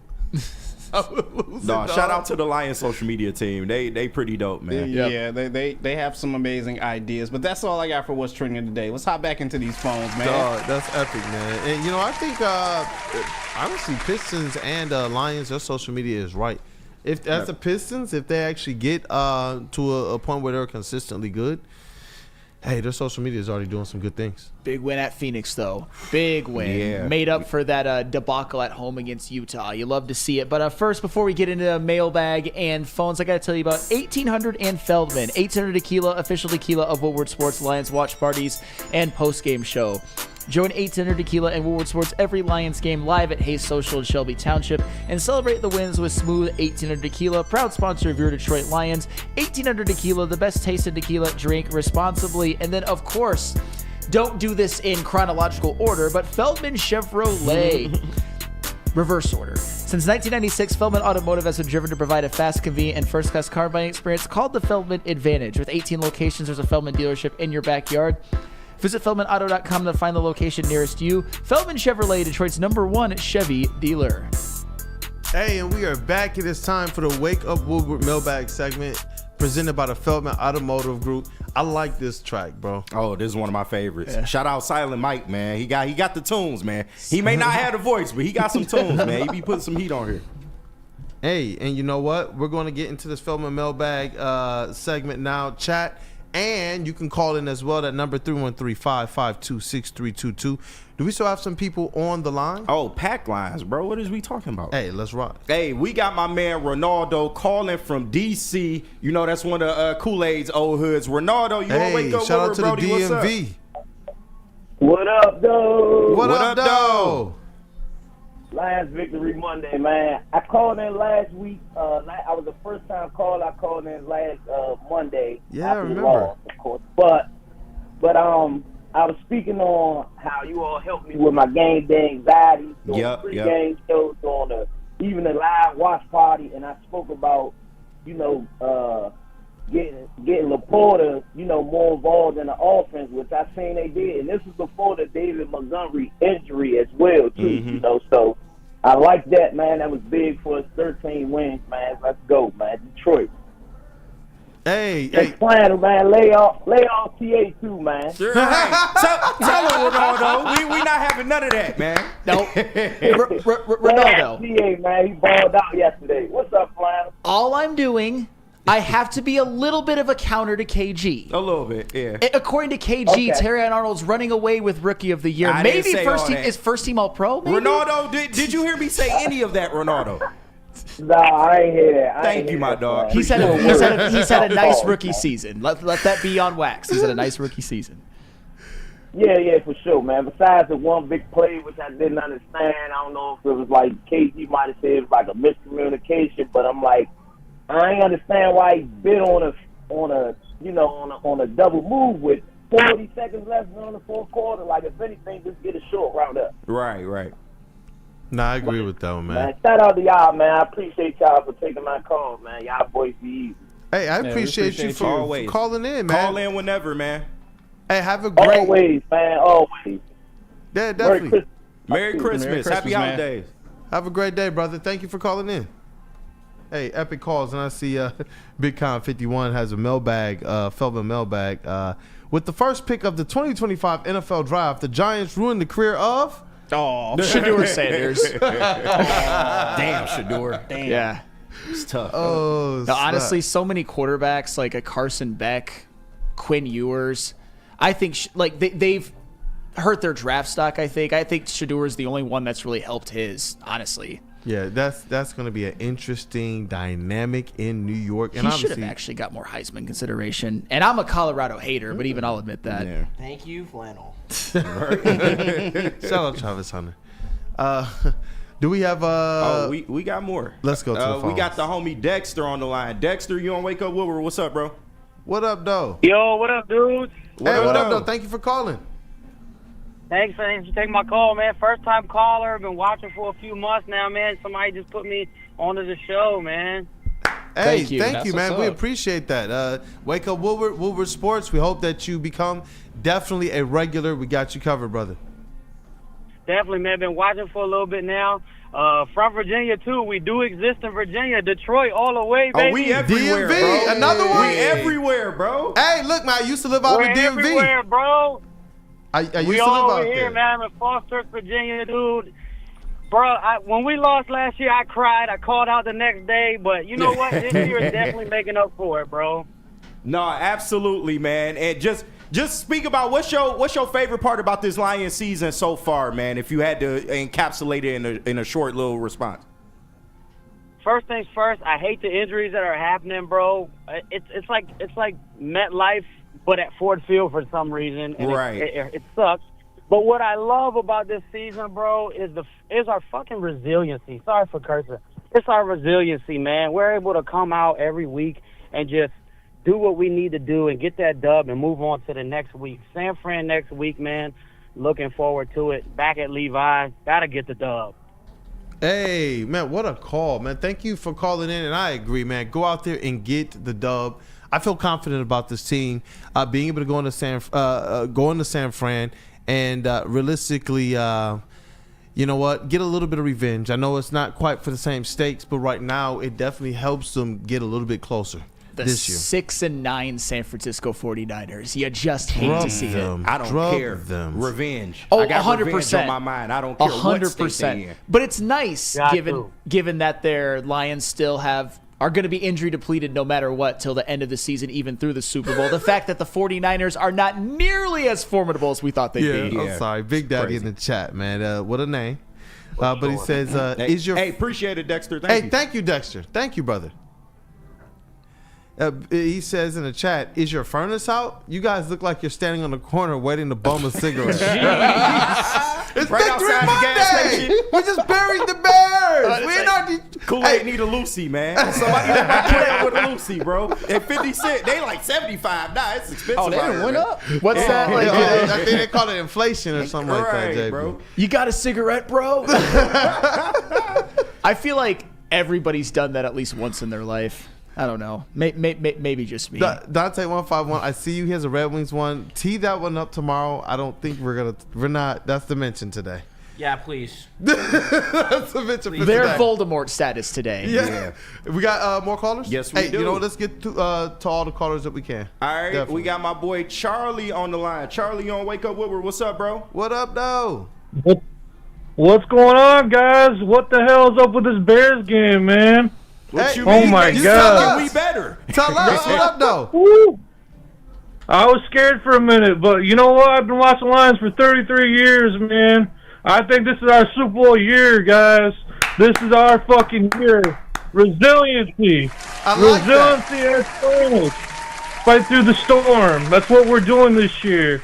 I would lose No, it. shout out to the Lions social media team. They pretty dope, man. Yeah, they have some amazing ideas. But that's all I got for what's trending today. Let's hop back into these phones, man. Dog, that's epic, man. And you know, I think honestly, Pistons and Lions, their social media is right. If that's the Pistons, if they actually get to a point where they're consistently good, hey, their social media is already doing some good things. Big win at Phoenix, though. Big win. Yeah. Made up for that debacle at home against Utah. You love to see it. But first, before we get into mailbag and phones, I got to tell you about 1800 and Feldman. 1800 Tequila, official tequila of Woodward Sports Lions watch parties and post-game show. Join 1800 Tequila and Woodward Sports every Lions game live at Hayes Social in Shelby Township and celebrate the wins with smooth 1800 Tequila, proud sponsor of your Detroit Lions. 1800 Tequila, the best tasted tequila. Drink responsibly. And then, of course, don't do this in chronological order, but Feldman Chevrolet. Reverse order. Since 1996, Feldman Automotive has been driven to provide a fast, convenient, and first-class car buying experience called the Feldman Advantage. With 18 locations, there's a Feldman dealership in your backyard. Visit FeldmanAuto.com to find the location nearest you. Feldman Chevrolet, Detroit's #1 Chevy dealer. Hey, and we are back. It is time for the Wake Up Woodward Mailbag segment presented by the Feldman Automotive Group. I like this track, bro. Oh, this is one of my favorites. Yeah. Shout out Silent Mike, man. He got the tunes, man. He may not have the voice, but he got some tunes, man. He be putting some heat on here. Hey, and you know what? We're going to get into this Feldman Mailbag segment now. Chat. And you can call in as well. That number 313-552-6322. Do we still have some people on the line? Oh, pack lines, bro. What is we talking about? Hey, let's rock. Hey, we got my man Ronaldo calling from DC. You know that's one of Kool-Aid's old hoods. Ronaldo, you want to wake up? Shout out to Brody, the DMV. What up, though? What up, though? Last Victory Monday, man. I called in last week. I was the first time call. I called in last Monday. Yeah, I remember. Loss, of course. But I was speaking on how you all helped me with my game day anxiety. Doing pre-game shows, on even the live watch party, and I spoke about, getting Laporta, more involved in the offense, which I seen they did, and this was before the David Montgomery injury as well, too. So I like that, man. That was big for us. 13 wins, man. Let's go, man. Detroit. Hey, Flannel, man. Lay off TA too, man. Sure. Tell him, Ronaldo. We not having none of that, man. Nope. Ronaldo. TA, man. He balled out yesterday. What's up, Flannel? All I'm doing, I have to be a little bit of a counter to KG. A little bit, yeah. According to KG, Terrion Arnold's running away with Rookie of the Year. Maybe first team is first team All Pro. Maybe? Ronaldo, did you hear me say any of that, Ronaldo? No, I ain't hear that. Thank you, my dog. He's had a nice rookie season. Let that be on wax. He's had a nice rookie season. Yeah, for sure, man. Besides the one big play, which I didn't understand, I don't know if it was like KG might have said it was like a miscommunication, but I'm like, I ain't understand why he bid on a double move with 40 seconds left on the fourth quarter. Like, if anything, just get a short round up. Right. Nah, I agree with that one, man. Shout out to y'all, man. I appreciate y'all for taking my call, man. Y'all boys be easy. Hey, I appreciate you for calling in, man. Call in whenever, man. Hey, have a great... Always, man, always. Yeah, definitely. Merry Christmas. Happy holidays. Have a great day, brother. Thank you for calling in. Hey, epic calls, and I see Big Con 51 has a mailbag, Feldman Mailbag. With the first pick of the 2025 NFL Draft, the Giants ruined the career of... Shedeur Sanders. Damn, Shedeur. Damn. Yeah. It's tough. Oh, now, honestly, so many quarterbacks like a Carson Beck, Quinn Ewers. I think they've hurt their draft stock. I think Shedeur is the only one that's really helped his. Honestly. Yeah, that's going to be an interesting dynamic in New York. And he should have actually got more Heisman consideration. And I'm a Colorado hater, but even I'll admit that. Yeah. Thank you, Flannel. Shout out Travis Hunter. Do we have we got more. Let's go to the phones. We got the homie Dexter on the line. Dexter, you on Wake Up Woodward? What's up, bro? What up, though? Yo, what up, dudes? What up, though? Thank you for calling. Thanks for taking my call, man. First time caller. Been watching for a few months now, man. Somebody just put me onto the show, man. Hey, thank you, man. We appreciate that. Wake Up Woodward Sports. We hope that you become definitely a regular. We got you covered, brother. Definitely, man. Been watching for a little bit now. From Virginia, too. We do exist in Virginia. Detroit all the way, baby. Oh, we everywhere, DMV, bro. another one. We everywhere, bro. Hey, look, man. I used to live out in DMV. Everywhere, bro. I used to we live all out over here, there. man. I'm in Foster, Virginia, dude. Bro, when we lost last year, I cried. I called out the next day. But you know what? This year is definitely making up for it, bro. No, absolutely, man. And just speak about what's your favorite part about this Lions season so far, man, if you had to encapsulate it in a short little response. First things first, I hate the injuries that are happening, bro. It's like MetLife, but at Ford Field for some reason. And right. It sucks. But what I love about this season, bro, is our fucking resiliency. Sorry for cursing. It's our resiliency, man. We're able to come out every week and just do what we need to do and get that dub and move on to the next week. San Fran next week, man. Looking forward to it. Back at Levi. Gotta get the dub. Hey, man, what a call, man. Thank you for calling in, and I agree, man. Go out there and get the dub. I feel confident about this team being able to go into San Fran and realistically, you know what, get a little bit of revenge. I know it's not quite for the same stakes, but right now it definitely helps them get a little bit closer. The this year. 6-9 San Francisco 49ers. You just hate to see it. I don't care. Revenge. Oh, I got 100%. revenge on my mind. I don't care 100%. What state they in. But it's nice given that their Lions still are going to be injury depleted no matter what till the end of the season, even through the Super Bowl. The fact that the 49ers are not nearly as formidable as we thought they'd be. I'm sorry. Big Daddy in the chat, man. What a name. But he says, Hey, appreciate it, Dexter. Thank you. Thank you, Dexter. Thank you, brother. He says in the chat, is your furnace out? You guys look like you're standing on the corner waiting to bum a cigarette. It's right Victory outside the gas Monday. station. We just buried the Bears. We're not. Kool-Aid need a Lucy, man. Somebody let me play up with a Lucy, bro. At 50 cents, they like 75. Nah, it's expensive. Oh, they out didn't here, went man. up. What's that? Like, I think they call it inflation or something like that, JB. Bro. You got a cigarette, bro? I feel like everybody's done that at least once in their life. I don't know. Maybe just me. Dante151, I see you. He has a Red Wings one. Tee that one up tomorrow. I don't think we're not. That's the mention today. Yeah, please. That's the mention for Their today. Voldemort status today. Yeah. We got more callers? Yes, we do. You know what? Let's get to all the callers that we can. All right, Definitely. we got my boy Charlie on the line. Charlie on Wake Up Woodward. What's up, bro? What up, though? What's going on, guys? What the hell's up with this Bears game, man? What you oh mean? my You God! sound like we better. Tell us what up, though. Woo. I was scared for a minute, but you know what? I've been watching Lions for 33 years, man. I think this is our Super Bowl year, guys. This is our fucking year. Resiliency. Resiliency as always. Fight through the storm. That's what we're doing this year.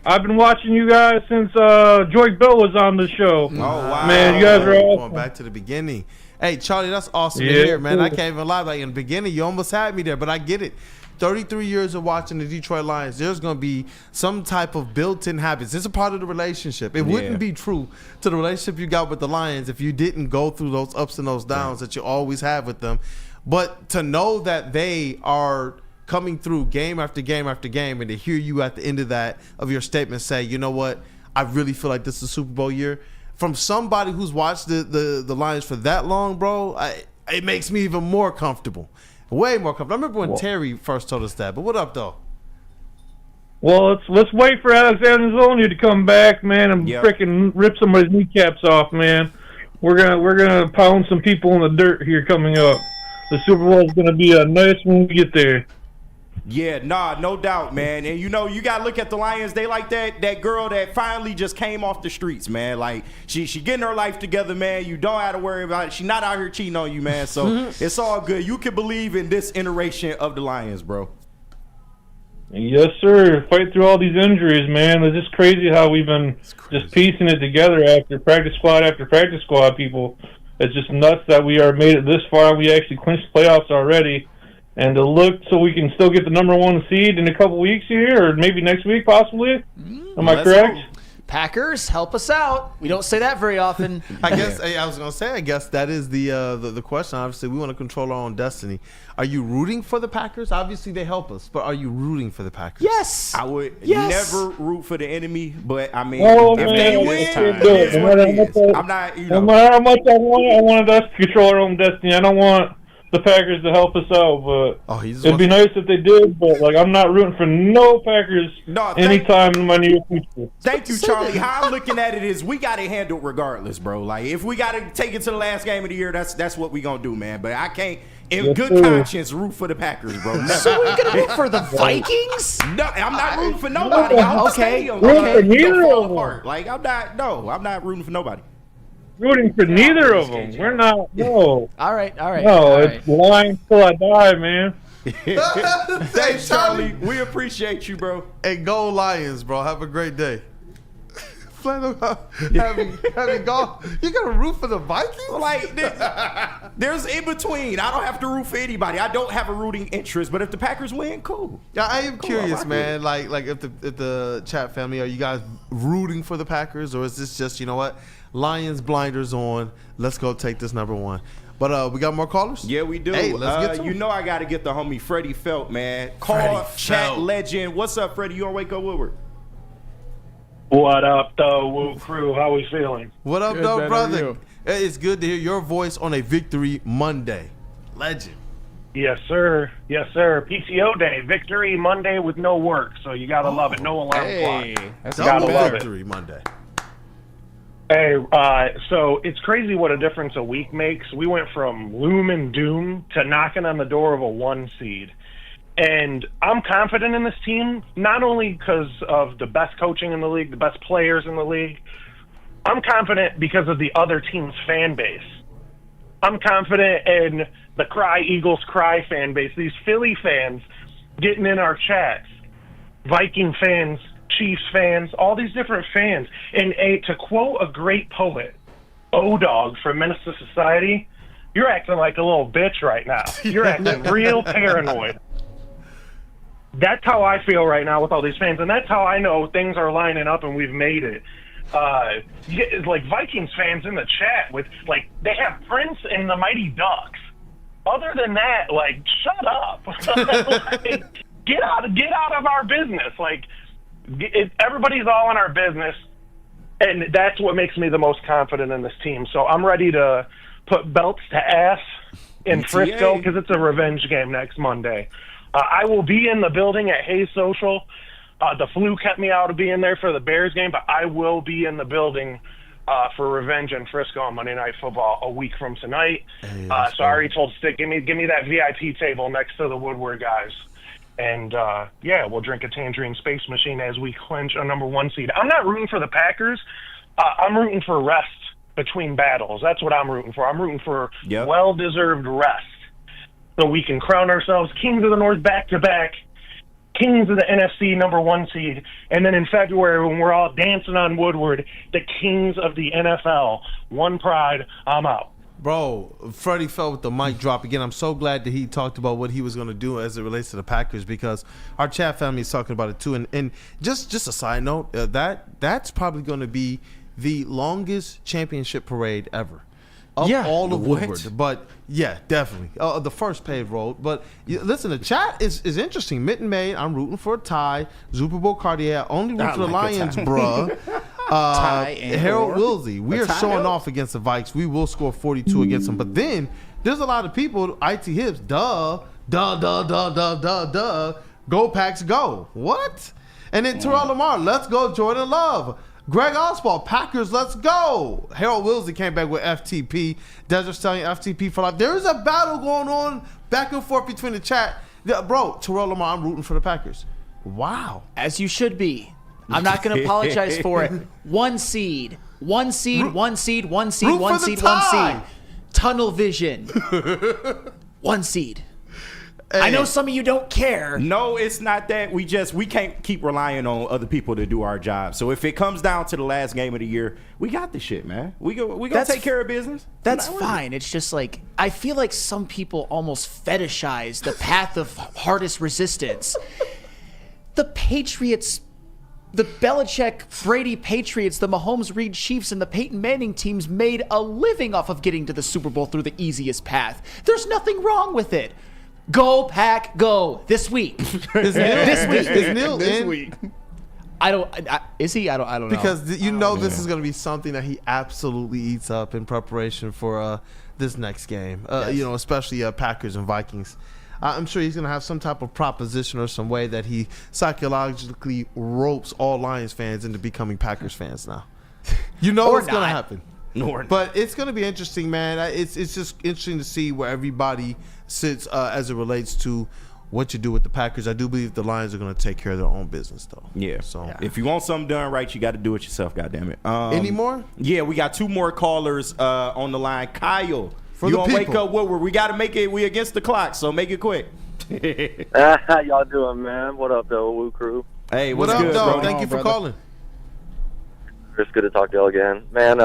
I've been watching you guys since Joy Bill was on the show. Oh, wow. Man, you guys are awesome. Going back to the beginning. Hey, Charlie, that's awesome to Yeah. hear, man. I can't even lie. Like, in the beginning, you almost had me there, but I get it. 33 years of watching the Detroit Lions, there's going to be some type of built-in habits. It's a part of the relationship. It wouldn't be true to the relationship you got with the Lions if you didn't go through those ups and those downs that you always have with them. But to know that they are coming through game after game after game, and to hear you at the end of your statement say, you know what, I really feel like this is a Super Bowl year. From somebody who's watched the Lions for that long, bro, it makes me even more comfortable. Way more comfortable. I remember when Terry first told us that. But what up, though? Well, let's wait for Alexander Zolny to come back, man, and freaking rip somebody's kneecaps off, man. We're gonna pound some people in the dirt here coming up. The Super Bowl is gonna be a nice when we get there. Yeah, no doubt, man. And you gotta look at the Lions. They like that girl that finally just came off the streets, man. Like she getting her life together, man. You don't have to worry about it. She's not out here cheating on you, man. So it's all good. You can believe in this iteration of the Lions, bro. Yes, sir. Fight through all these injuries, man. It's just crazy how we've been just piecing it together after practice squad, people. It's just nuts that we are made it this far. We actually clinched playoffs already. And to look so we can still get the number 1 seed in a couple weeks here, or maybe next week, possibly. Am I correct? Packers, help us out. We don't say that very often. I guess I was gonna say. I guess that is the question. Obviously, we want to control our own destiny. Are you rooting for the Packers? Obviously, they help us, but are you rooting for the Packers? Yes. I would never root for the enemy, but I mean, Oh, if man, they win, it is what it is. I'm not, No matter how much I wanted us to control our own destiny. I don't want the Packers to help us out, but it'd be nice if they did. But I'm not rooting for no Packers anytime in my near future. Thank you, Charlie. How I'm looking at it is we got it handled regardless, bro. Like if we got to take it to the last game of the year, that's what we gonna do, man. But I can't, in good conscience, root for the Packers, bro. Never. So we're gonna root for the Vikings? No, I'm not rooting for nobody. Okay. Like I'm not rooting for nobody. Rooting for neither of them. We're not. No. All right. No, it's Lions till I die, man. Thanks, Charlie. We appreciate you, bro. Hey, go Lions, bro. Have a great day. having Goff, you gonna root for the Vikings? Like, there's in between. I don't have to root for anybody. I don't have a rooting interest, but if the Packers win, cool. Yeah, I am curious, man. Like if the chat family, are you guys rooting for the Packers, or is this just, you know what, Lions blinders on? Let's go take this number 1. But we got more callers? Yeah, we do. Hey, let's get to you know I got to get the homie Freddie Felt, man. Call chat legend. What's up, Freddie? You on Wake Up Woodward? What up, the WUW Crew? How we feeling? What up, though, brother? It's good to hear your voice on a Victory Monday. Legend. Yes, sir. Yes, sir. PTO day, Victory Monday with no work, so you gotta love it. No alarm clock. That's gotta love Victory Monday. Hey, so it's crazy what a difference a week makes. We went from gloom and doom to knocking on the door of a 1 seed. And I'm confident in this team, not only because of the best coaching in the league, the best players in the league. I'm confident because of the other team's fan base. I'm confident in the Cry Eagles Cry fan base, these Philly fans getting in our chats, Viking fans, Chiefs fans, all these different fans. And to quote a great poet, O-Dog from Menace to Society, you're acting like a little bitch right now. You're acting real paranoid. That's how I feel right now with all these fans, and that's how I know things are lining up and we've made it. You get, like, Vikings fans in the chat with, like, they have Prince and the Mighty Ducks. Other than that, like, shut up. Like, get out of our business. Like, everybody's all in our business, and that's what makes me the most confident in this team. So I'm ready to put belts to ass in Frisco because it's a revenge game next Monday. I will be in the building at Hayes Social. The flu kept me out of being there for the Bears game, but I will be in the building for revenge in Frisco on Monday Night Football a week from tonight. So I already told Stick, give me that VIP table next to the Woodward guys. And, we'll drink a Tangerine Space Machine as we clinch a number 1 seed. I'm not rooting for the Packers. I'm rooting for rest between battles. That's what I'm rooting for. I'm rooting for well-deserved rest so we can crown ourselves Kings of the North back-to-back kings of the NFC #1 seed, and then in February when we're all dancing on Woodward, the kings of the NFL. One pride, I'm out. Bro, Freddie fell with the mic drop again. I'm so glad that he talked about what he was going to do as it relates to the Packers, because our chat family is talking about it too. And just a side note, that's probably going to be the longest championship parade ever. All of Woodward. But yeah, definitely. The first paved road. But listen, the chat is interesting. Mitten May, I'm rooting for a tie. Super Bowl Cartier, only root for the Lions, bruh. Harold Wilsey, we are showing off against the Vikes. We will score 42 against them. But then there's a lot of people, IT Hips, duh. Go Packs, go. What? And then Terrell Lamar, let's go Jordan Love. Greg Oswald, Packers, let's go. Harold Wilsey came back with FTP. Desert Stallion, FTP for life. There is a battle going on back and forth between the chat. Bro, Terrell Lamar, I'm rooting for the Packers. Wow. As you should be. I'm not going to apologize for it. One seed. Tunnel vision. One seed. Hey. I know some of you don't care. No, it's not that. We can't keep relying on other people to do our job. So if it comes down to the last game of the year, we got this shit, man. We gonna take care of business. That's fine. It's just like, I feel like some people almost fetishize the path of hardest resistance. The Patriots, the Belichick-Brady Patriots, the Mahomes-Reed Chiefs, and the Peyton Manning teams made a living off of getting to the Super Bowl through the easiest path. There's nothing wrong with it. Go Pack, go this week. This week. Is he? I don't know. Because this is going to be something that he absolutely eats up in preparation for this next game. Especially Packers and Vikings. I'm sure he's going to have some type of proposition or some way that he psychologically ropes all Lions fans into becoming Packers fans now. What's going to happen. But it's going to be interesting, man. It's just interesting to see where everybody sits as it relates to what you do with the Packers. I do believe the Lions are going to take care of their own business, though. Yeah. So if you want something done right, you got to do it yourself. Goddamn it. Any more? Yeah, we got two more callers on the line. Kyle, you gonna wake up Woodward? We got to make it. We against the clock, so make it quick. How y'all doing, man? What up, WUW Crew? Hey, what's good, bro? Thank you for calling. It's good to talk to y'all again, man.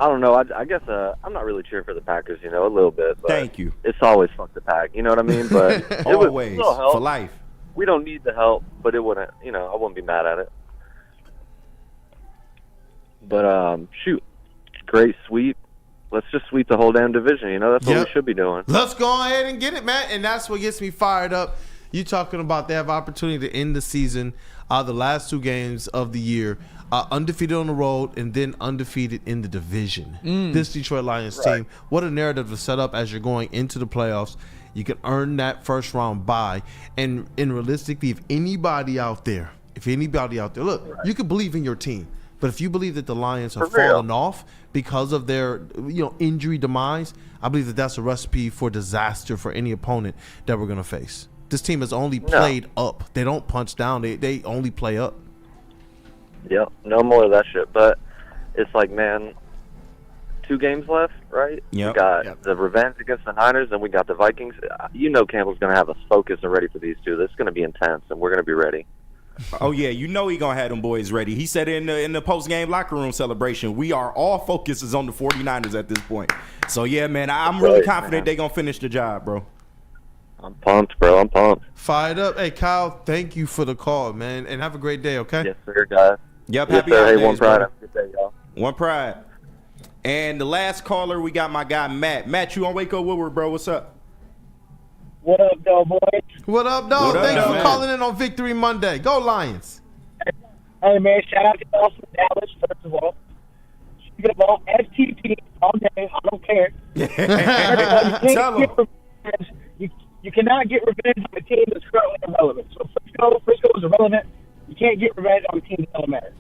I don't know. I guess I'm not really cheering for the Packers, a little bit. But thank you. It's always fuck the Pack, you know what I mean? But always help. For life. We don't need the help, but it wouldn't. I wouldn't be mad at it. But shoot, great sweep. Let's just sweep the whole damn division. That's what we should be doing. Let's go ahead and get it, man. And that's what gets me fired up. You talking about they have opportunity to end the season, the last two games of the year. Undefeated on the road and then undefeated in the division. This Detroit Lions team, what a narrative to set up as you're going into the playoffs. You can earn that first round bye. And realistically, if anybody out there, look, you can believe in your team. But if you believe that the Lions have fallen off because of their injury demise, I believe that that's a recipe for disaster for any opponent that we're going to face. This team has only played up. They don't punch down. They only play up. Yep, no more of that shit. But it's like, man, 2 games left, right? Yep. We got the revenge against the Niners, and we got the Vikings. Campbell's going to have us focused and ready for these two. This is going to be intense, and we're going to be ready. Oh, yeah, he going to have them boys ready. He said in the post-game locker room celebration, we are all focuses on the 49ers at this point. So, yeah, man, I'm really confident they're going to finish the job, bro. I'm pumped, bro. I'm pumped. Fired up. Hey, Kyle, thank you for the call, man, and have a great day, okay? Yes, sir, guys. Yep, yes, happy sir. holidays, Hey, one pride. bro. Have a good day, y'all. One pride. And the last caller, we got my guy, Matt. Matt, you on Wake Up Woodward, bro. What's up? What up, though, boys? What up, dog? Thanks for calling in on Victory Monday. Go Lions. Hey, man, shout out to us from Dallas, first of all. Speaking of all, FTP all day. I don't care. You cannot get revenge on a team that's currently irrelevant. So Frisco is irrelevant. You can't get revenge on a team that doesn't matter.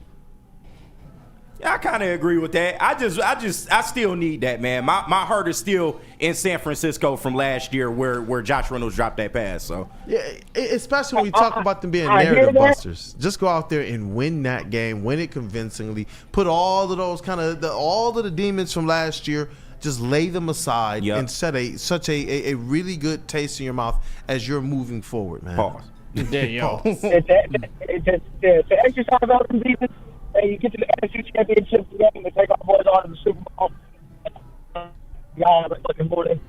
Yeah, I kind of agree with that. I still need that, man. My heart is still in San Francisco from last year where Josh Reynolds dropped that pass. So yeah, especially when we talk about them being narrative busters. Just go out there and win that game, win it convincingly. Put all of those all of the demons from last year, just lay them aside and set such a really good taste in your mouth as you're moving forward, man. Pause. There you go. To exercise all the defense, and you get to the NFC Championship game and take our boys on to the Super Bowl. Y'all looking more than.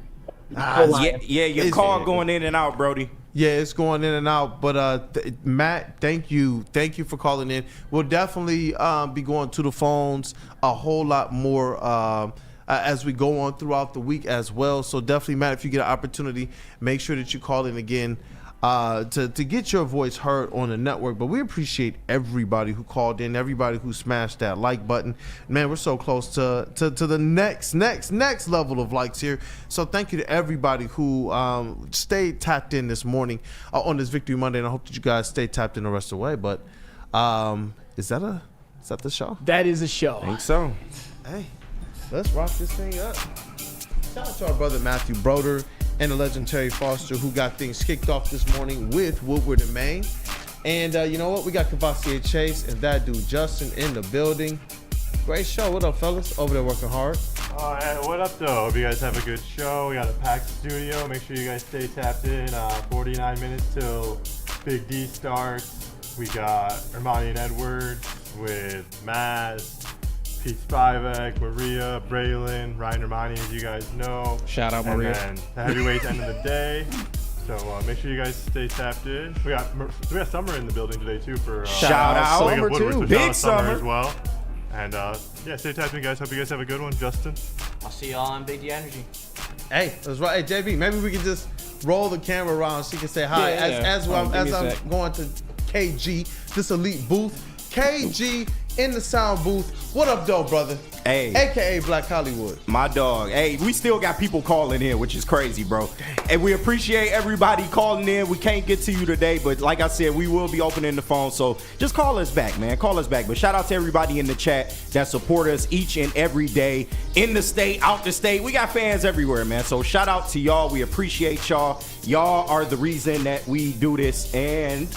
Your call going in and out, Brody. Yeah, it's going in and out. But Matt, thank you for calling in. We'll definitely be going to the phones a whole lot more as we go on throughout the week as well. So definitely, Matt, if you get an opportunity, make sure that you call in again to get your voice heard on the network. But we appreciate everybody who called in, everybody who smashed that like button. Man, we're so close to the next level of likes here. So thank you to everybody who stayed tapped in this morning on this Victory Monday, and I hope that you guys stay tapped in the rest of the way. But is that the show? That is a show. I think so. Hey, let's rock this thing up. Shout out to our brother Matthew Broder and the legendary Foster, who got things kicked off this morning with Woodward and Maine. And you know what? We got Cavassier Chase and that dude Justin in the building. Great show. What up, fellas? Over there working hard. What up, though? Hope you guys have a good show. We got a packed studio. Make sure you guys stay tapped in. 49 minutes till Big D starts. We got Ermanni and Edwards with Maz, Pete Spivak, Maria, Braylon, Ryan Ermanni, as you guys know. Shout out, Maria. And then the heavyweights end of the day. So make sure you guys stay tapped in. We got Summer in the building today, too. For shout out. Summer, too. So Big Summer as well. And stay tapped in, guys. Hope you guys have a good one. Justin? I'll see y'all on Big D Energy. Hey, that's right. Hey, JB, maybe we can just roll the camera around so you can say hi. As I'm going to KG, this elite booth. KG in the sound booth. What up, though, brother? Hey. AKA Black Hollywood. My dog. Hey, we still got people calling in, which is crazy, bro. And we appreciate everybody calling in. We can't get to you today, but like I said, we will be opening the phone. So just call us back, man. Call us back. But shout out to everybody in the chat that support us each and every day, in the state, out the state. We got fans everywhere, man. So shout out to y'all. We appreciate y'all. Y'all are the reason that we do this. And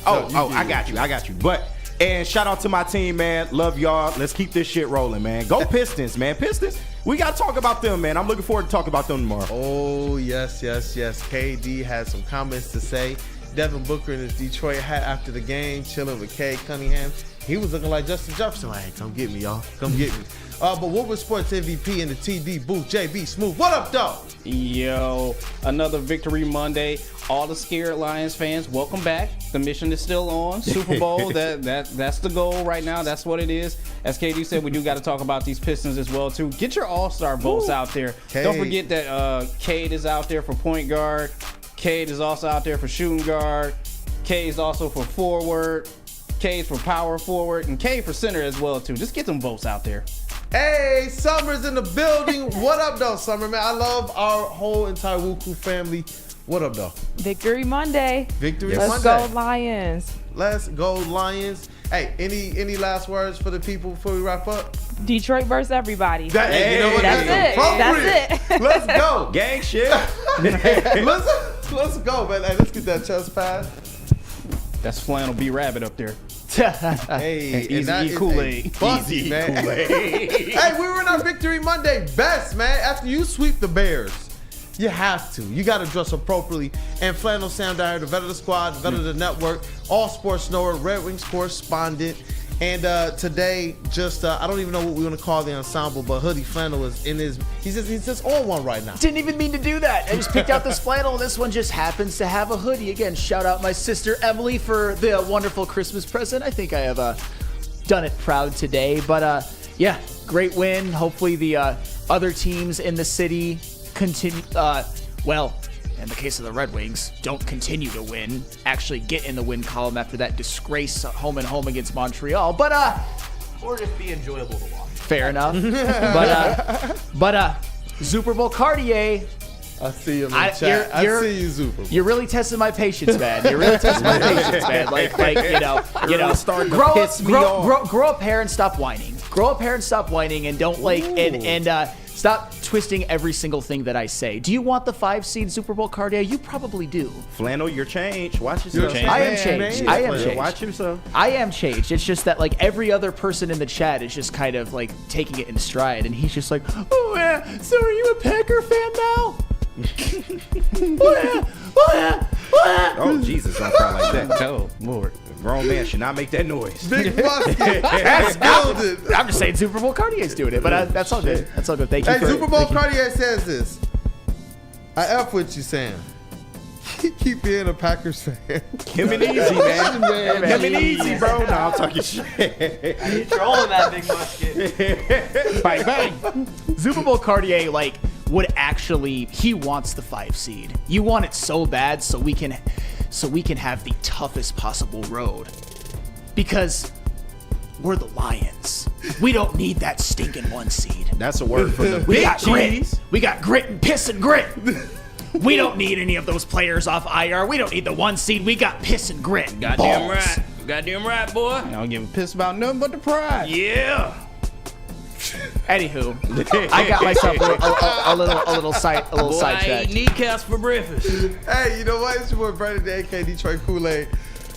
I got you. And shout out to my team, man. Love y'all. Let's keep this shit rolling, man. Go Pistons, man. Pistons, we got to talk about them, man. I'm looking forward to talk about them tomorrow. Oh, yes. KD had some comments to say. Devin Booker in his Detroit hat after the game, chilling with Cade Cunningham. He was looking like Justin Jefferson. Like, hey, come get me, y'all. Come get me. But Woodward Sports MVP in the TD booth, JB Smooth. What up, dog? Yo, another Victory Monday. All the scared Lions fans, welcome back. The mission is still on. Super Bowl, that's the goal right now. That's what it is. As KD said, we do got to talk about these Pistons as well, too. Get your all-star votes out there. Cade. Don't forget that Cade is out there for point guard. Cade is also out there for shooting guard. Cade is also for forward. Cade's for power forward. And Cade for center as well, too. Just get some votes out there. Hey, Summer's in the building. What up, though, Summer, man? I love our whole entire WUW Crew family. What up, though? Victory Monday. Victory Let's Monday. go Lions. Let's go Lions. Hey, any last words for the people before we wrap up? Detroit versus everybody. You know what? That's it. Let's go. Gang shit. Let's go, man. Hey, let's get that chest pass. That's Flannel B Rabbit up there. Hey, Easy Kool-Aid. Easy man. Hey, we were in our Victory Monday best, man. After you sweep the Bears, you have to. You got to dress appropriately. And Flannel Sam down here, the vet of the squad, the vet of the network, all sports knower, Red Wings correspondent. And today, I don't even know what we want to call the ensemble, but Hoodie Flannel is in his, he's just on one right now. Didn't even mean to do that. I just picked out this flannel, and this one just happens to have a hoodie. Again, shout out my sister Emily for the wonderful Christmas present. I think I have done it proud today. But yeah, great win. Hopefully the other teams in the city continue, in the case of the Red Wings, don't continue to win, actually get in the win column after that disgrace home and home against Montreal. But or just be enjoyable to watch. Fair enough. but Super Bowl Cartier. I see you in the chat. I see you, Super Bowl. You're really testing my patience, man. You're really testing my patience, man. Like grow up hair and stop whining. Grow up hair and stop whining, and don't and stop twisting every single thing that I say. Do you want the 5-seed Super Bowl Cartier? You probably do. Flannel, you're changed. Watch yourself. I am changed. I am changed. Watch yourself. I am changed. It's just that like every other person in the chat is just kind of like taking it in stride, and he's just like, oh yeah, so are you a Packer fan now? Oh, Jesus, don't cry like that. Oh, Lord. A grown man should not make that noise. Big Musket has builded. I'm just saying Super Bowl Cartier's doing it, but that's all good. That's all good. Thank you. Hey, for, Super Bowl thank you. Cartier says this. I F with you, Sam. Keep being a Packers fan. Him and easy, man. Him and easy, bro. No, I'm talking shit. You're trolling that Big Musket. Bang, bang. Super Bowl Cartier, like, would actually, he wants the 5 seed. You want it so bad so we can have the toughest possible road. Because we're the Lions. We don't need that stinking 1 seed. That's a word for the We big got grit. cheese. We got grit and piss and grit. We don't need any of those players off IR. We don't need the 1 seed. We got piss and grit. Goddamn Balls. right. Goddamn right, boy. I don't give a piss about nothing but the pride. Yeah. Anywho, I got myself a little side Boy, I sidetrack. eat kneecaps for breakfast. Hey, you know what? It's your boy Brandon, the AK Detroit Kool-Aid.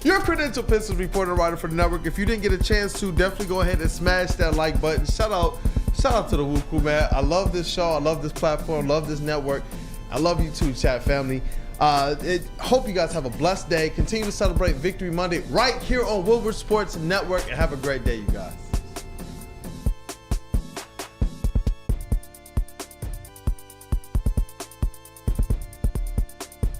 Your credential Pistons reporter and writer for the network. If you didn't get a chance to, definitely go ahead and smash that like button. Shout out to the WUW Crew, man. I love this show. I love this platform. Love this network. I love you too, chat family. Hope you guys have a blessed day. Continue to celebrate Victory Monday right here on Woodward Sports Network, and have a great day, you guys.